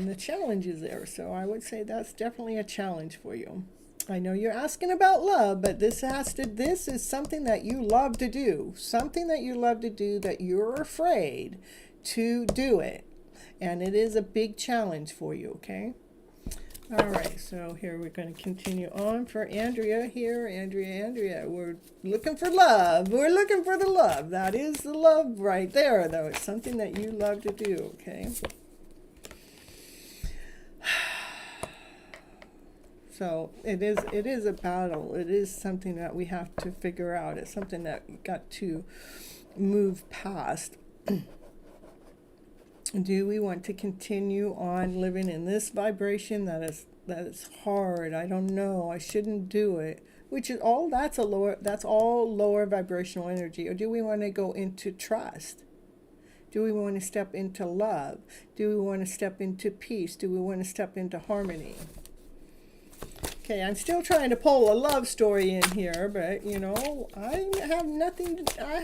the challenge is there. So I would say that's definitely a challenge for you. I know you're asking about love, but this is something that you love to do. Something that you love to do that you're afraid to do it. And it is a big challenge for you, okay? All right, so here we're going to continue on for Andrea here. Andrea, we're looking for love. We're looking for the love. That is the love right there, though. It's something that you love to do, okay? So it is a battle. It is something that we have to figure out. It's something that we got to move past. Do we want to continue on living in this vibration that is hard? I don't know. I shouldn't do it. Which is all that's all lower vibrational energy. Or do we want to go into trust? Do we want to step into love? Do we want to step into peace? Do we want to step into harmony? Okay, I'm still trying to pull a love story in here, but you know, I have nothing. I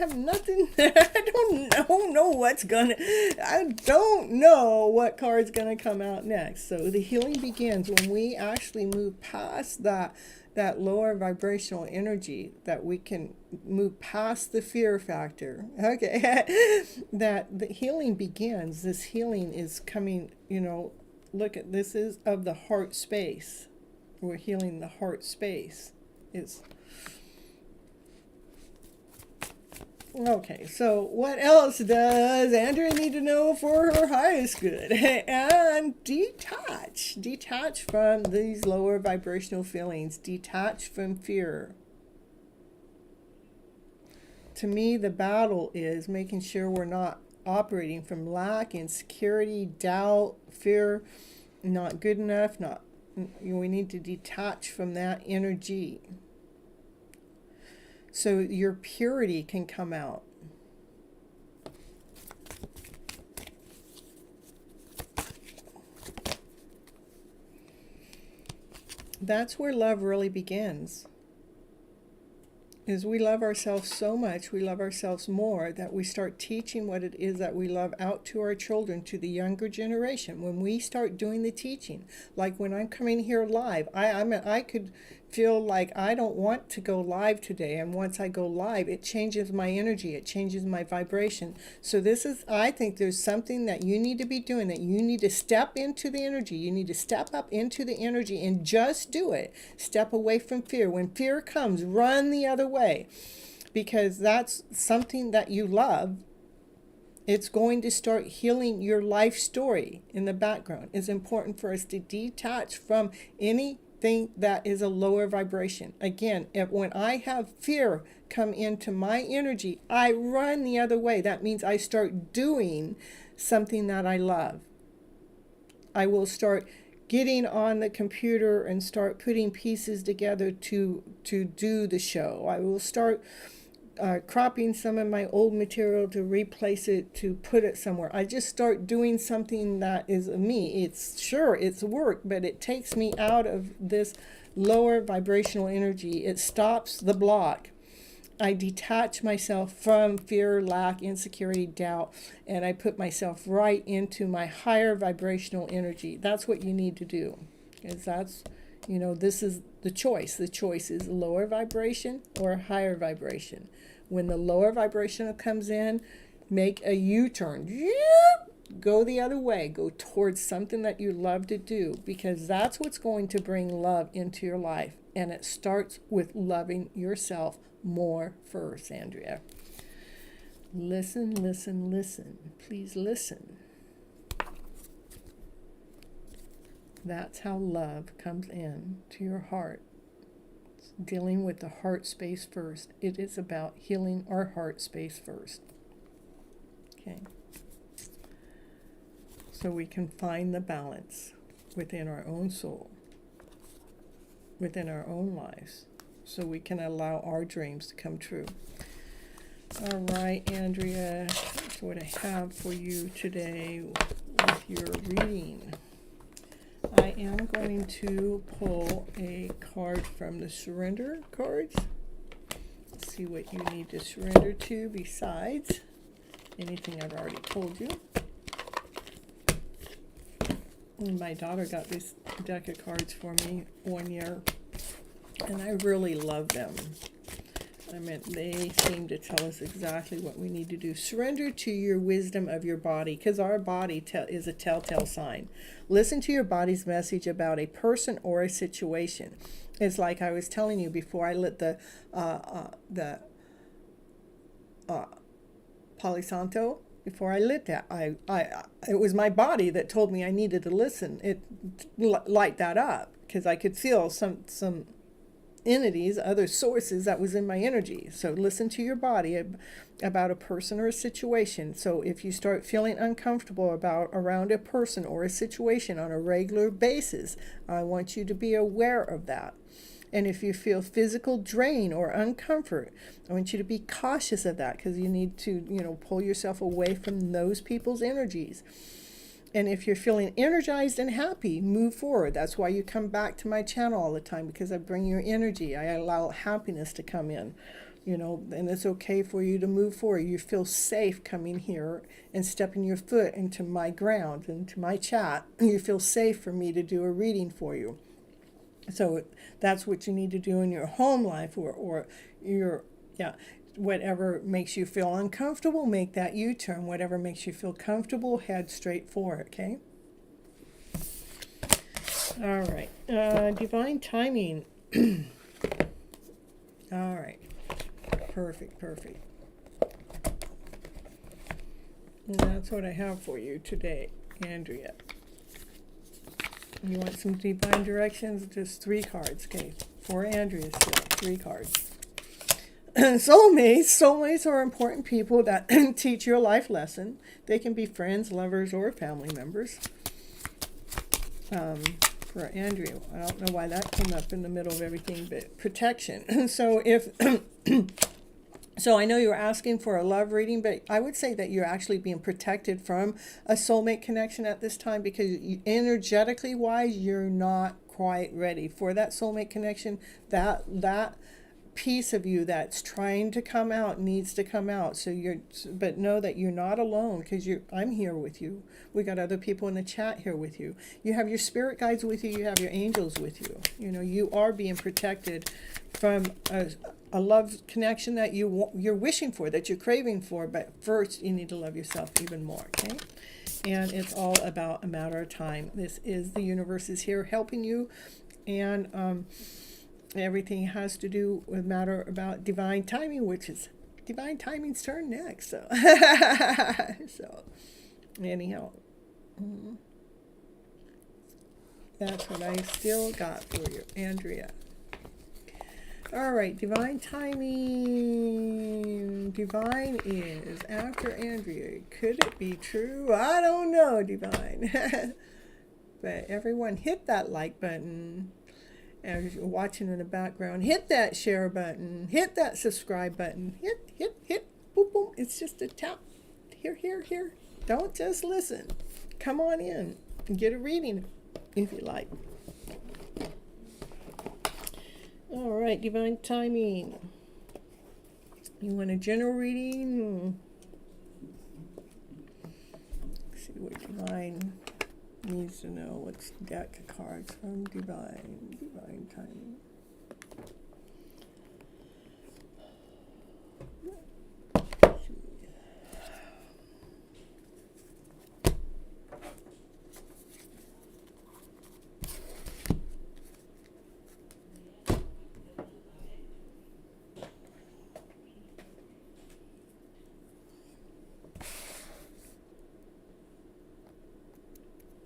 don't know what's gonna. I don't know what card's gonna come out next. So the healing begins when we actually move past that lower vibrational energy, that we can move past the fear factor. Okay, that the healing begins. This healing is coming. You know, look at this is of the heart space. We're healing the heart space. Okay, so what else does Andrea need to know for her highest good? And detach from these lower vibrational feelings, detach from fear. To me, the battle is making sure we're not operating from lack, insecurity, doubt, fear, not good enough, we need to detach from that energy so your purity can come out. That's where love really begins. Is we love ourselves so much, we love ourselves more, that we start teaching what it is that we love out to our children, to the younger generation. When we start doing the teaching, like when I'm coming here live, I could feel like I don't want to go live today, and once I go live, it changes my energy, it changes my vibration. So I think there's something that you need to be doing, that you need to step into the energy, you need to step up into the energy and just do it. Step away from fear. When fear comes, run the other way, because that's something that you love. It's going to start healing your life story in the background. It's important for us to detach from anything that is a lower vibration. Again, when I have fear come into my energy, I run the other way. That means I start doing something that I love. I will start getting on the computer and start putting pieces together to do the show. I will start cropping some of my old material to replace it, to put it somewhere. I just start doing something that is me. It's work, but it takes me out of this lower vibrational energy. It stops the block. I detach myself from fear, lack, insecurity, doubt, and I put myself right into my higher vibrational energy. That's what you need to do. Because this is the choice. The choice is lower vibration or higher vibration. When the lower vibration comes in, make a U-turn. Go the other way. Go towards something that you love to do, because that's what's going to bring love into your life. And it starts with loving yourself more first, Andrea. Listen, listen, listen. Please listen. That's how love comes in to your heart. It's dealing with the heart space first. It is about healing our heart space first. Okay. So we can find the balance within our own soul, within our own lives, so we can allow our dreams to come true. All right, Andrea, that's what I have for you today with your reading. I am going to pull a card from the surrender cards. Let's see what you need to surrender to besides anything I've already told you. And my daughter got this deck of cards for me one year, and I really love them. They seem to tell us exactly what we need to do. Surrender to your wisdom of your body, because our body is a telltale sign. Listen to your body's message about a person or a situation. It's like I was telling you before I lit the Palo Santo. Before I lit that, it was my body that told me I needed to listen. It light that up, because I could feel some entities, other sources that was in my energy. So listen to your body about a person or a situation. So if you start feeling uncomfortable around a person or a situation on a regular basis, I want you to be aware of that. And if you feel physical drain or uncomfort, I want you to be cautious of that, because you need to, pull yourself away from those people's energies. And if you're feeling energized and happy, move forward. That's why you come back to my channel all the time, because I bring your energy. I allow happiness to come in, and it's okay for you to move forward. You feel safe coming here and stepping your foot into my ground, into my chat. You feel safe for me to do a reading for you. So that's what you need to do in your home life, or your, whatever makes you feel uncomfortable, make that U-turn. Whatever makes you feel comfortable, head straight for it, okay? All right. Divine timing. All right. Perfect. And that's what I have for you today, Andrea. You want some divine directions? Just 3 cards, okay? For Andrea still, 3 cards. Soulmates are important people that teach you a life lesson. They can be friends, lovers, or family members. For Andrea, I don't know why that came up in the middle of everything, but protection. So I know you're asking for a love reading, but I would say that you're actually being protected from a soulmate connection at this time, because energetically wise, you're not quite ready for that soulmate connection. That piece of you that's trying to come out needs to come out. But know that you're not alone, because I'm here with you. We got other people in the chat here with you. You have your spirit guides with you. You have your angels with you. You are being protected from a love connection that you're wishing for, that you're craving for. But first, you need to love yourself even more, okay? And it's all about a matter of time. The universe is here helping you, and everything has to do with matter about divine timing, which is divine timing's turn next. So, anyhow, that's what I still got for you, Andrea. All right, divine timing. Divine is after Andrea. Could it be true? I don't know, divine. But everyone, hit that like button. As you're watching in the background, hit that share button, hit that subscribe button, hit, boom, boom. It's just a tap. Here. Don't just listen. Come on in and get a reading if you like. All right, divine timing. You want a general reading? Let's see what divine needs to know. What's the deck of cards from divine timing?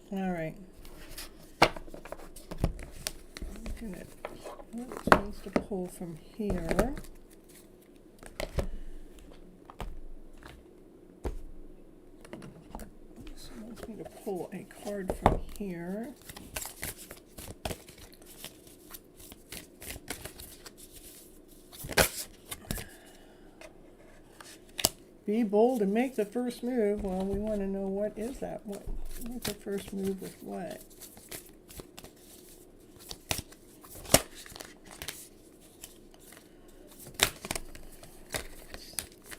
All right. What wants to pull from here? This wants me to pull a card from here. Be bold and make the first move. Well, we want to know, what is that? What's the first move with what?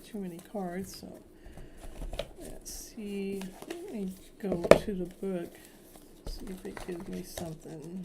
Too many cards, so let's see. Let me go to the book, see if it gives me something.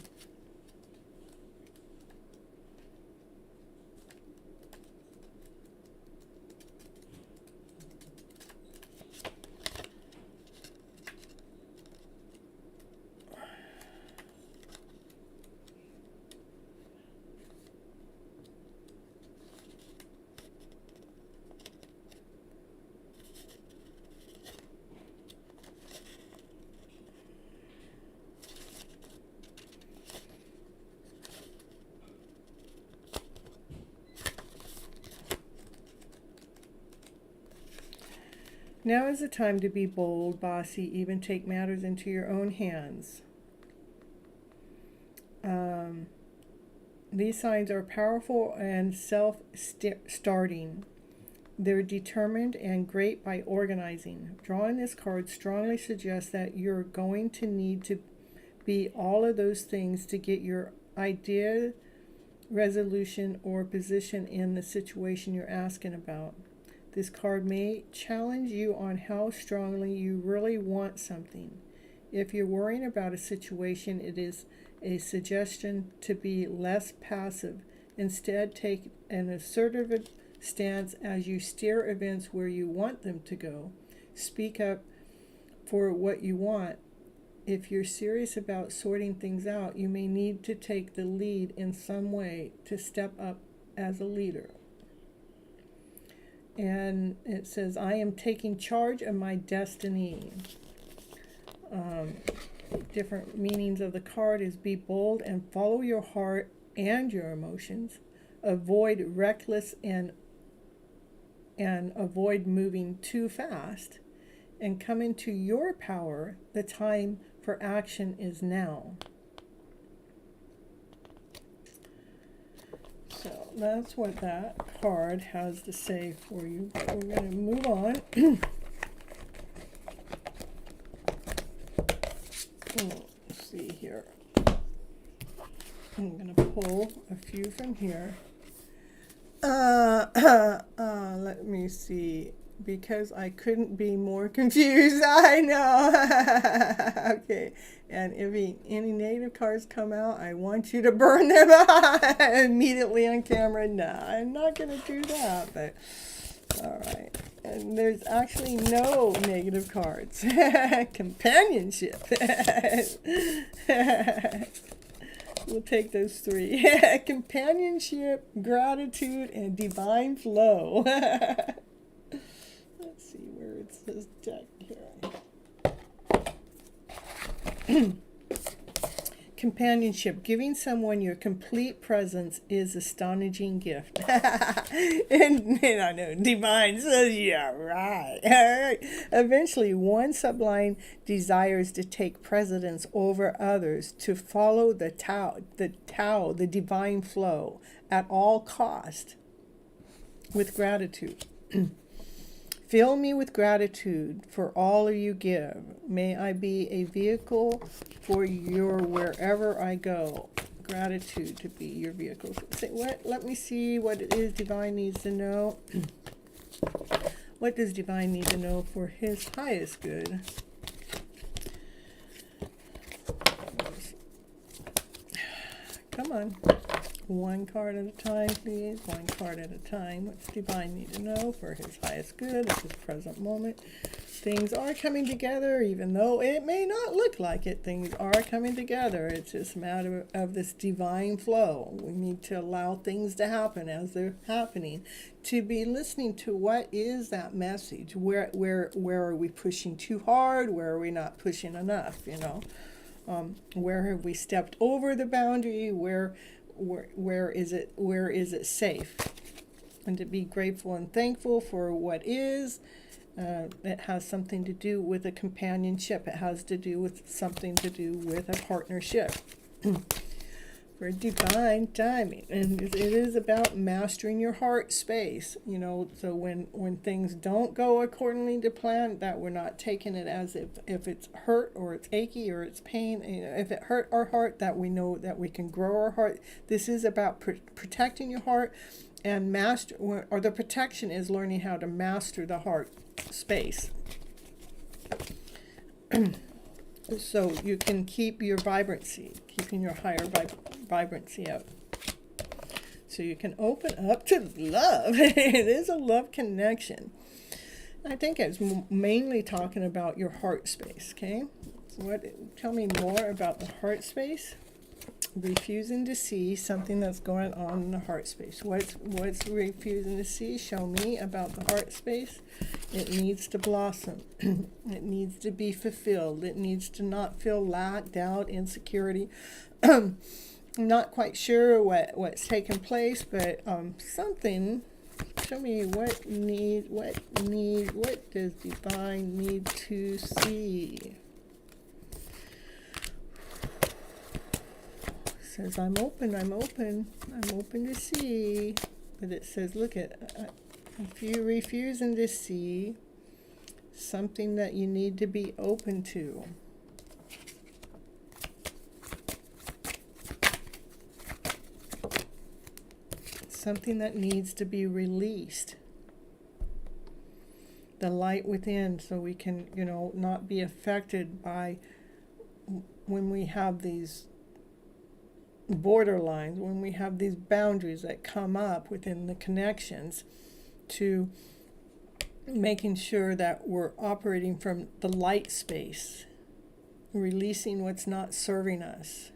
Now is the time to be bold, bossy, even take matters into your own hands. These signs are powerful and self-starting. They're determined and great by organizing. Drawing this card strongly suggests that you're going to need to be all of those things to get your idea, resolution, or position in the situation you're asking about. This card may challenge you on how strongly you really want something. If you're worrying about a situation, it is a suggestion to be less passive. Instead, take an assertive stance as you steer events where you want them to go. Speak up for what you want. If you're serious about sorting things out, you may need to take the lead in some way to step up as a leader. And it says, I am taking charge of my destiny. Different meanings of the card is be bold and follow your heart and your emotions. Avoid reckless and avoid moving too fast. And come into your power. The time for action is now. So that's what that card has to say for you. But we're going to move on. Let's see here. I'm going to pull a few from here. Let me see. Because I couldn't be more confused. I know. Okay. And if any negative cards come out, I want you to burn them out immediately on camera. No, I'm not going to do that. But all right. And there's actually no negative cards. Companionship. We'll take those three. Companionship, gratitude, and divine flow. Let's see where it says deck here. Companionship. Giving someone your complete presence is astonishing gift. and I know Divine says, yeah, right. All right. Eventually, one sublime desires to take precedence over others, to follow the the divine flow at all cost with gratitude. Fill me with gratitude for all you give. May I be a vehicle for your wherever I go. Gratitude to be your vehicle. Say what? Let me see what it is Divine needs to know. What does Divine need to know for his highest good? Come on. One card at a time, please. One card at a time. What's Divine need to know for his highest good at this present moment? Things are coming together, even though it may not look like it. Things are coming together. It's just a matter of this divine flow. We need to allow things to happen as they're happening. To be listening to what is that message. Where are we pushing too hard? Where are we not pushing enough? You know, where have we stepped over the boundary? Where is it safe? And to be grateful and thankful for what is. It has something to do with a companionship. It has to do with something to do with a partnership. For divine timing. And it is about mastering your heart space. You know, so when things don't go accordingly to plan, that we're not taking it as if it's hurt or it's achy or it's pain. You know, if it hurt our heart, that we know that we can grow our heart. This is about protecting your heart and master, or the protection is learning how to master the heart space. So you can keep your vibrancy, keeping your higher vibrancy up. So you can open up to love. It is a love connection. I think it's mainly talking about your heart space, okay? So tell me more about the heart space. Refusing to see something that's going on in the heart space. What's refusing to see? Show me about the heart space. It needs to blossom. It needs to be fulfilled. It needs to not feel lack, doubt, insecurity. I'm not quite sure what's taking place, but something. Show me what does Divine need to see? It says I'm open to see, but it says look at If you're refusing to see something that you need to be open to, something that needs to be released, the light within, so we can, not be affected by when we have these borderlines, when we have these boundaries that come up within the connections, to making sure that we're operating from the light space, releasing what's not serving us.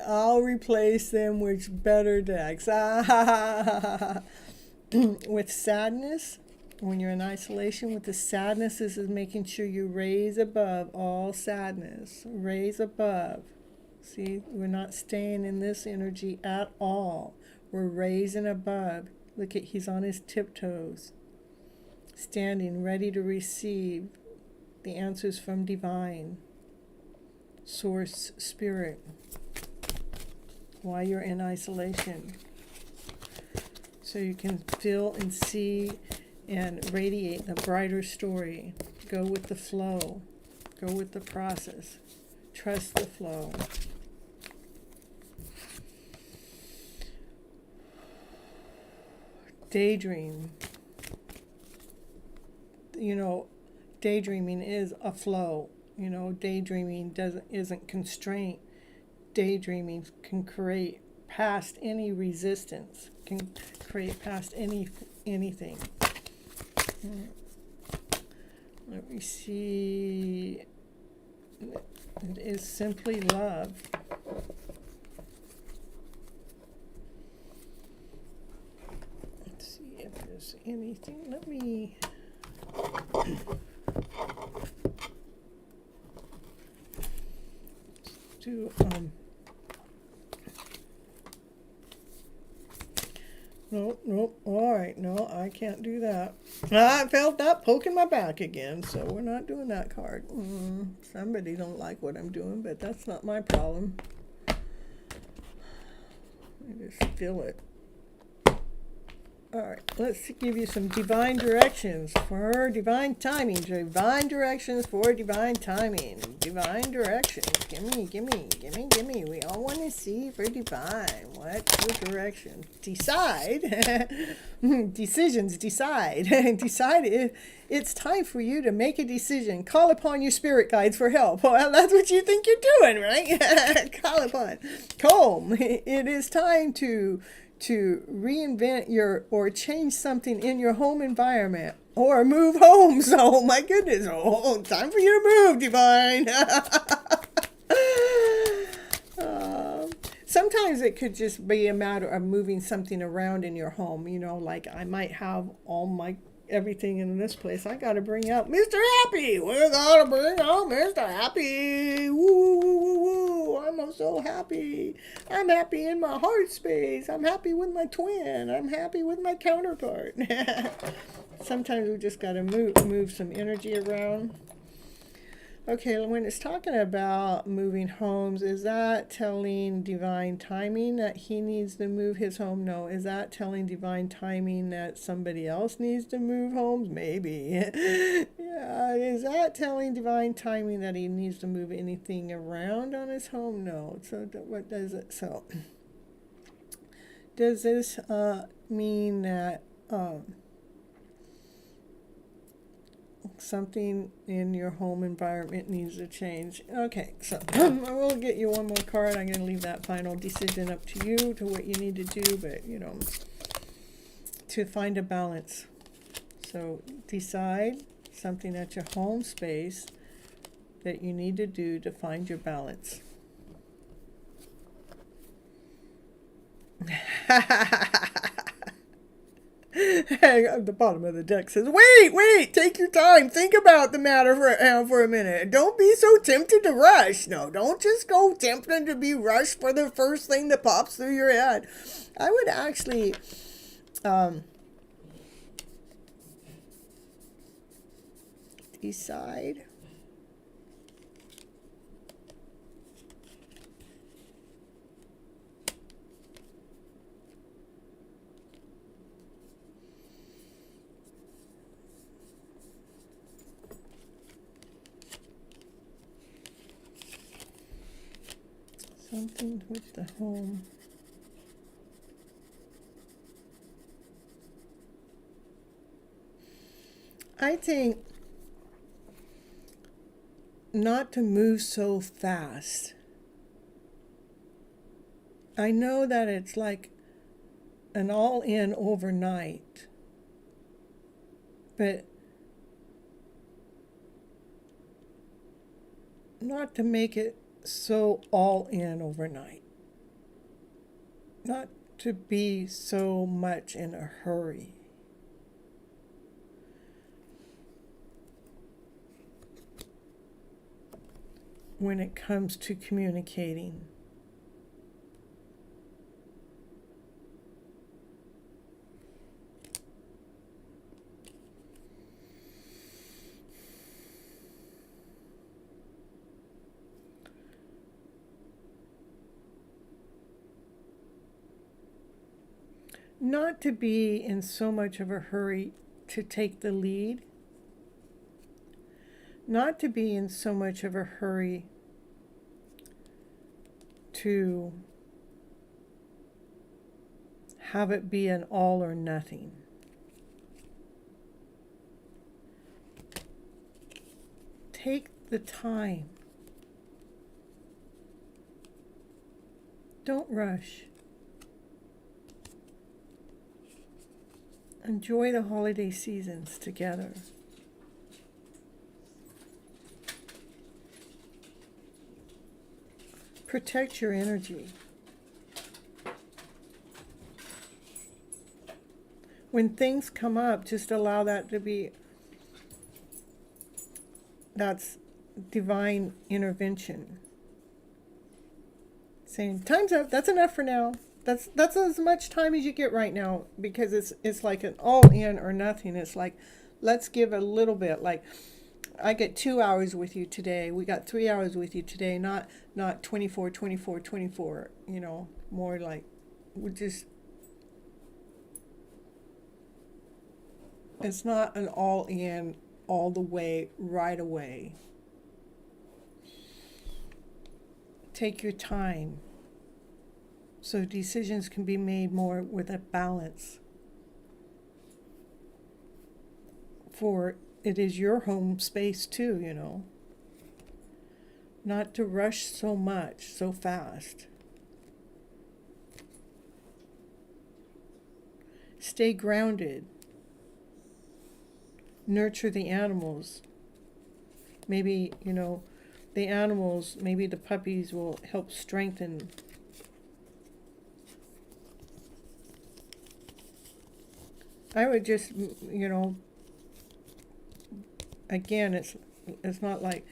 I'll replace them with better decks. With sadness, when you're in isolation, with the sadness, this is making sure you raise above all sadness. Raise above. See, we're not staying in this energy at all. We're raising above. Look at, he's on his tiptoes, standing ready to receive the answers from divine, source, spirit, while you're in isolation. So you can feel and see and radiate the brighter story. Go with the flow. Go with the process. Trust the flow. Daydream. Daydreaming is a flow. Daydreaming isn't constraint. Daydreaming can create past any resistance, can create past anything. Let me see. It is simply love. Let's see if there's anything. Let me do Nope. All right, no, I can't do that. I felt that poking my back again, so we're not doing that card. Somebody don't like what I'm doing, but that's not my problem. I just feel it. All right, let's give you some divine directions for divine timing. Divine directions for divine timing. Divine directions. Gimme. We all want to see for divine. What's your direction? Decide. Decisions, decide. Decide. It's time for you to make a decision. Call upon your spirit guides for help. Well, that's what you think you're doing, right? Call upon. Comb. It is time to reinvent or change something in your home environment, or move homes. Oh my goodness. Oh, time for you to move, divine. Sometimes it could just be a matter of moving something around in your home. Like I might have all my everything in this place. I got to bring out Mr. Happy. We're going to bring out Mr. Happy. Woo, woo, woo, woo. I'm so happy. I'm happy in my heart space. I'm happy with my twin. I'm happy with my counterpart. Sometimes we just got to move some energy around. Okay, when it's talking about moving homes, is that telling divine timing that he needs to move his home? No. Is that telling divine timing that somebody else needs to move homes? Maybe. Yeah. Is that telling divine timing that he needs to move anything around on his home? No. So what does it? So does this mean that something in your home environment needs to change? Okay, so I will get you one more card. I'm going to leave that final decision up to you, to what you need to do, but to find a balance. So decide something at your home space that you need to do to find your balance. At the bottom of the deck says, wait, take your time. Think about the matter for a minute. Don't be so tempted to rush. No, don't just go tempted to be rushed for the first thing that pops through your head. I would actually decide Something with the home. I think not to move so fast. I know that it's like an all-in overnight, but not to make it so all-in overnight. Not to be so much in a hurry. When it comes to communicating. Not to be in so much of a hurry to take the lead. Not to be in so much of a hurry to have it be an all or nothing. Take the time. Don't rush. Enjoy the holiday seasons together. Protect your energy. When things come up, just allow that to be, that's divine intervention. Saying, time's up, that's enough for now. That's as much time as you get right now, because it's like an all in or nothing. It's like, let's give a little bit. Like, I get 2 hours with you today. We got 3 hours with you today. Not 24, 24, 24. You know, more like we just. It's not an all in, all the way, right away. Take your time. So decisions can be made more with a balance. For it is your home space too, you know. Not to rush so much, so fast. Stay grounded. Nurture the animals. Maybe, you know, the animals, maybe the puppies will help strengthen. I would just, you know, again, it's not like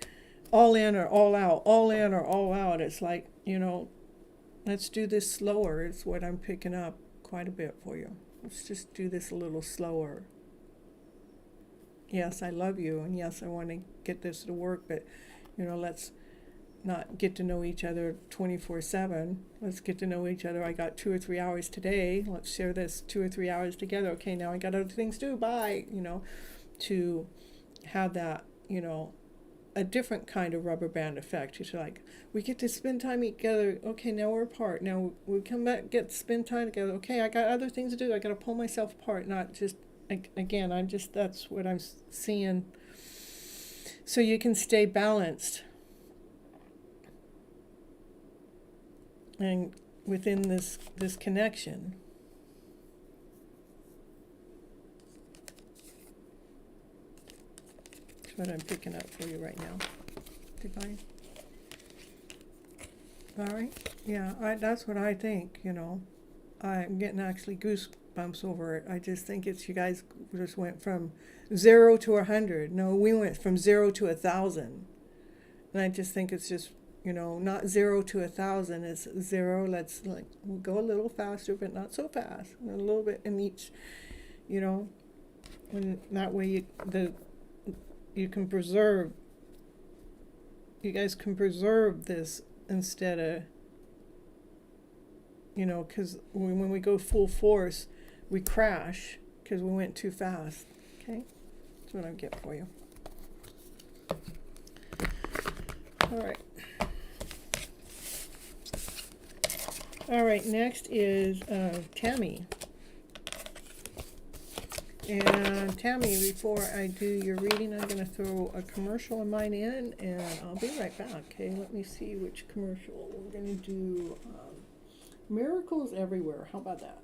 all in or all out, all in or all out. It's like, you know, let's do this slower is what I'm picking up quite a bit for you. Let's just do this a little slower. Yes, I love you, and yes, I want to get this to work, but, you know, let's not get to know each other 24/7. Let's get to know each other. I got 2 or 3 hours today. Let's share this 2 or 3 hours together. Okay, now I got other things to do. Bye. You know, to have that, you know, a different kind of rubber band effect. It's like, we get to spend time together. Okay, now we're apart. Now we come back, get to spend time together. Okay, I got other things to do. I got to pull myself apart. Not just, again, that's what I'm seeing. So you can stay balanced. And within this connection. That's what I'm picking up for you right now. Divine. All right. Yeah, that's what I think, you know. I'm getting actually goosebumps over it. I just think it's, you guys just went from 0 to 100. No, we went from 0 to 1,000. And I just think it's just, you know, not 0 to 1,000. It's 0. Let's we'll go a little faster, but not so fast. A little bit in each, you know, and that way you can preserve. You guys can preserve this instead of, you know, because when we go full force, we crash because we went too fast. Okay, that's what I get for you. All right. All right, next is Tammy. And Tammy, before I do your reading, I'm going to throw a commercial of mine in, and I'll be right back. Okay, let me see which commercial. We're going to do Miracles Everywhere. How about that?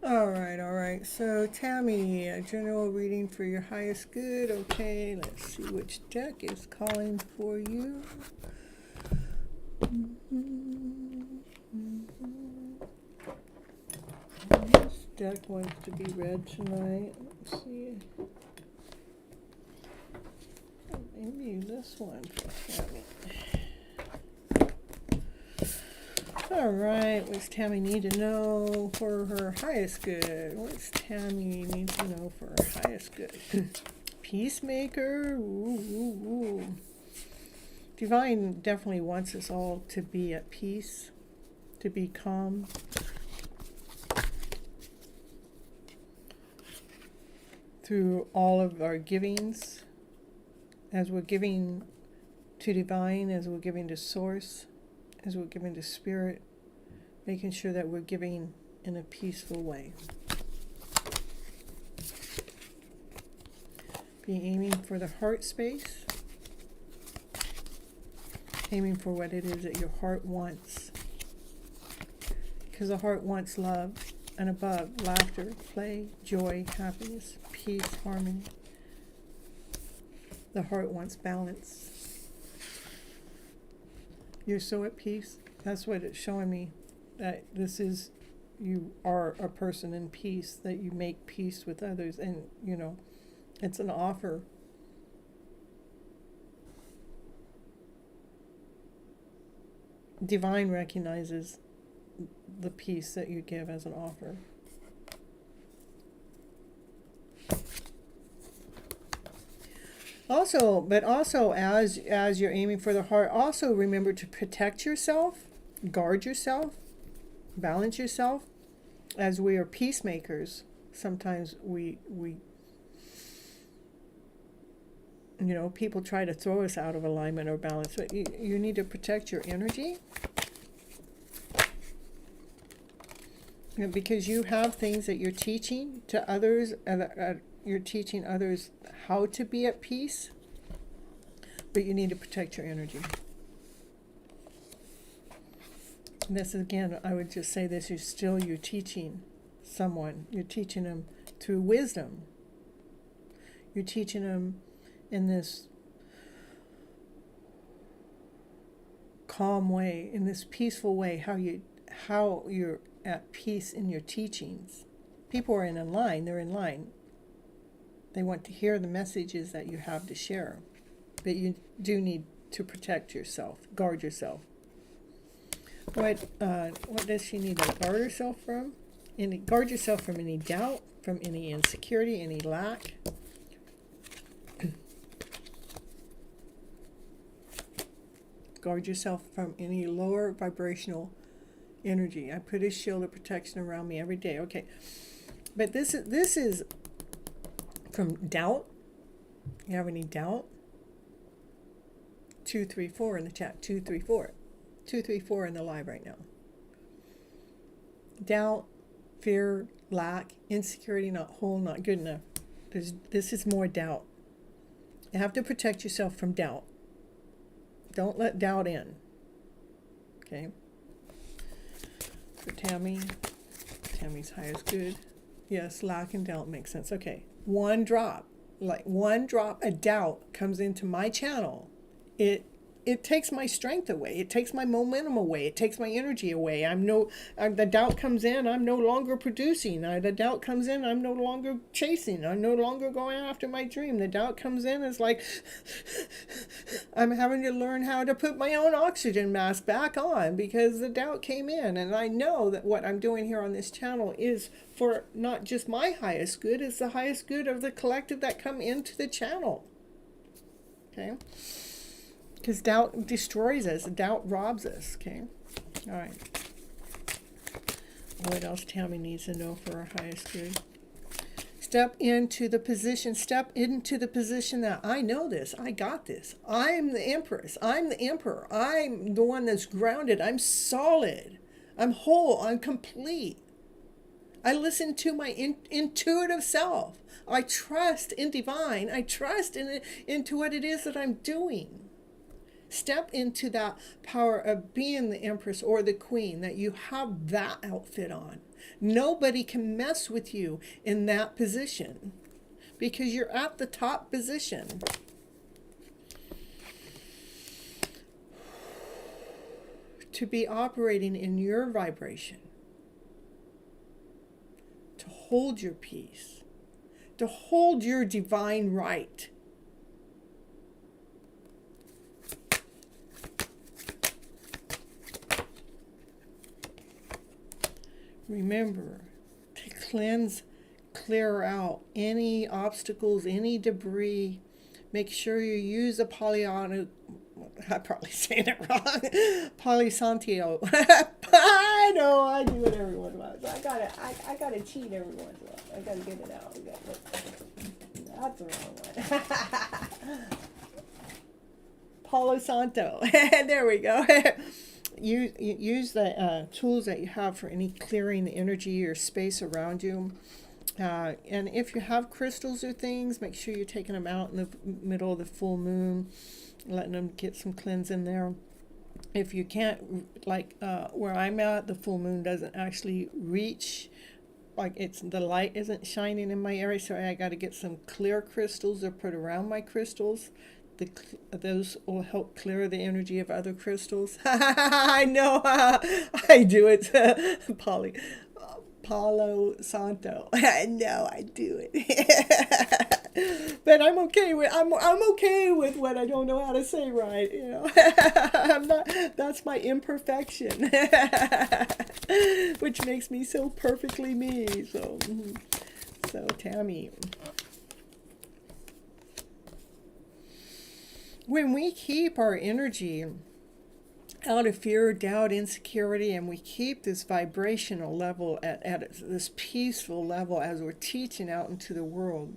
All right. So, Tammy, a general reading for your highest good. Okay, let's see which deck is calling for you. This deck wants to be read tonight. Let's see. Maybe this one for Tammy. All right, what's Tammy need to know for her highest good? What's Tammy need to know for her highest good? Peacemaker. Ooh. Divine definitely wants us all to be at peace, to be calm. Through all of our givings, as we're giving to Divine, as we're giving to Source, as we're giving to Spirit, making sure that we're giving in a peaceful way. Be aiming for the heart space, aiming for what it is that your heart wants. Because the heart wants love, and above, laughter, play, joy, happiness, peace, harmony. The heart wants balance. You're so at peace. That's what it's showing me, that this is, you are a person in peace, that you make peace with others, and it's an offer. Divine recognizes the peace that you give as an offer. Also, as you're aiming for the heart, also remember to protect yourself, guard yourself, balance yourself. As we are peacemakers, sometimes we people try to throw us out of alignment or balance, but you need to protect your energy. Because you have things that you're teaching to others, you're teaching others how to be at peace, but you need to protect your energy. And this, again, I would just say this, you're teaching someone. You're teaching them through wisdom. You're teaching them in this calm way, in this peaceful way, how you're at peace in your teachings. People are in line, they're in line. They want to hear the messages that you have to share. But you do need to protect yourself, guard yourself. What does she need to guard herself from? Guard yourself from any doubt, from any insecurity, any lack. Guard yourself from any lower vibrational energy. I put a shield of protection around me every day. Okay. But this is from doubt. You have any doubt? 234 in the chat. 234. 234 in the live right now. Doubt, fear, lack, insecurity, not whole, not good enough. This is more doubt. You have to protect yourself from doubt. Don't let doubt in. Okay. For Tammy. Tammy's highest good. Yes, lack and doubt makes sense. Okay. One drop of doubt comes into my channel. It takes my strength away. It takes my momentum away. It takes my energy away. The doubt comes in, I'm no longer producing. The doubt comes in, I'm no longer chasing. I'm no longer going after my dream. The doubt comes in, it's like I'm having to learn how to put my own oxygen mask back on because the doubt came in. And I know that what I'm doing here on this channel is for not just my highest good, it's the highest good of the collective that come into the channel. Okay? Because doubt destroys us. Doubt robs us. Okay? All right. What else Tammy needs to know for our highest good? Step into the position. Step into the position that I know this. I got this. I'm the empress. I'm the emperor. I'm the one that's grounded. I'm solid. I'm whole. I'm complete. I listen to my intuitive self. I trust in divine. I trust into what it is that I'm doing. Step into that power of being the empress or the queen, that you have that outfit on. Nobody can mess with you in that position because you're at the top position. To be operating in your vibration, to hold your peace, to hold your divine right. Remember to clear out any obstacles, any debris. Make sure you use a I'm probably saying it wrong. Polysantio. I know, I do it every once in a while. I gotta cheat every once in a while. I gotta get it out. That's the wrong one. Palo Santo. There we go. Use the tools that you have for any clearing the energy or space around you. And if you have crystals or things, make sure you're taking them out in the middle of the full moon, letting them get some cleanse in there. If you can't, like where I'm at, the full moon doesn't actually reach, like the light isn't shining in my area, so I got to get some clear crystals or put around my crystals. Those will help clear the energy of other crystals. I know, I do it, Palo Santo. I know I do it. But I'm okay with what I don't know how to say right, you know. That's my imperfection. Which makes me so perfectly me. So Tammy, when we keep our energy out of fear, doubt, insecurity, and we keep this vibrational level at this peaceful level as we're teaching out into the world,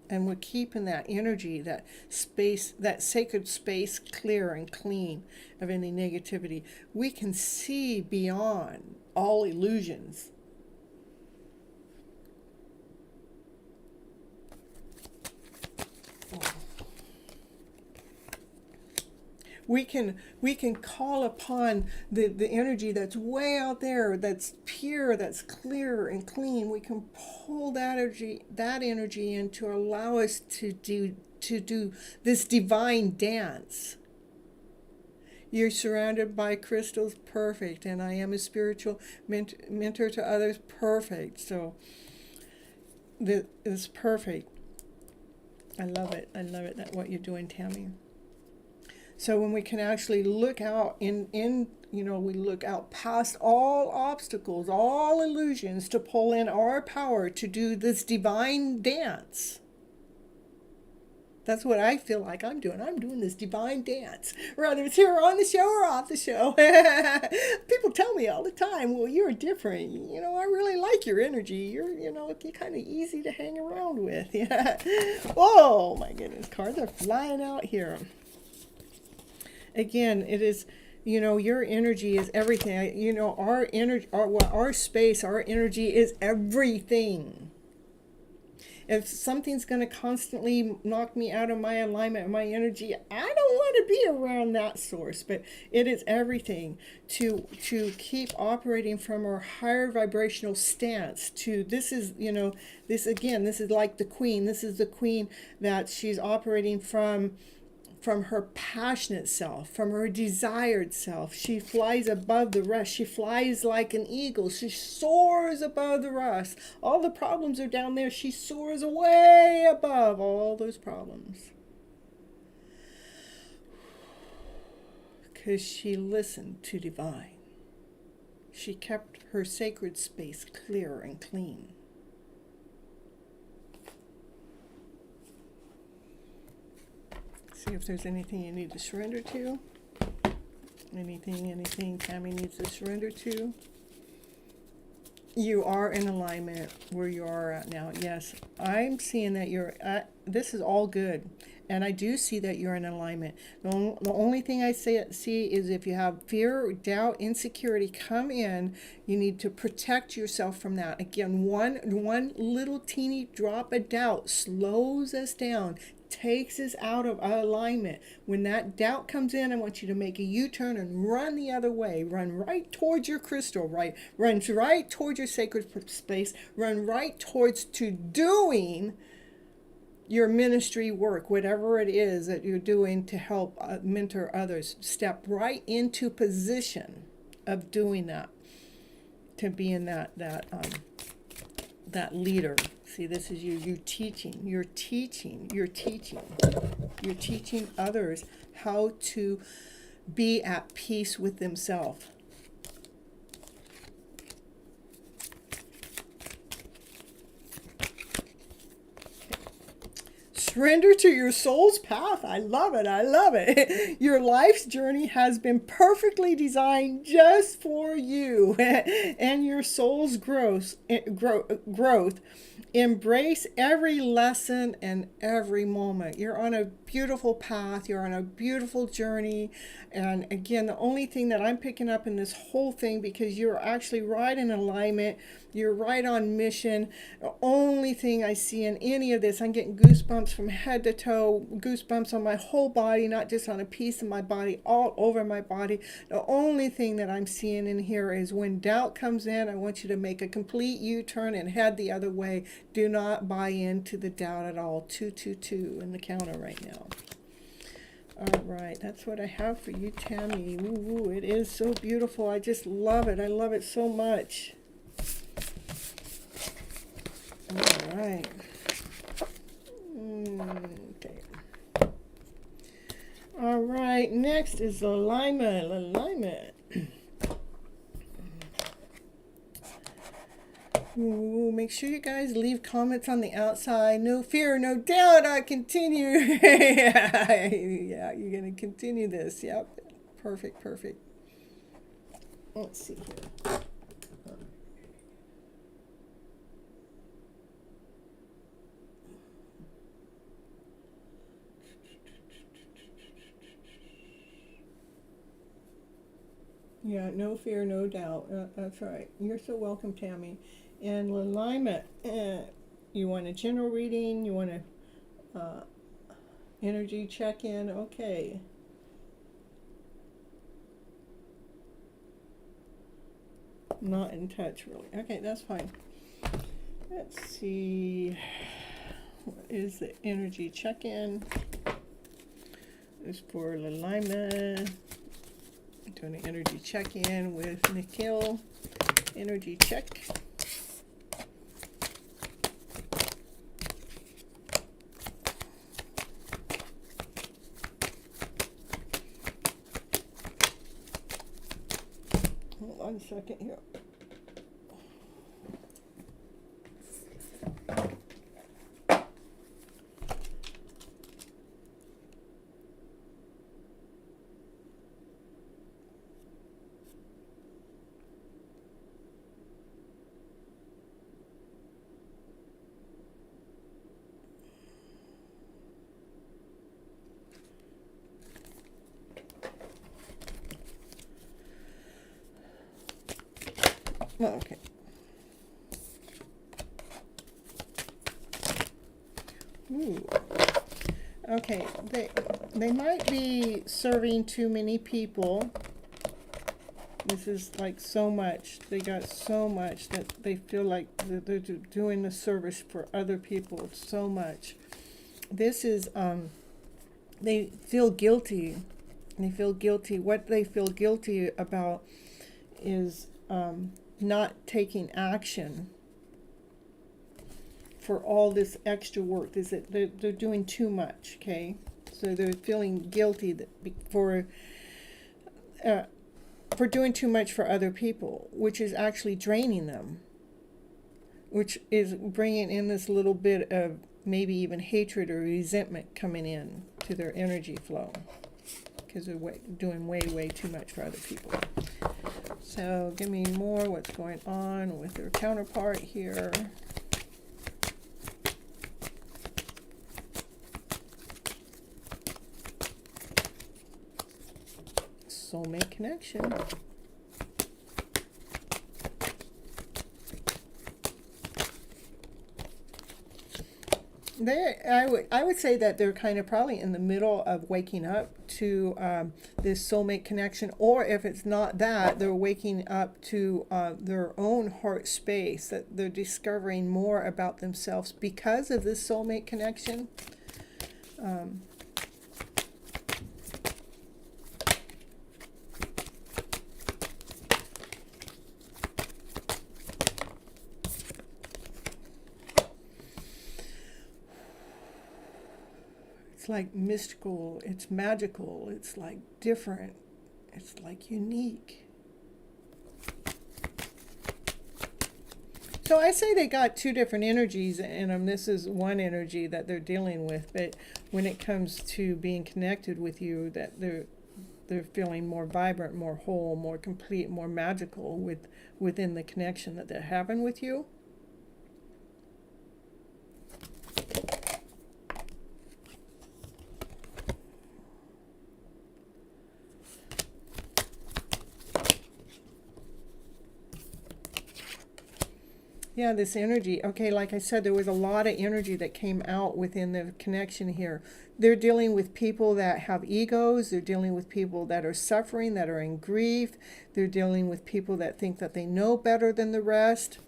and we're keeping that energy, that space, that sacred space clear and clean of any negativity, we can see beyond all illusions. We can call upon the energy that's way out there, that's pure, that's clear and clean. We can pull that energy in to allow us to do this divine dance. You're surrounded by crystals, perfect, and I am a spiritual mentor to others, perfect. So this is perfect. I love it. I love it, that what you're doing, Tammy. So when we can actually look out we look out past all obstacles, all illusions, to pull in our power to do this divine dance. That's what I feel like I'm doing. I'm doing this divine dance, whether it's here on the show or off the show. People tell me all the time, well, you're different. I really like your energy. You're kind of easy to hang around with. Yeah. Oh, my goodness. Cards are flying out here. Again, it is, your energy is everything. Our energy, our space, our energy is everything. If something's going to constantly knock me out of my alignment, my energy, I don't want to be around that source. But it is everything to keep operating from our higher vibrational stance. This is like the queen. This is the queen that she's operating from her passionate self, from her desired self. She flies above the rest. She flies like an eagle. She soars above the rest. All the problems are down there. She soars way above all those problems. Because she listened to divine. She kept her sacred space clear and clean. See if there's anything you need to surrender to. Anything Tammy needs to surrender to. You are in alignment where you are at now. Yes, I'm seeing that you're at, this is all good. And I do see that you're in alignment. The only thing I see is if you have fear, doubt, insecurity come in, you need to protect yourself from that. Again, one little teeny drop of doubt slows us down, takes us out of alignment. When that doubt comes in, I want you to make a U-turn and run the other way. Run right towards your crystal, run right towards your sacred space, run right towards to doing your ministry work, whatever it is that you're doing to help mentor others. Step right into position of doing that, to being that leader. See, this is you. You're teaching others how to be at peace with themselves. Surrender to your soul's path. I love it. Your life's journey has been perfectly designed just for you and your soul's growth. Embrace every lesson and every moment. You're on a beautiful path. You're on a beautiful journey. And again, the only thing that I'm picking up in this whole thing, because you're actually right in alignment, you're right on mission. The only thing I see in any of this, I'm getting goosebumps from head to toe, goosebumps on my whole body, not just on a piece of my body, all over my body. The only thing that I'm seeing in here is when doubt comes in, I want you to make a complete U-turn and head the other way. Do not buy into the doubt at all. 222 in the counter right now. All right, that's what I have for you, Tammy. Ooh, it is so beautiful. I just love it. I love it so much. All right. Okay. All right, next is alignment. Ooh, make sure you guys leave comments on the outside. No fear, no doubt, I continue. Yeah, you're going to continue this. Yep. Perfect. Let's see here. Yeah, no fear, no doubt. That's right. You're so welcome, Tammy. And alignment, you want a general reading, you want a energy check-in, okay. Not in touch, really. Okay, that's fine. Let's see. What is the energy check-in? This is for alignment. Doing an energy check-in with Nikhil. Energy check. Hold on a second here. Okay. Ooh. Okay, they might be serving too many people. This is like so much. They got so much that they feel like they're doing the service for other people so much. This is, they feel guilty. They feel guilty. What they feel guilty about is not taking action for all this extra work. Is that they're doing too much, okay? So they're feeling guilty that for doing too much for other people, which is actually draining them, which is bringing in this little bit of maybe even hatred or resentment coming in to their energy flow, because they're doing way too much for other people. So give me more what's going on with their counterpart here. Soulmate connection. I would say that they're kind of probably in the middle of waking up to this soulmate connection, or if it's not that, they're waking up to their own heart space, that they're discovering more about themselves because of this soulmate connection. It's like mystical, it's magical, it's like different, it's like unique. So I say they got two different energies in them. This is one energy that they're dealing with, but when it comes to being connected with you, that they're feeling more vibrant, more whole, more complete, more magical within the connection that they're having with you. Yeah, this energy. Okay, like I said, there was a lot of energy that came out within the connection here. They're dealing with people that have egos. They're dealing with people that are suffering, that are in grief. They're dealing with people that think that they know better than the rest.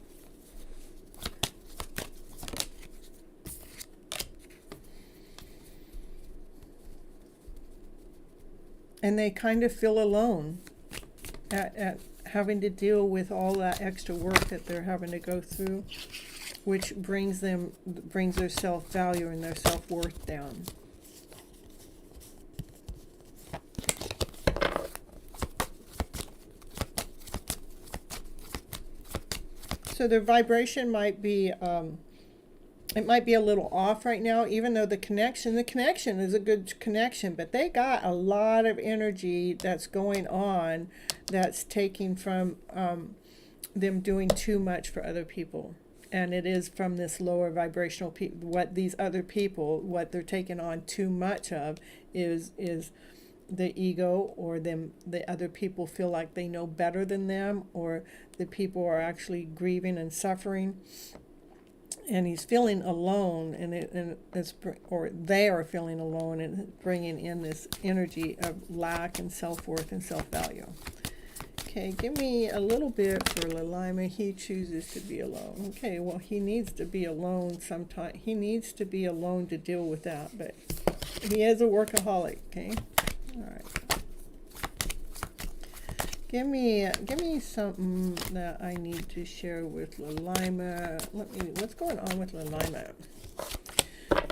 And they kind of feel alone at having to deal with all that extra work that they're having to go through, which brings their self-value and their self-worth down. So their vibration might be it might be a little off right now, even though the connection is a good connection, but they got a lot of energy that's going on that's taking from them doing too much for other people. And it is from this lower vibrational what these other people, what they're taking on too much of is the ego, or the other people feel like they know better than them, or the people are actually grieving and suffering. And he's feeling alone, or they are feeling alone, and bringing in this energy of lack and self-worth and self-value. Okay, give me a little bit for Lilima. He chooses to be alone. Okay, well, he needs to be alone sometime. He needs to be alone to deal with that, but he is a workaholic, okay? All right. Give me something that I need to share with Lilima. What's going on with Lilima?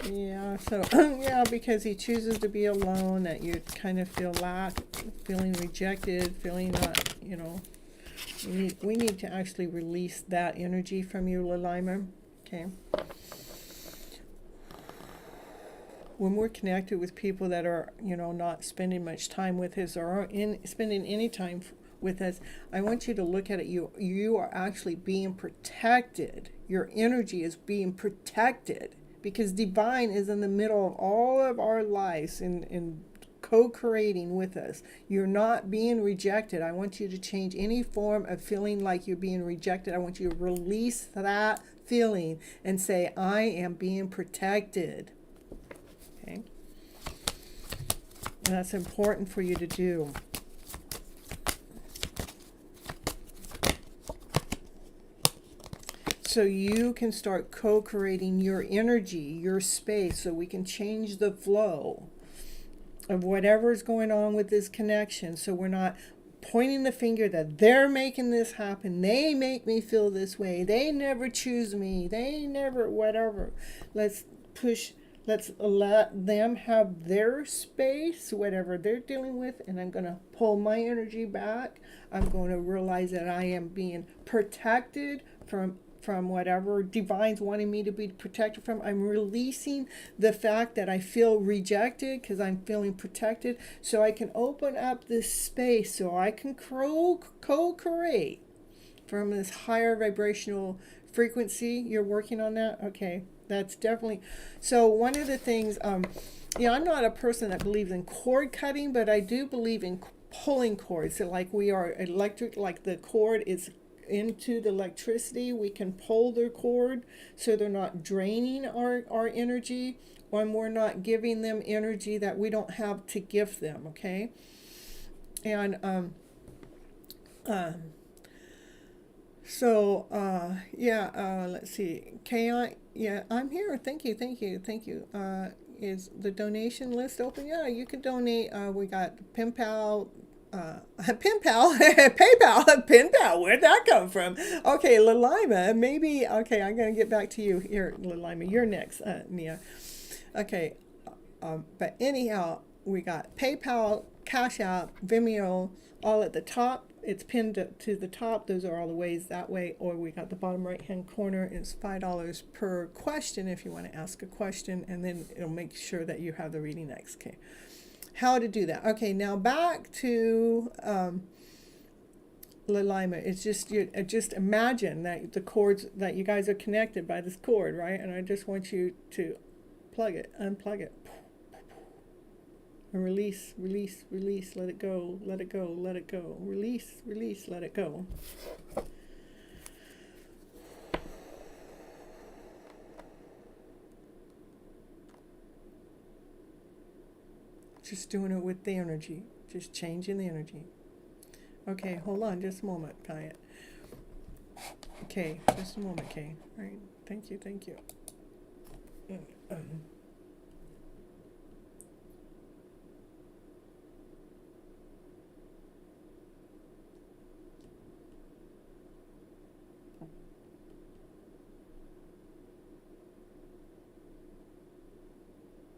Yeah, so, yeah, because he chooses to be alone, that you kind of feel feeling rejected, feeling not, We need to actually release that energy from you, Lilima. Okay. When we're connected with people that are, not spending much time with us or aren't spending any time with us, I want you to look at it. You are actually being protected. Your energy is being protected because divine is in the middle of all of our lives in co-creating with us. You're not being rejected. I want you to change any form of feeling like you're being rejected. I want you to release that feeling and say, I am being protected. Okay? And that's important for you to do. So you can start co-creating your energy, your space, so we can change the flow of whatever's going on with this connection. So we're not pointing the finger that they're making this happen. They make me feel this way. They never choose me. They never whatever. Let's let them have their space, whatever they're dealing with, and I'm going to pull my energy back. I'm going to realize that I am being protected from whatever divine's wanting me to be protected from. I'm releasing the fact that I feel rejected because I'm feeling protected, so I can open up this space so I can co-create from this higher vibrational frequency. You're working on that? Okay, that's definitely. So one of the things, I'm not a person that believes in cord cutting, but I do believe in pulling cords. So like we are electric, like the cord is into the electricity, we can pull their cord so they're not draining our energy, when we're not giving them energy that we don't have to give them. Okay. And let's see, I'm here. Thank you. Is the donation list open? Yeah, you can donate. We got pen pal, PayPal, PayPal, where'd that come from? Okay, Lilima, maybe, okay, I'm going to get back to you here, Lilima, you're next, Mia. Okay, but anyhow, we got PayPal, Cash App, Vimeo, all at the top. It's pinned to the top. Those are all the ways that way. Or we got the bottom right-hand corner. It's $5 per question if you want to ask a question, and then it'll make sure that you have the reading next, okay? How to do that. Okay, now back to Lilima. It's just imagine that the cords, that you guys are connected by this cord, right? And I just want you to plug it, unplug it, and release, let it go, let it go, let it go, release, let it go. Just doing it with the energy. Just changing the energy. Okay, hold on just a moment, Kaya. Okay, just a moment, Kay. All right, thank you.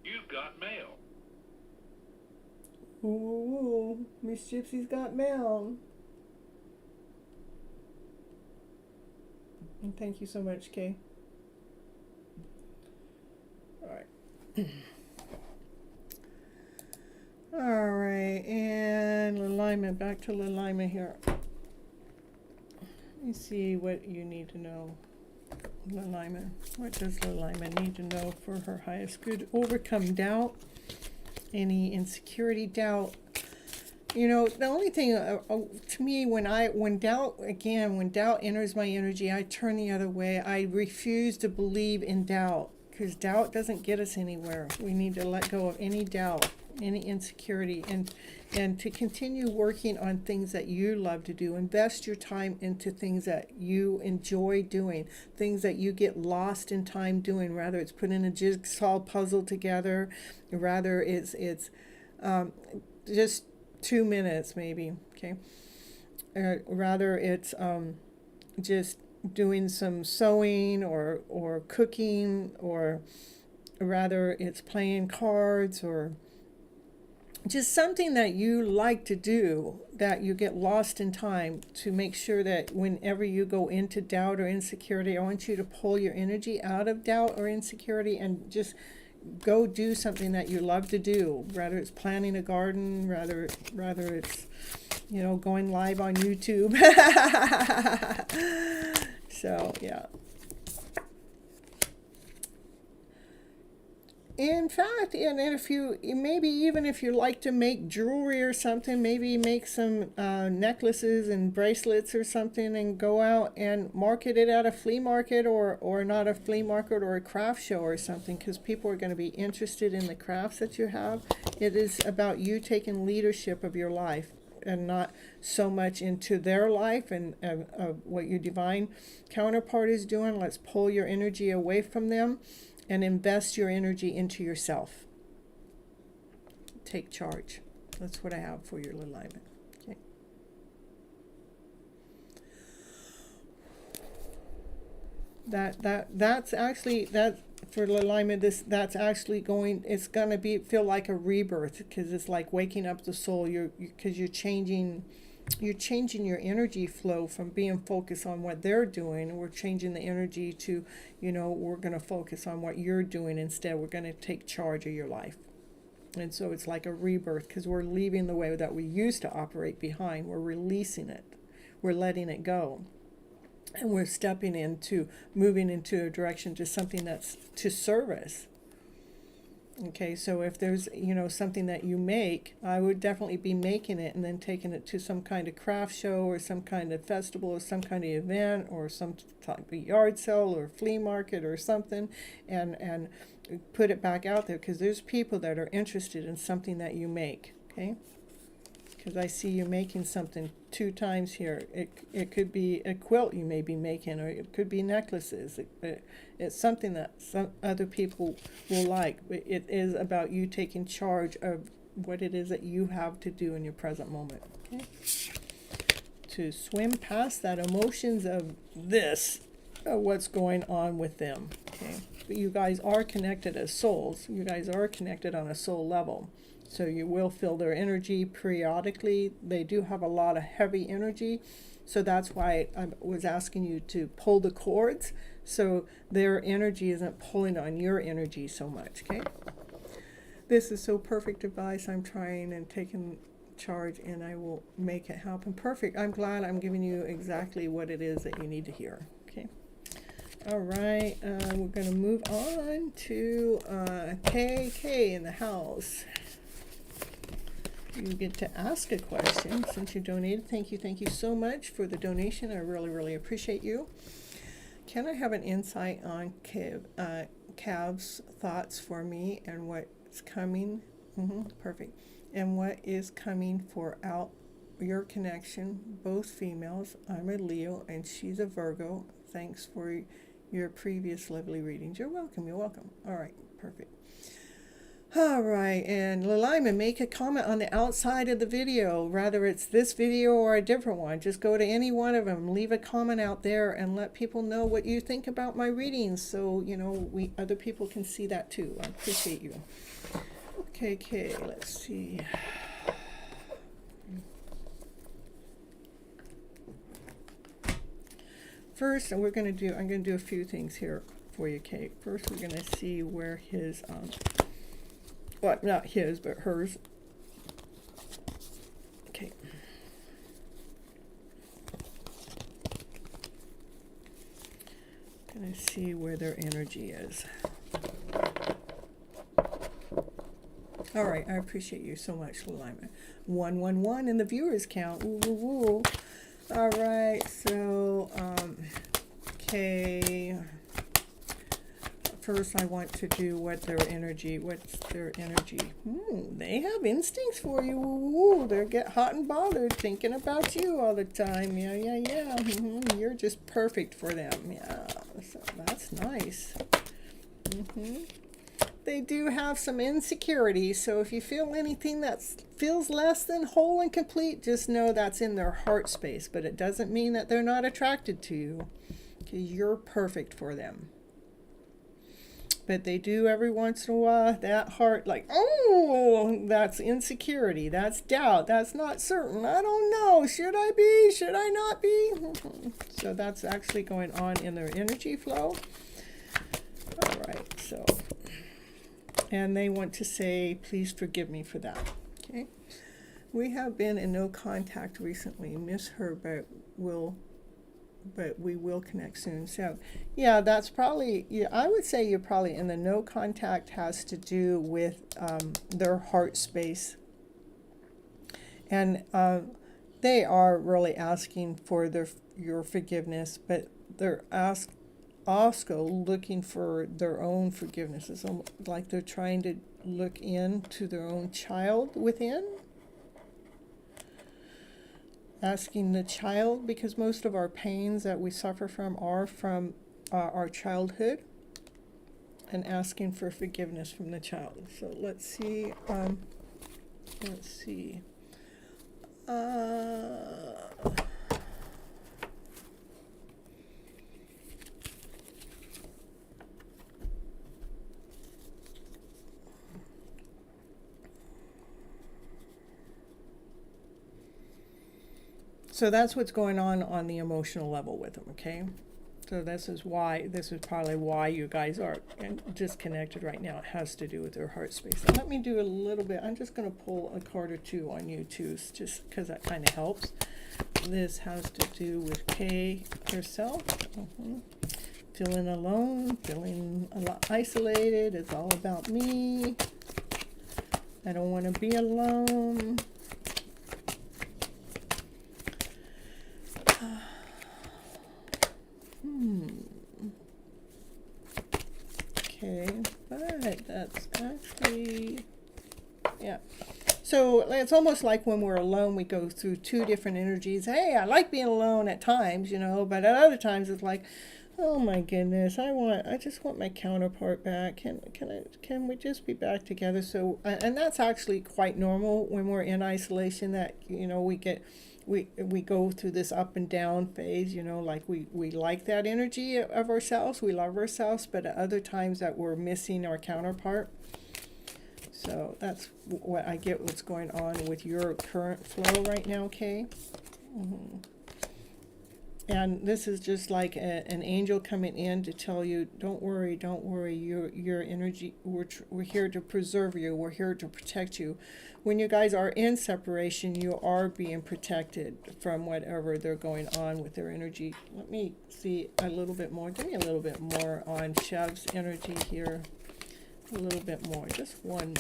You've got mail. Ooh, Miss Gypsy's got mail. And thank you so much, Kay. All right. All right, and Lilima, back to Lilima here. Let me see what you need to know. Lilima, what does Lilima need to know for her highest good? Overcome doubt, any insecurity, doubt. The only thing to me, when doubt enters my energy, I turn the other way. I refuse to believe in doubt, because doubt doesn't get us anywhere. We need to let go of any doubt, any insecurity, and to continue working on things that you love to do. Invest your time into things that you enjoy doing, things that you get lost in time doing, rather it's putting a jigsaw puzzle together, rather it's just 2 minutes maybe, okay? Rather it's just doing some sewing or cooking, or rather it's playing cards, or just something that you like to do, that you get lost in time, to make sure that whenever you go into doubt or insecurity, I want you to pull your energy out of doubt or insecurity and just go do something that you love to do, whether it's planting a garden, rather it's, you know, going live on YouTube. So yeah. In fact, and if you, maybe even if you like to make jewelry or something, maybe make some necklaces and bracelets or something, and go out and market it at a flea market, or not a flea market, or a craft show or something, because people are going to be interested in the crafts that you have. It is about you taking leadership of your life, and not so much into their life and what your divine counterpart is doing. Let's pull your energy away from them and invest your energy into yourself. Take charge. That's what I have for your little alignment. Okay. That's actually, that for alignment, that's actually going, it's going to feel like a rebirth, because it's like waking up the soul. Because you're changing your energy flow from being focused on what they're doing. We're changing the energy to, you know, we're going to focus on what you're doing instead. We're going to take charge of your life. And so it's like a rebirth, because we're leaving the way that we used to operate behind. We're releasing it. We're letting it go. And we're stepping into, moving into a direction to something that's to service. Okay, so if there's, you know, something that you make, I would definitely be making it and then taking it to some kind of craft show or some kind of festival or some kind of event or some type of yard sale or flea market or something, and put it back out there, because there's people that are interested in something that you make. Okay, because I see you making something 2 times here. It could be a quilt you may be making, or it could be necklaces. It's something that some other people will like. It is about you taking charge of what it is that you have to do in your present moment. Okay? To swim past that emotions of this, what's going on with them. Okay? But you guys are connected as souls. You guys are connected on a soul level. So you will feel their energy periodically. They do have a lot of heavy energy. So that's why I was asking you to pull the cords, so their energy isn't pulling on your energy so much, okay? This is so perfect advice. I'm trying and taking charge, and I will make it happen. Perfect. I'm glad I'm giving you exactly what it is that you need to hear, okay? All right, we're going to move on to KK in the house. You get to ask a question since you donated. Thank you so much for the donation. I really appreciate you. Can I have an insight on Cav's thoughts for me and what's coming? Perfect. And what is coming for out your connection? Both females. I'm a Leo and she's a Virgo. Thanks for your previous lovely readings. You're welcome. All right, perfect. All right, and Lalaima, make a comment on the outside of the video, whether it's this video or a different one. Just go to any one of them, leave a comment out there, and let people know what you think about my readings, so you know other people can see that too. I appreciate you. Okay, let's see. First, I'm going to do a few things here for you, Kate. First, we're going to see where his well, not his, but hers. Okay. Gonna see where their energy is. All right, I appreciate you so much, Lalaima. 111 in the viewers count. Ooh, ooh, ooh. All right, so okay. First, I want to do what's their energy. They have instincts for you. Ooh, they get hot and bothered thinking about you all the time. Yeah. You're just perfect for them. Yeah, so that's nice. They do have some insecurities, so if you feel anything that feels less than whole and complete, just know that's in their heart space, but it doesn't mean that they're not attracted to you, because you're perfect for them. but they do every once in a while. That heart, like, oh, that's insecurity, that's doubt, that's not certain. I don't know. Should I be? Should I not be? So that's actually going on in their energy flow. All right, so, and they want to say, please forgive me for that. Okay. We have been in no contact recently. Miss her, but we will connect soon. So yeah, that's probably, yeah, I would say you're probably in the no contact has to do with their heart space. And they are really asking for your forgiveness, but they're also looking for their own forgiveness. It's like they're trying to look into their own child within. Asking the child, because most of our pains that we suffer from are from our childhood, and asking for forgiveness from the child. So let's see. So that's what's going on the emotional level with them, okay? So this is probably why you guys are disconnected right now. It has to do with their heart space. So let me do a little bit. I'm just going to pull a card or two on you too, just because that kind of helps. This has to do with Kay herself. Feeling alone, feeling a lot isolated. It's all about me. I don't want to be alone. Okay, but that's actually, yeah. So it's almost like when we're alone, we go through two different energies. Hey, I like being alone at times, but at other times it's like, oh my goodness, I just want my counterpart back. Can we just be back together? So, and that's actually quite normal when we're in isolation, that, we go through this up and down phase, like we like that energy of ourselves, we love ourselves, but at other times that we're missing our counterpart. So that's what I get, what's going on with your current flow right now, Kay. And this is just like an angel coming in to tell you, don't worry, your energy, we're here to preserve you, we're here to protect you. When you guys are in separation, you are being protected from whatever they're going on with their energy. Let me see a little bit more. Give me a little bit more on Chev's energy here. A little bit more, just one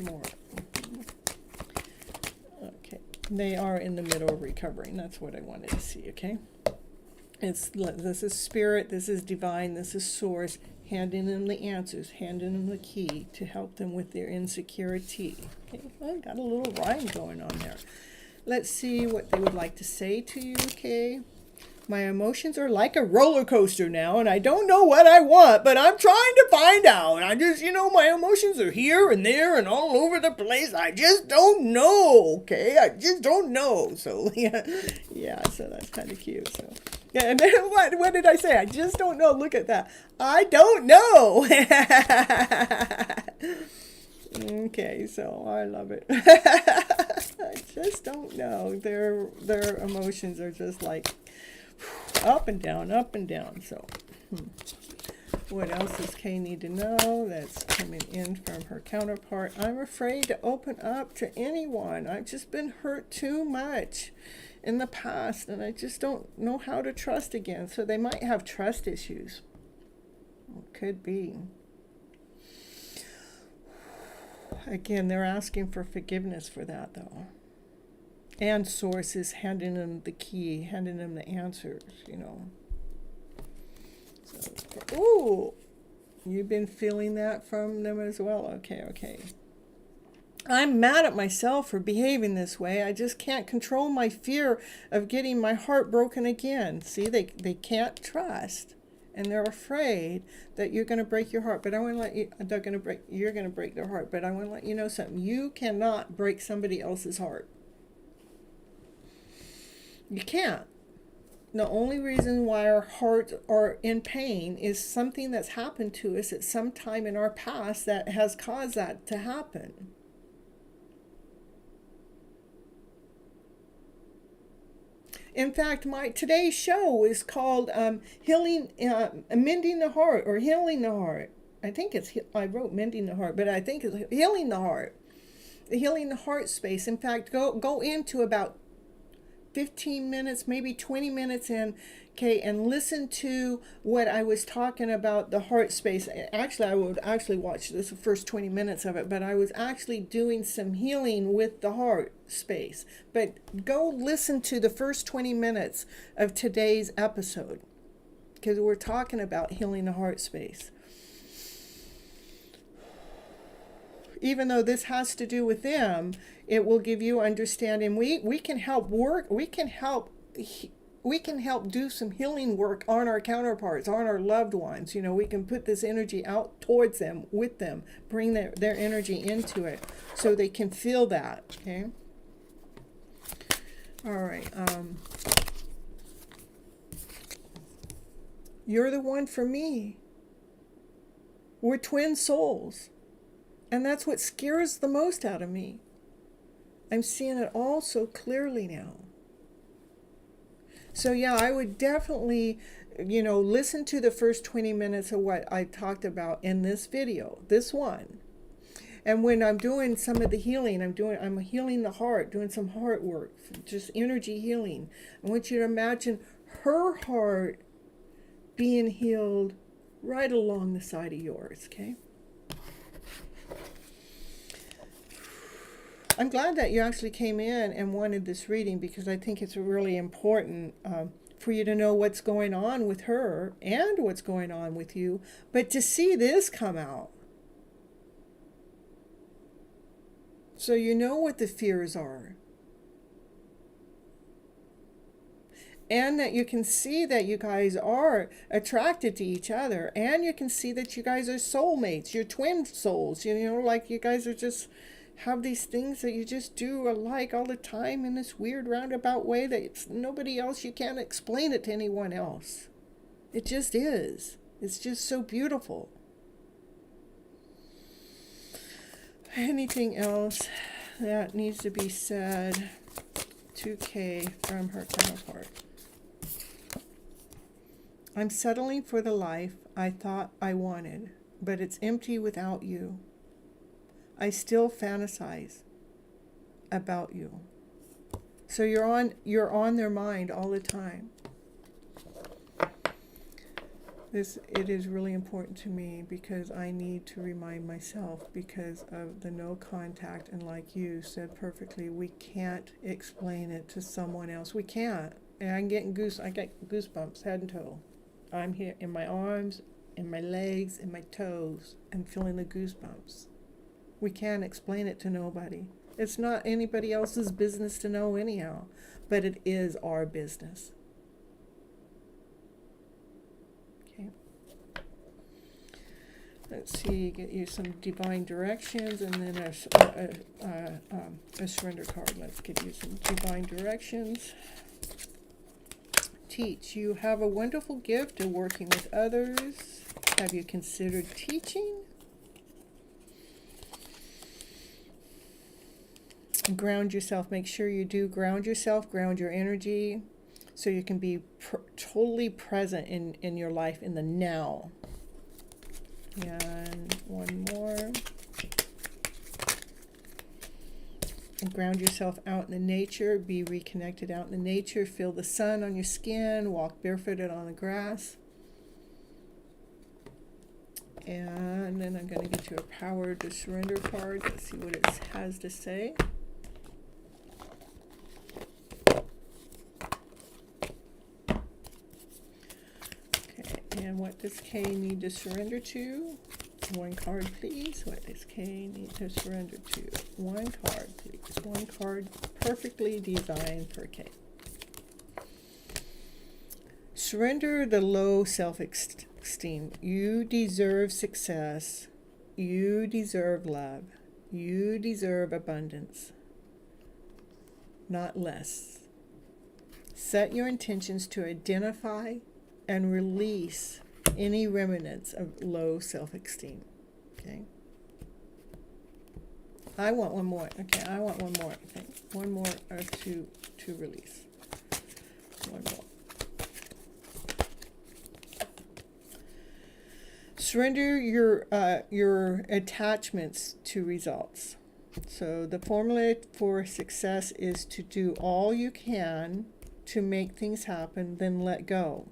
more. Okay, they are in the middle of recovering. That's what I wanted to see, okay? This is spirit, this is divine, this is source, handing them the answers, handing them the key to help them with their insecurity. Okay, well, got a little rhyme going on there. Let's see what they would like to say to you, okay? My emotions are like a roller coaster now, and I don't know what I want, but I'm trying to find out. I just, my emotions are here and there and all over the place. I just don't know, okay? I just don't know. So, yeah, so that's kind of cute, so. Yeah, and then what did I say? I just don't know. Look at that. I don't know. Okay, so I love it. I just don't know. Their emotions are just like up and down, up and down. So, what else does Kay need to know that's coming in from her counterpart? I'm afraid to open up to anyone. I've just been hurt too much in the past, and I just don't know how to trust again. So they might have trust issues. Could be. Again, they're asking for forgiveness for that, though. And source is handing them the key, handing them the answers, So, ooh, you've been feeling that from them as well. Okay. I'm mad at myself for behaving this way. I just can't control my fear of getting my heart broken again. See, they can't trust, and they're afraid that you're going to break your heart. But I want to let you, you're going to break their heart. But I want to let you know something. You cannot break somebody else's heart. You can't. The only reason why our hearts are in pain is something that's happened to us at some time in our past that has caused that to happen. In fact, my today's show is called Mending the Heart, or Healing the Heart. I think I wrote Mending the Heart, but I think it's Healing the Heart. The Healing the Heart space. In fact, go into about 15 minutes, maybe 20 minutes in, okay, and listen to what I was talking about, the heart space. Actually, I would actually watch this, the first 20 minutes of it, but I was actually doing some healing with the heart space. But go listen to the first 20 minutes of today's episode, because we're talking about healing the heart space. Even though this has to do with them, it will give you understanding. We can help work. We can help do some healing work on our counterparts, on our loved ones. You know, we can put this energy out towards them, with them, bring their energy into it, so they can feel that. Okay. All right. You're the one for me. We're twin souls. And that's what scares the most out of me. I'm seeing it all so clearly now. So yeah, I would definitely, listen to the first 20 minutes of what I talked about in this video, this one. And when I'm doing some of the healing, I'm healing the heart, doing some heart work, just energy healing. I want you to imagine her heart being healed right along the side of yours, okay? I'm glad that you actually came in and wanted this reading, because I think it's really important for you to know what's going on with her and what's going on with you, but to see this come out. So you know what the fears are. And that you can see that you guys are attracted to each other. And you can see that you guys are soulmates, you're twin souls, like you guys are just have these things that you just do alike all the time in this weird roundabout way that it's nobody else, you can't explain it to anyone else. It just is. It's just so beautiful. Anything else that needs to be said? 2K from her counterpart. I'm settling for the life I thought I wanted, but it's empty without you. I still fantasize about you. So you're on their mind all the time. It is really important to me, because I need to remind myself, because of the no contact, and like you said perfectly, we can't explain it to someone else. We can't. And I get goosebumps head and toe. I'm here in my arms, in my legs, in my toes, and feeling the goosebumps. We can't explain it to nobody. It's not anybody else's business to know anyhow, but it is our business. Okay. Let's see, get you some divine directions, and then a surrender card. Let's give you some divine directions. Teach. You have a wonderful gift of working with others. Have you considered teaching? Ground yourself. Make sure you do ground yourself, ground your energy, so you can be totally present in your life, in the now. And one more. And ground yourself out in the nature. Be reconnected out in the nature. Feel the sun on your skin. Walk barefooted on the grass. And then I'm going to get you a power to surrender card. Let's see what it has to say. And what does K need to surrender to? One card, please. What does K need to surrender to? One card, please. One card perfectly designed for K. Surrender the low self-esteem. You deserve success. You deserve love. You deserve abundance. Not less. Set your intentions to identify and release any remnants of low self-esteem. Okay. I want one more. Okay, I want one more. Okay, one more to release. One more. Surrender your attachments to results. So the formula for success is to do all you can to make things happen, then let go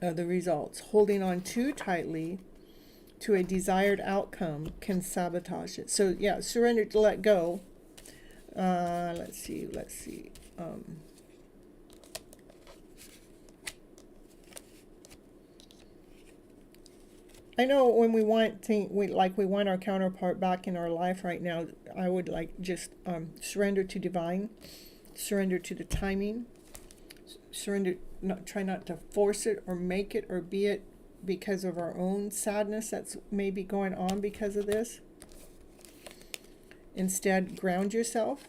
of the results. Holding on too tightly to a desired outcome can sabotage it. So yeah, surrender to let go. Let's see. I know when we want we want our counterpart back in our life right now. I would like just surrender to divine, surrender to the timing, surrender. Try not to force it or make it or be it because of our own sadness that's maybe going on because of this. Instead, ground yourself.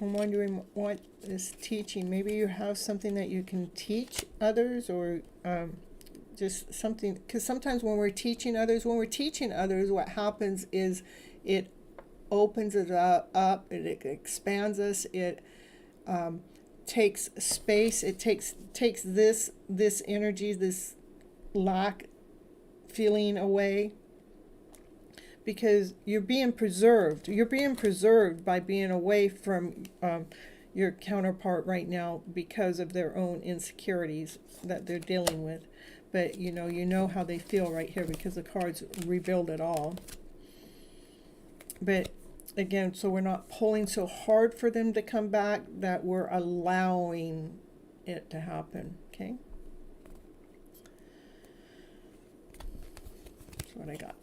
I'm wondering what is teaching. Maybe you have something that you can teach others, or just something, because sometimes when we're teaching others, what happens is it opens it up, it expands us, it takes space, it takes this energy, this lack feeling away, because you're being preserved by being away from your counterpart right now because of their own insecurities that they're dealing with. But you know how they feel right here, because the cards revealed it all. But again, so we're not pulling so hard for them to come back, that we're allowing it to happen. Okay, that's what I got.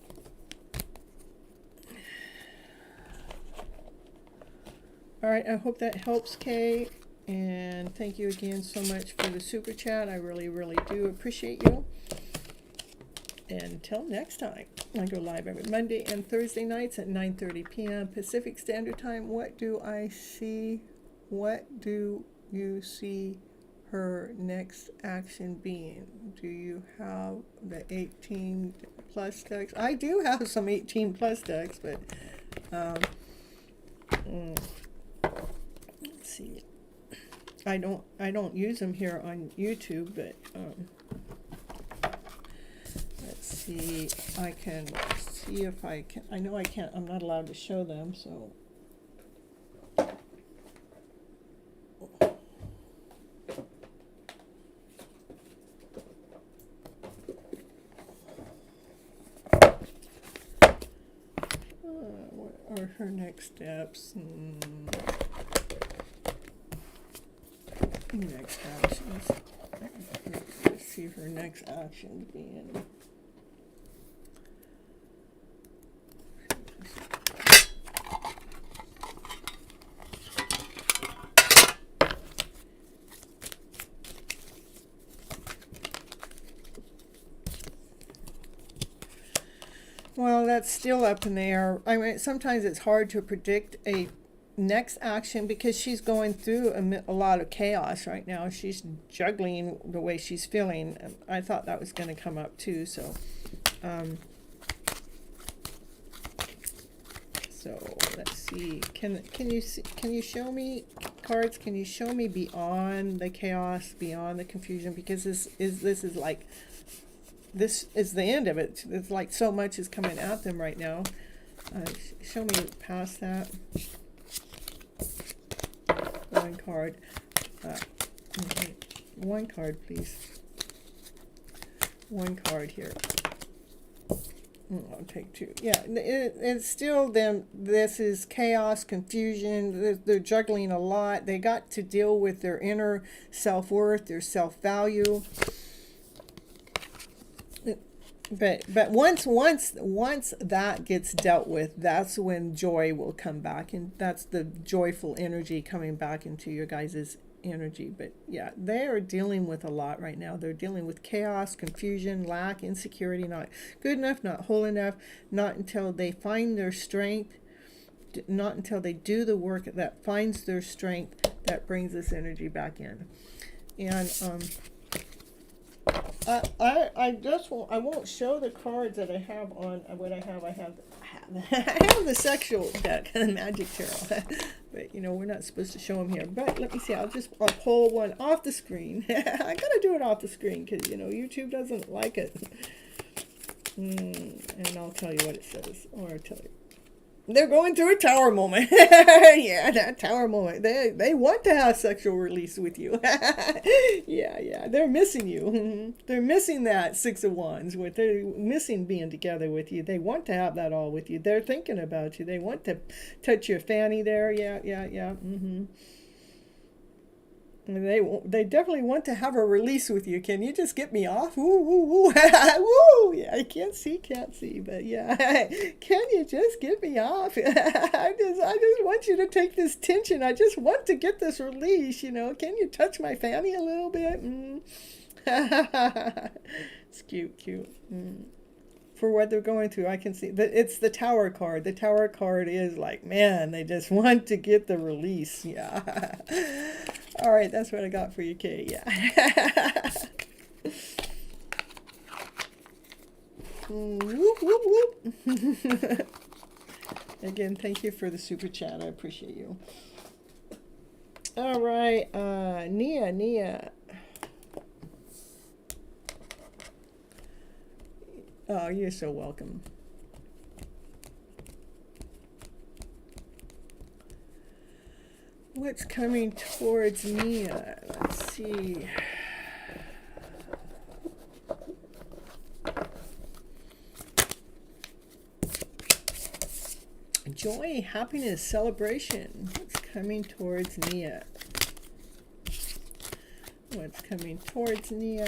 All right, I hope that helps, Kay. And thank you again so much for the super chat. I really, really do appreciate you. And until next time, I go live every Monday and Thursday nights at 9:30 p.m. Pacific Standard Time. What do I see? What do you see her next action being? Do you have the 18 plus decks? I do have some 18 plus decks, but let's see. I don't use them here on YouTube, but let's see. I can see if I can. I know I can't. I'm not allowed to show them, so. What are her next steps? Next actions. Let's see her next action being. Well, that's still up in the air. I mean, sometimes it's hard to predict a next action because she's going through a lot of chaos right now. She's juggling the way she's feeling. I thought that was going to come up too. So let's see. Can you show me cards? Can you show me beyond the chaos, beyond the confusion? Because this is the end of it. It's like so much is coming at them right now. Show me past that. One card. Okay. One card, please. One card here. I'll take two. Yeah, it's still them. This is chaos, confusion. They're juggling a lot. They got to deal with their inner self-worth, their self-value. But once that gets dealt with, that's when joy will come back, and that's the joyful energy coming back into your guys' energy. But yeah, they are dealing with a lot right now. They're dealing with chaos, confusion, lack, insecurity, not good enough, not whole enough, not until they find their strength, not until they do the work that finds their strength, that brings this energy back in. And I won't show the cards that I have on what I have. I have the sexual deck, the magic tarot. But we're not supposed to show them here. But let me see. I'll pull one off the screen. I gotta do it off the screen because YouTube doesn't like it. And I'll tell you what it says, or I'll tell you. They're going through a tower moment. Yeah, that tower moment. They want to have sexual release with you. Yeah. They're missing you. They're missing that Six of Wands. They're missing being together with you. They want to have that all with you. They're thinking about you. They want to touch your fanny there. Yeah. They definitely want to have a release with you. Can you just get me off? Woo, woo, woo. Woo. Yeah, I can't see, but yeah. Can you just get me off? I just want you to take this tension. I just want to get this release, Can you touch my fanny a little bit? It's cute. For what they're going through, I can see that it's the Tower card. The Tower card is like, man, they just want to get the release. Yeah. All right, that's what I got for you, Kay. Yeah. Whoop, whoop, whoop. Again, thank you for the super chat. I appreciate you. All right, Nia. Oh, you're so welcome. What's coming towards Nia? Let's see. Joy, happiness, celebration. What's coming towards Nia? What's coming towards Nia?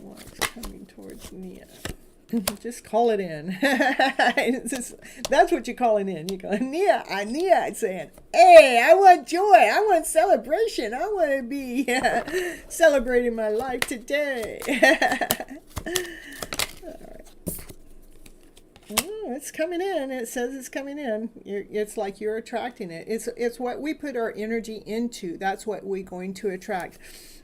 What's coming towards Nia? Just call it in. That's what you're calling in. You go, Nia, saying, hey, I want joy. I want celebration. I want to be celebrating my life today. All right. Oh, it's coming in. It says it's coming in. It's like you're attracting it. It's what we put our energy into. That's what we're going to attract.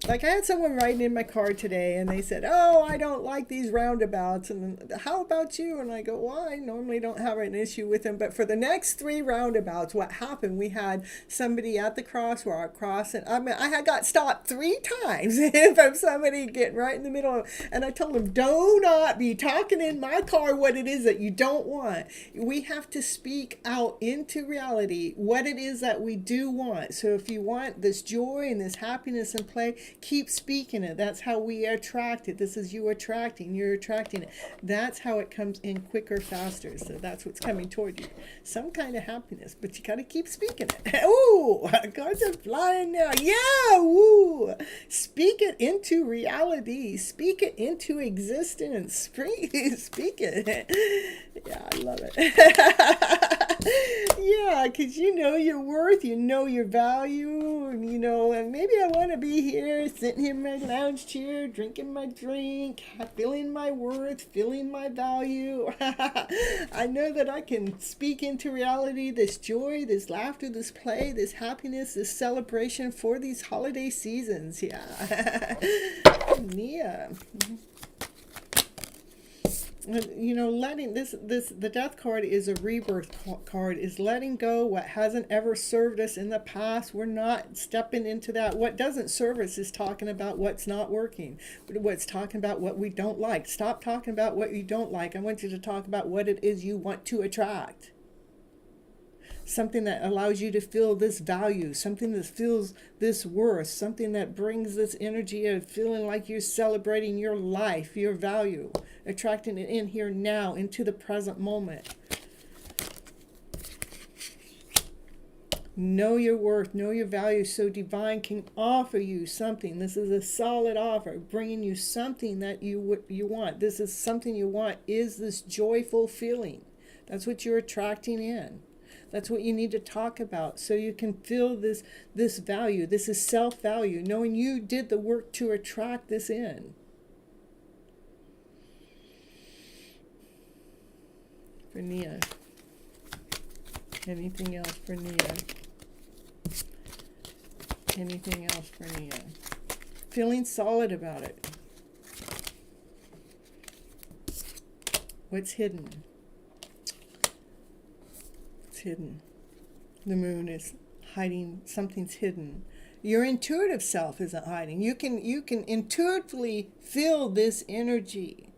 Like I had someone writing in my card today and they said, oh, I don't like these roundabouts. And how about you? And I go, well, I normally don't have an issue with them. But for the next 3 roundabouts, what happened? We had somebody at the crosswalk crossing. I had got stopped 3 times from somebody getting right in the middle. And I told them, do not be talking in my car what it is that you don't want. We have to speak out into reality what it is that we do want. So if you want this joy and this happiness and play, keep speaking it. That's how we attract it. This is you attracting. You're attracting it. That's how it comes in quicker, faster. So that's what's coming toward you. Some kind of happiness, but you got to keep speaking it. Ooh, cards are flying now. Yeah, woo. Speak it into reality. Speak it into existence. Speak it. Yeah, I love it. Yeah, because you know your worth, you know your value, and maybe I want to be here, sitting in my lounge chair, drinking my drink, feeling my worth, feeling my value. I know that I can speak into reality this joy, this laughter, this play, this happiness, this celebration for these holiday seasons. Yeah. Nia. Letting the death card is a rebirth card, is letting go what hasn't ever served us in the past. We're not stepping into that. What doesn't serve us is talking about what's not working. What's talking about what we don't like. Stop talking about what you don't like. I want you to talk about what it is you want to attract. Something that allows you to feel this value, something that feels this worth, something that brings this energy of feeling like you're celebrating your life, your value, attracting it in here now, into the present moment. Know your worth, know your value, so divine can offer you something. This is a solid offer, bringing you something that you want. This is something you want, is this joyful feeling. That's what you're attracting in. That's what you need to talk about, so you can feel this value. This is self-value, knowing you did the work to attract this in. For Nia. Anything else for Nia? Anything else for Nia? Feeling solid about it. What's hidden? It's hidden. The moon is hiding. Something's hidden. Your intuitive self isn't hiding. You can intuitively feel this energy,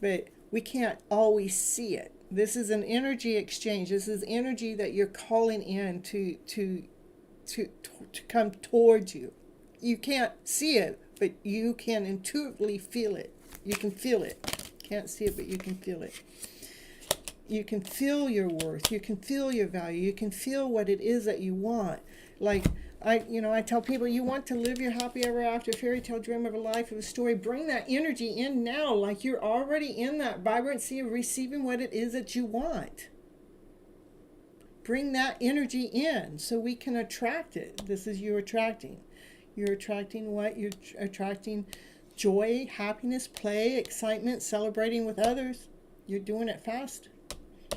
but we can't always see it. This is an energy exchange. This is energy that you're calling in to come towards you. You can't see it, but you can intuitively feel it. You can feel it. Can't see it, but you can feel it. You can feel your worth. You can feel your value. You can feel what it is that you want. Like I tell people, you want to live your happy ever after fairy tale dream of a life of a story. Bring that energy in now, like you're already in that vibrancy of receiving what it is that you want. Bring that energy in so we can attract it. This is you attracting. You're attracting what? You're attracting joy, happiness, play, excitement, celebrating with others. You're doing it fast.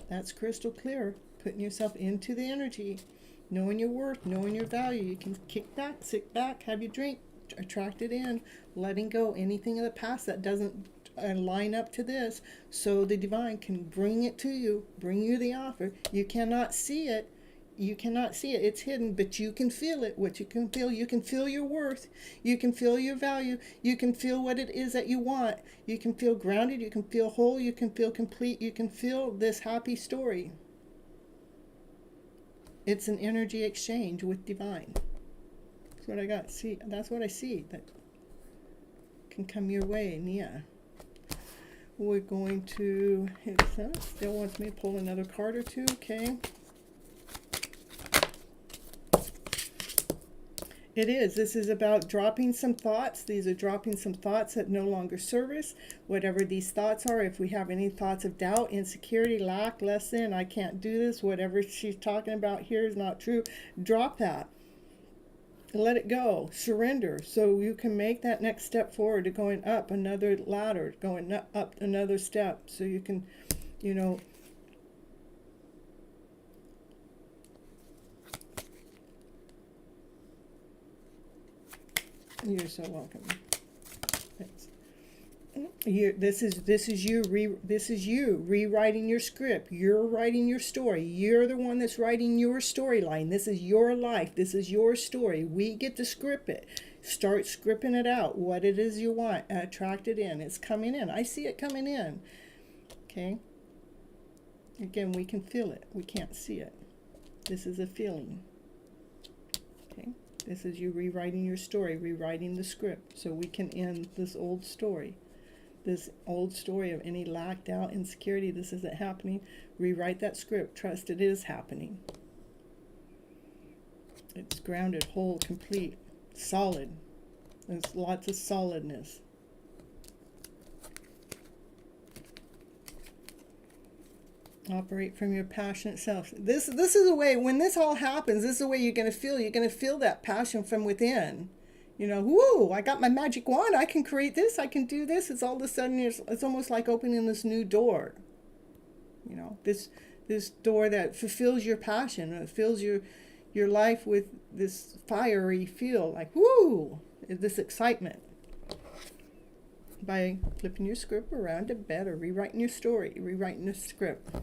That's crystal clear. Putting yourself into the energy. Knowing your worth, knowing your value. You can kick back, sit back, have your drink, attract it in, letting go anything in the past that doesn't line up to this, so the divine can bring it to you, bring you the offer. You cannot see it. You cannot see it. It's hidden, but you can feel it. What you can feel your worth. You can feel your value. You can feel what it is that you want. You can feel grounded. You can feel whole. You can feel complete. You can feel this happy story. It's an energy exchange with divine. That's what I got. See, that's what I see. That can come your way, Nia. We're going to, it still wants me to pull another card or two, okay. It is. This is about dropping some thoughts. These are dropping some thoughts that no longer serve us. Whatever these thoughts are, if we have any thoughts of doubt, insecurity, lack, less than, I can't do this, whatever she's talking about here is not true, drop that. Let it go. Surrender, so you can make that next step forward to going up another ladder, going up another step, so you can, You're so welcome. This is you rewriting your script. You're writing your story. You're the one that's writing your storyline. This is your life. This is your story. We get to script it. Start scripting it out. What it is you want. Attract it in. It's coming in. I see it coming in. Okay. Again, we can feel it. We can't see it. This is a feeling. Okay. This is you rewriting your story, rewriting the script, so we can end this old story. This old story of any lack, doubt, insecurity, this isn't happening. Rewrite that script. Trust it is happening. It's grounded, whole, complete, solid. There's lots of solidness. Operate from your passionate self. This is the way, when this all happens, this is the way you're going to feel. You're going to feel that passion from within. Whoa, I got my magic wand. I can create this. I can do this. It's all of a sudden, it's almost like opening this new door. This door that fulfills your passion. It fills your life with this fiery feel, like, whoo, this excitement. By flipping your script around to better, rewriting your story, rewriting the script.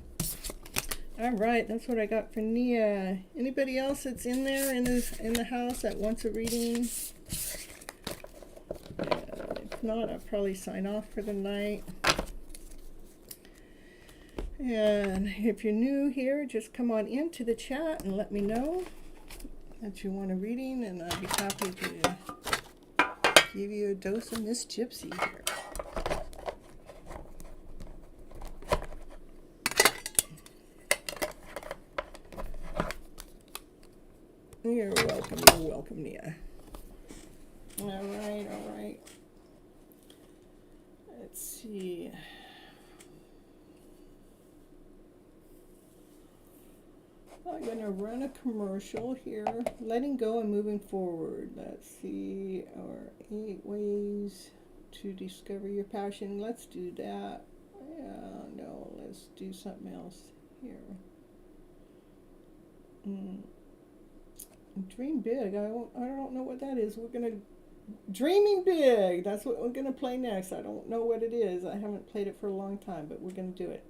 All right, that's what I got for Nia. Anybody else that's in there in the house that wants a reading? If not, I'll probably sign off for the night. And if you're new here, just come on into the chat and let me know that you want a reading, and I'll be happy to give you a dose of Miss Gypsy here. You're welcome, Nia. All right. Let's see. to run a commercial here. Letting go and moving forward. Let's see our 8 ways to discover your passion. Let's do that. No, let's do something else here. Dream big. I don't know what that is. We're gonna dreaming big. That's what we're gonna play next. I don't know what it is. I haven't played it for a long time, but we're gonna do it.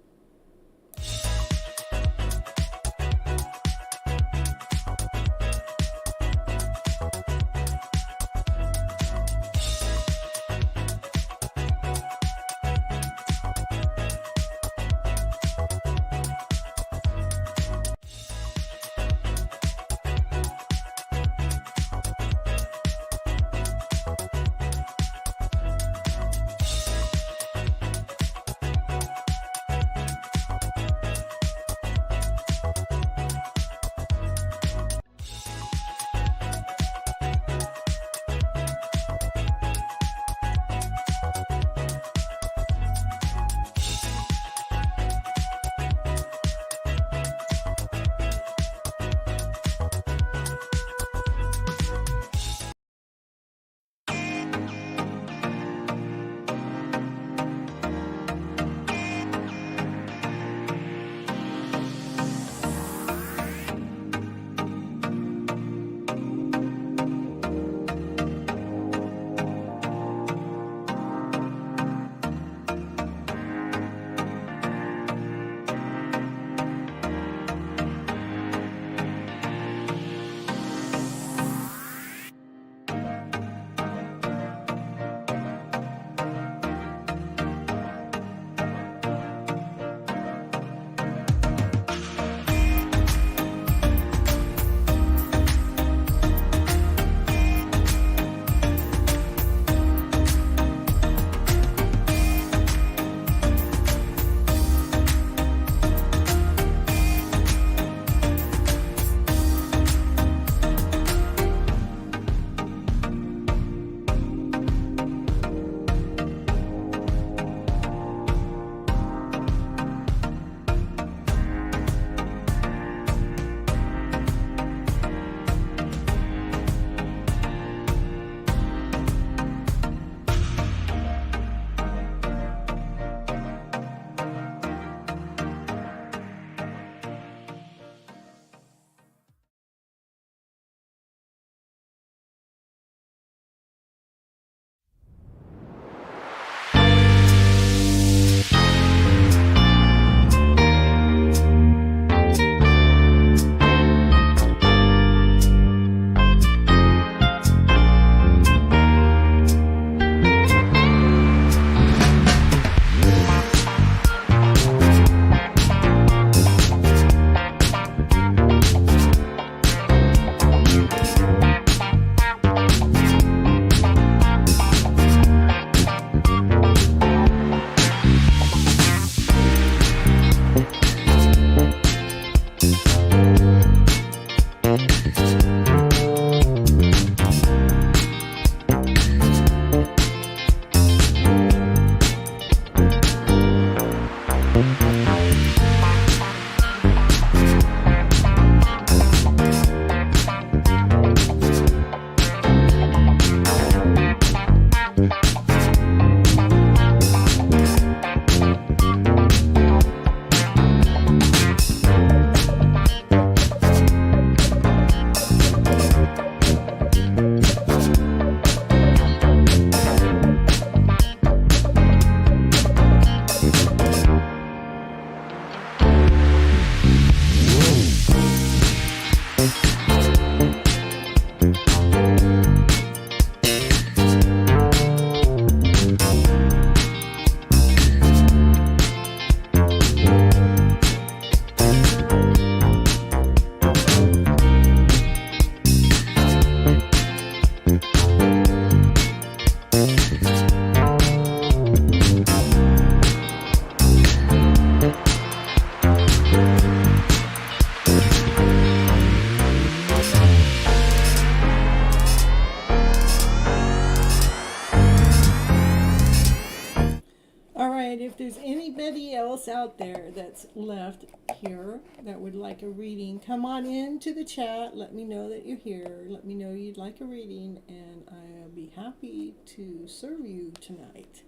there's anybody else out there that's left here that would like a reading, come on into the chat. Let me know that you're here. Let me know you'd like a reading, and I'll be happy to serve you tonight.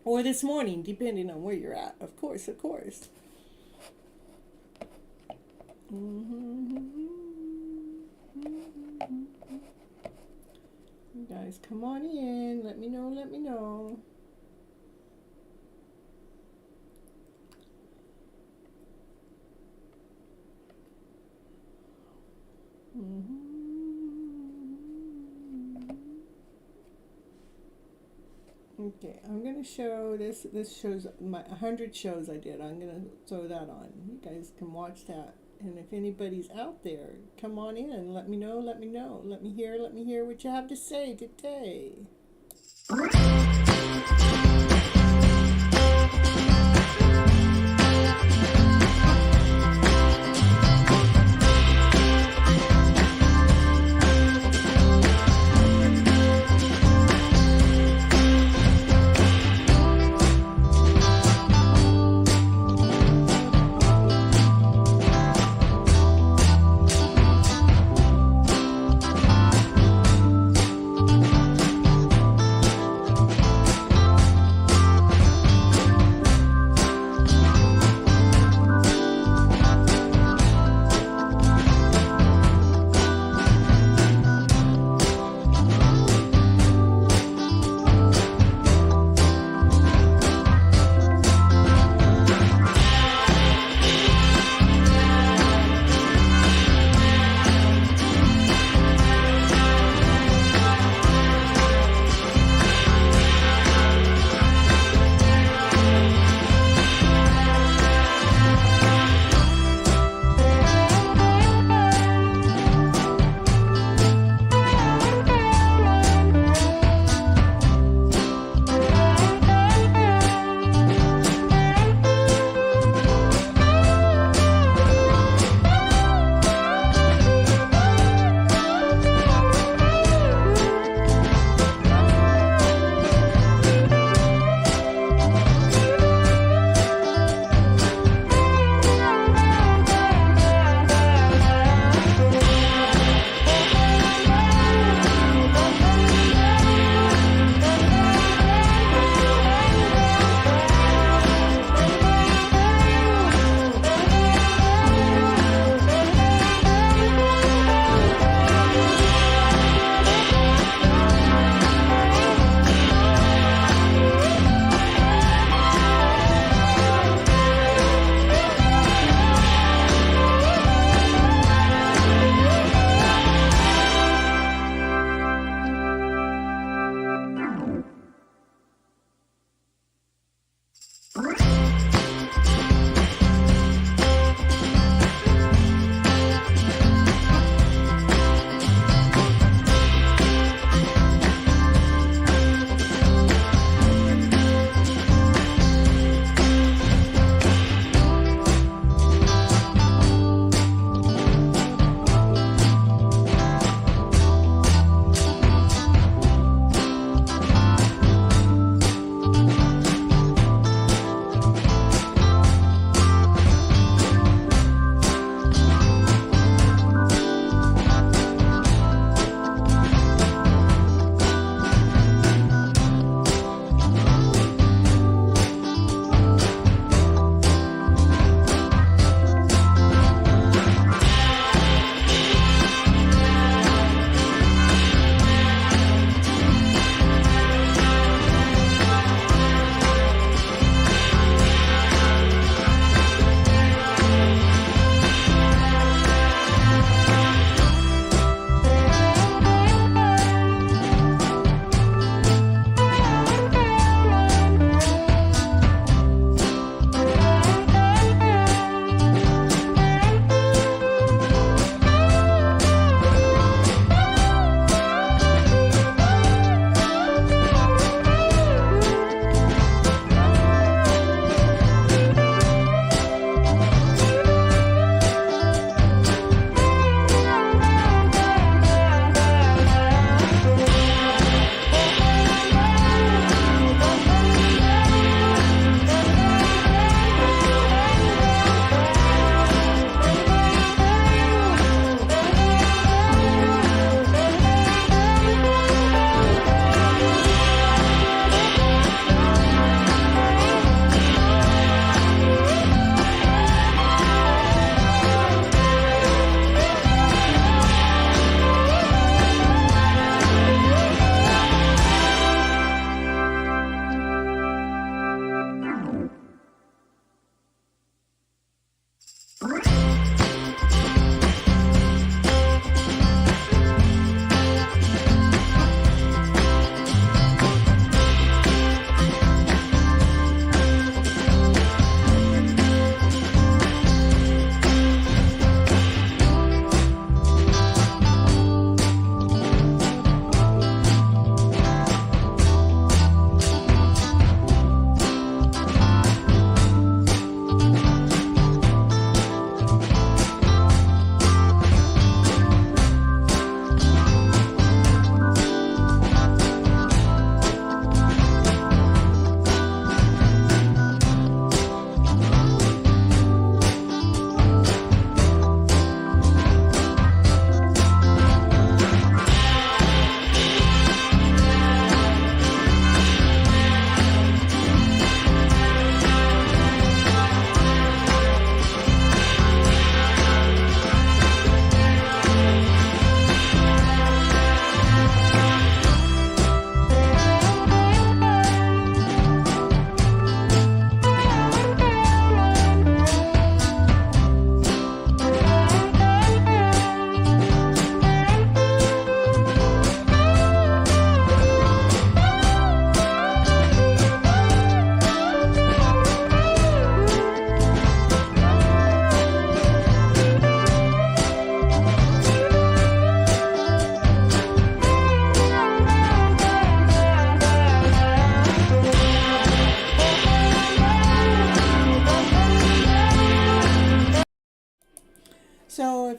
Or this morning, depending on where you're at. Of course, of course. You guys, come on in. Let me know, let me know. Okay, I'm gonna show this. This shows my 100 shows I did. I'm gonna throw that on. You guys can watch that. And if anybody's out there, come on in. Let me know. Let me know. Let me hear. Let me hear what you have to say today.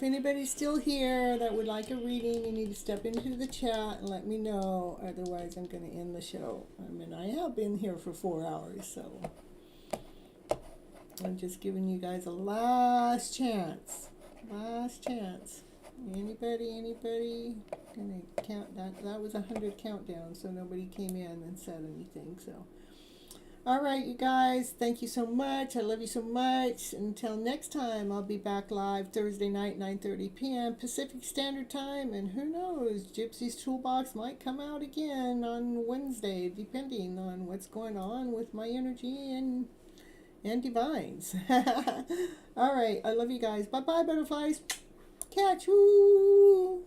anybody's still here that would like a reading, you need to step into the chat and let me know. Otherwise, I'm going to end the show. I mean, I have been here for 4 hours, so I'm just giving you guys a last chance. Last chance. Anybody? Gonna count that. That was 100 countdown, so nobody came in and said anything. So, all right, you guys. Thank you so much. I love you so much. Until next time, I'll be back live Thursday night, 9:30 p.m. Pacific Standard Time, and who knows, Gypsy's Toolbox might come out again on Wednesday, depending on what's going on with my energy and divines. All right, I love you guys. Bye bye, butterflies. Catch you.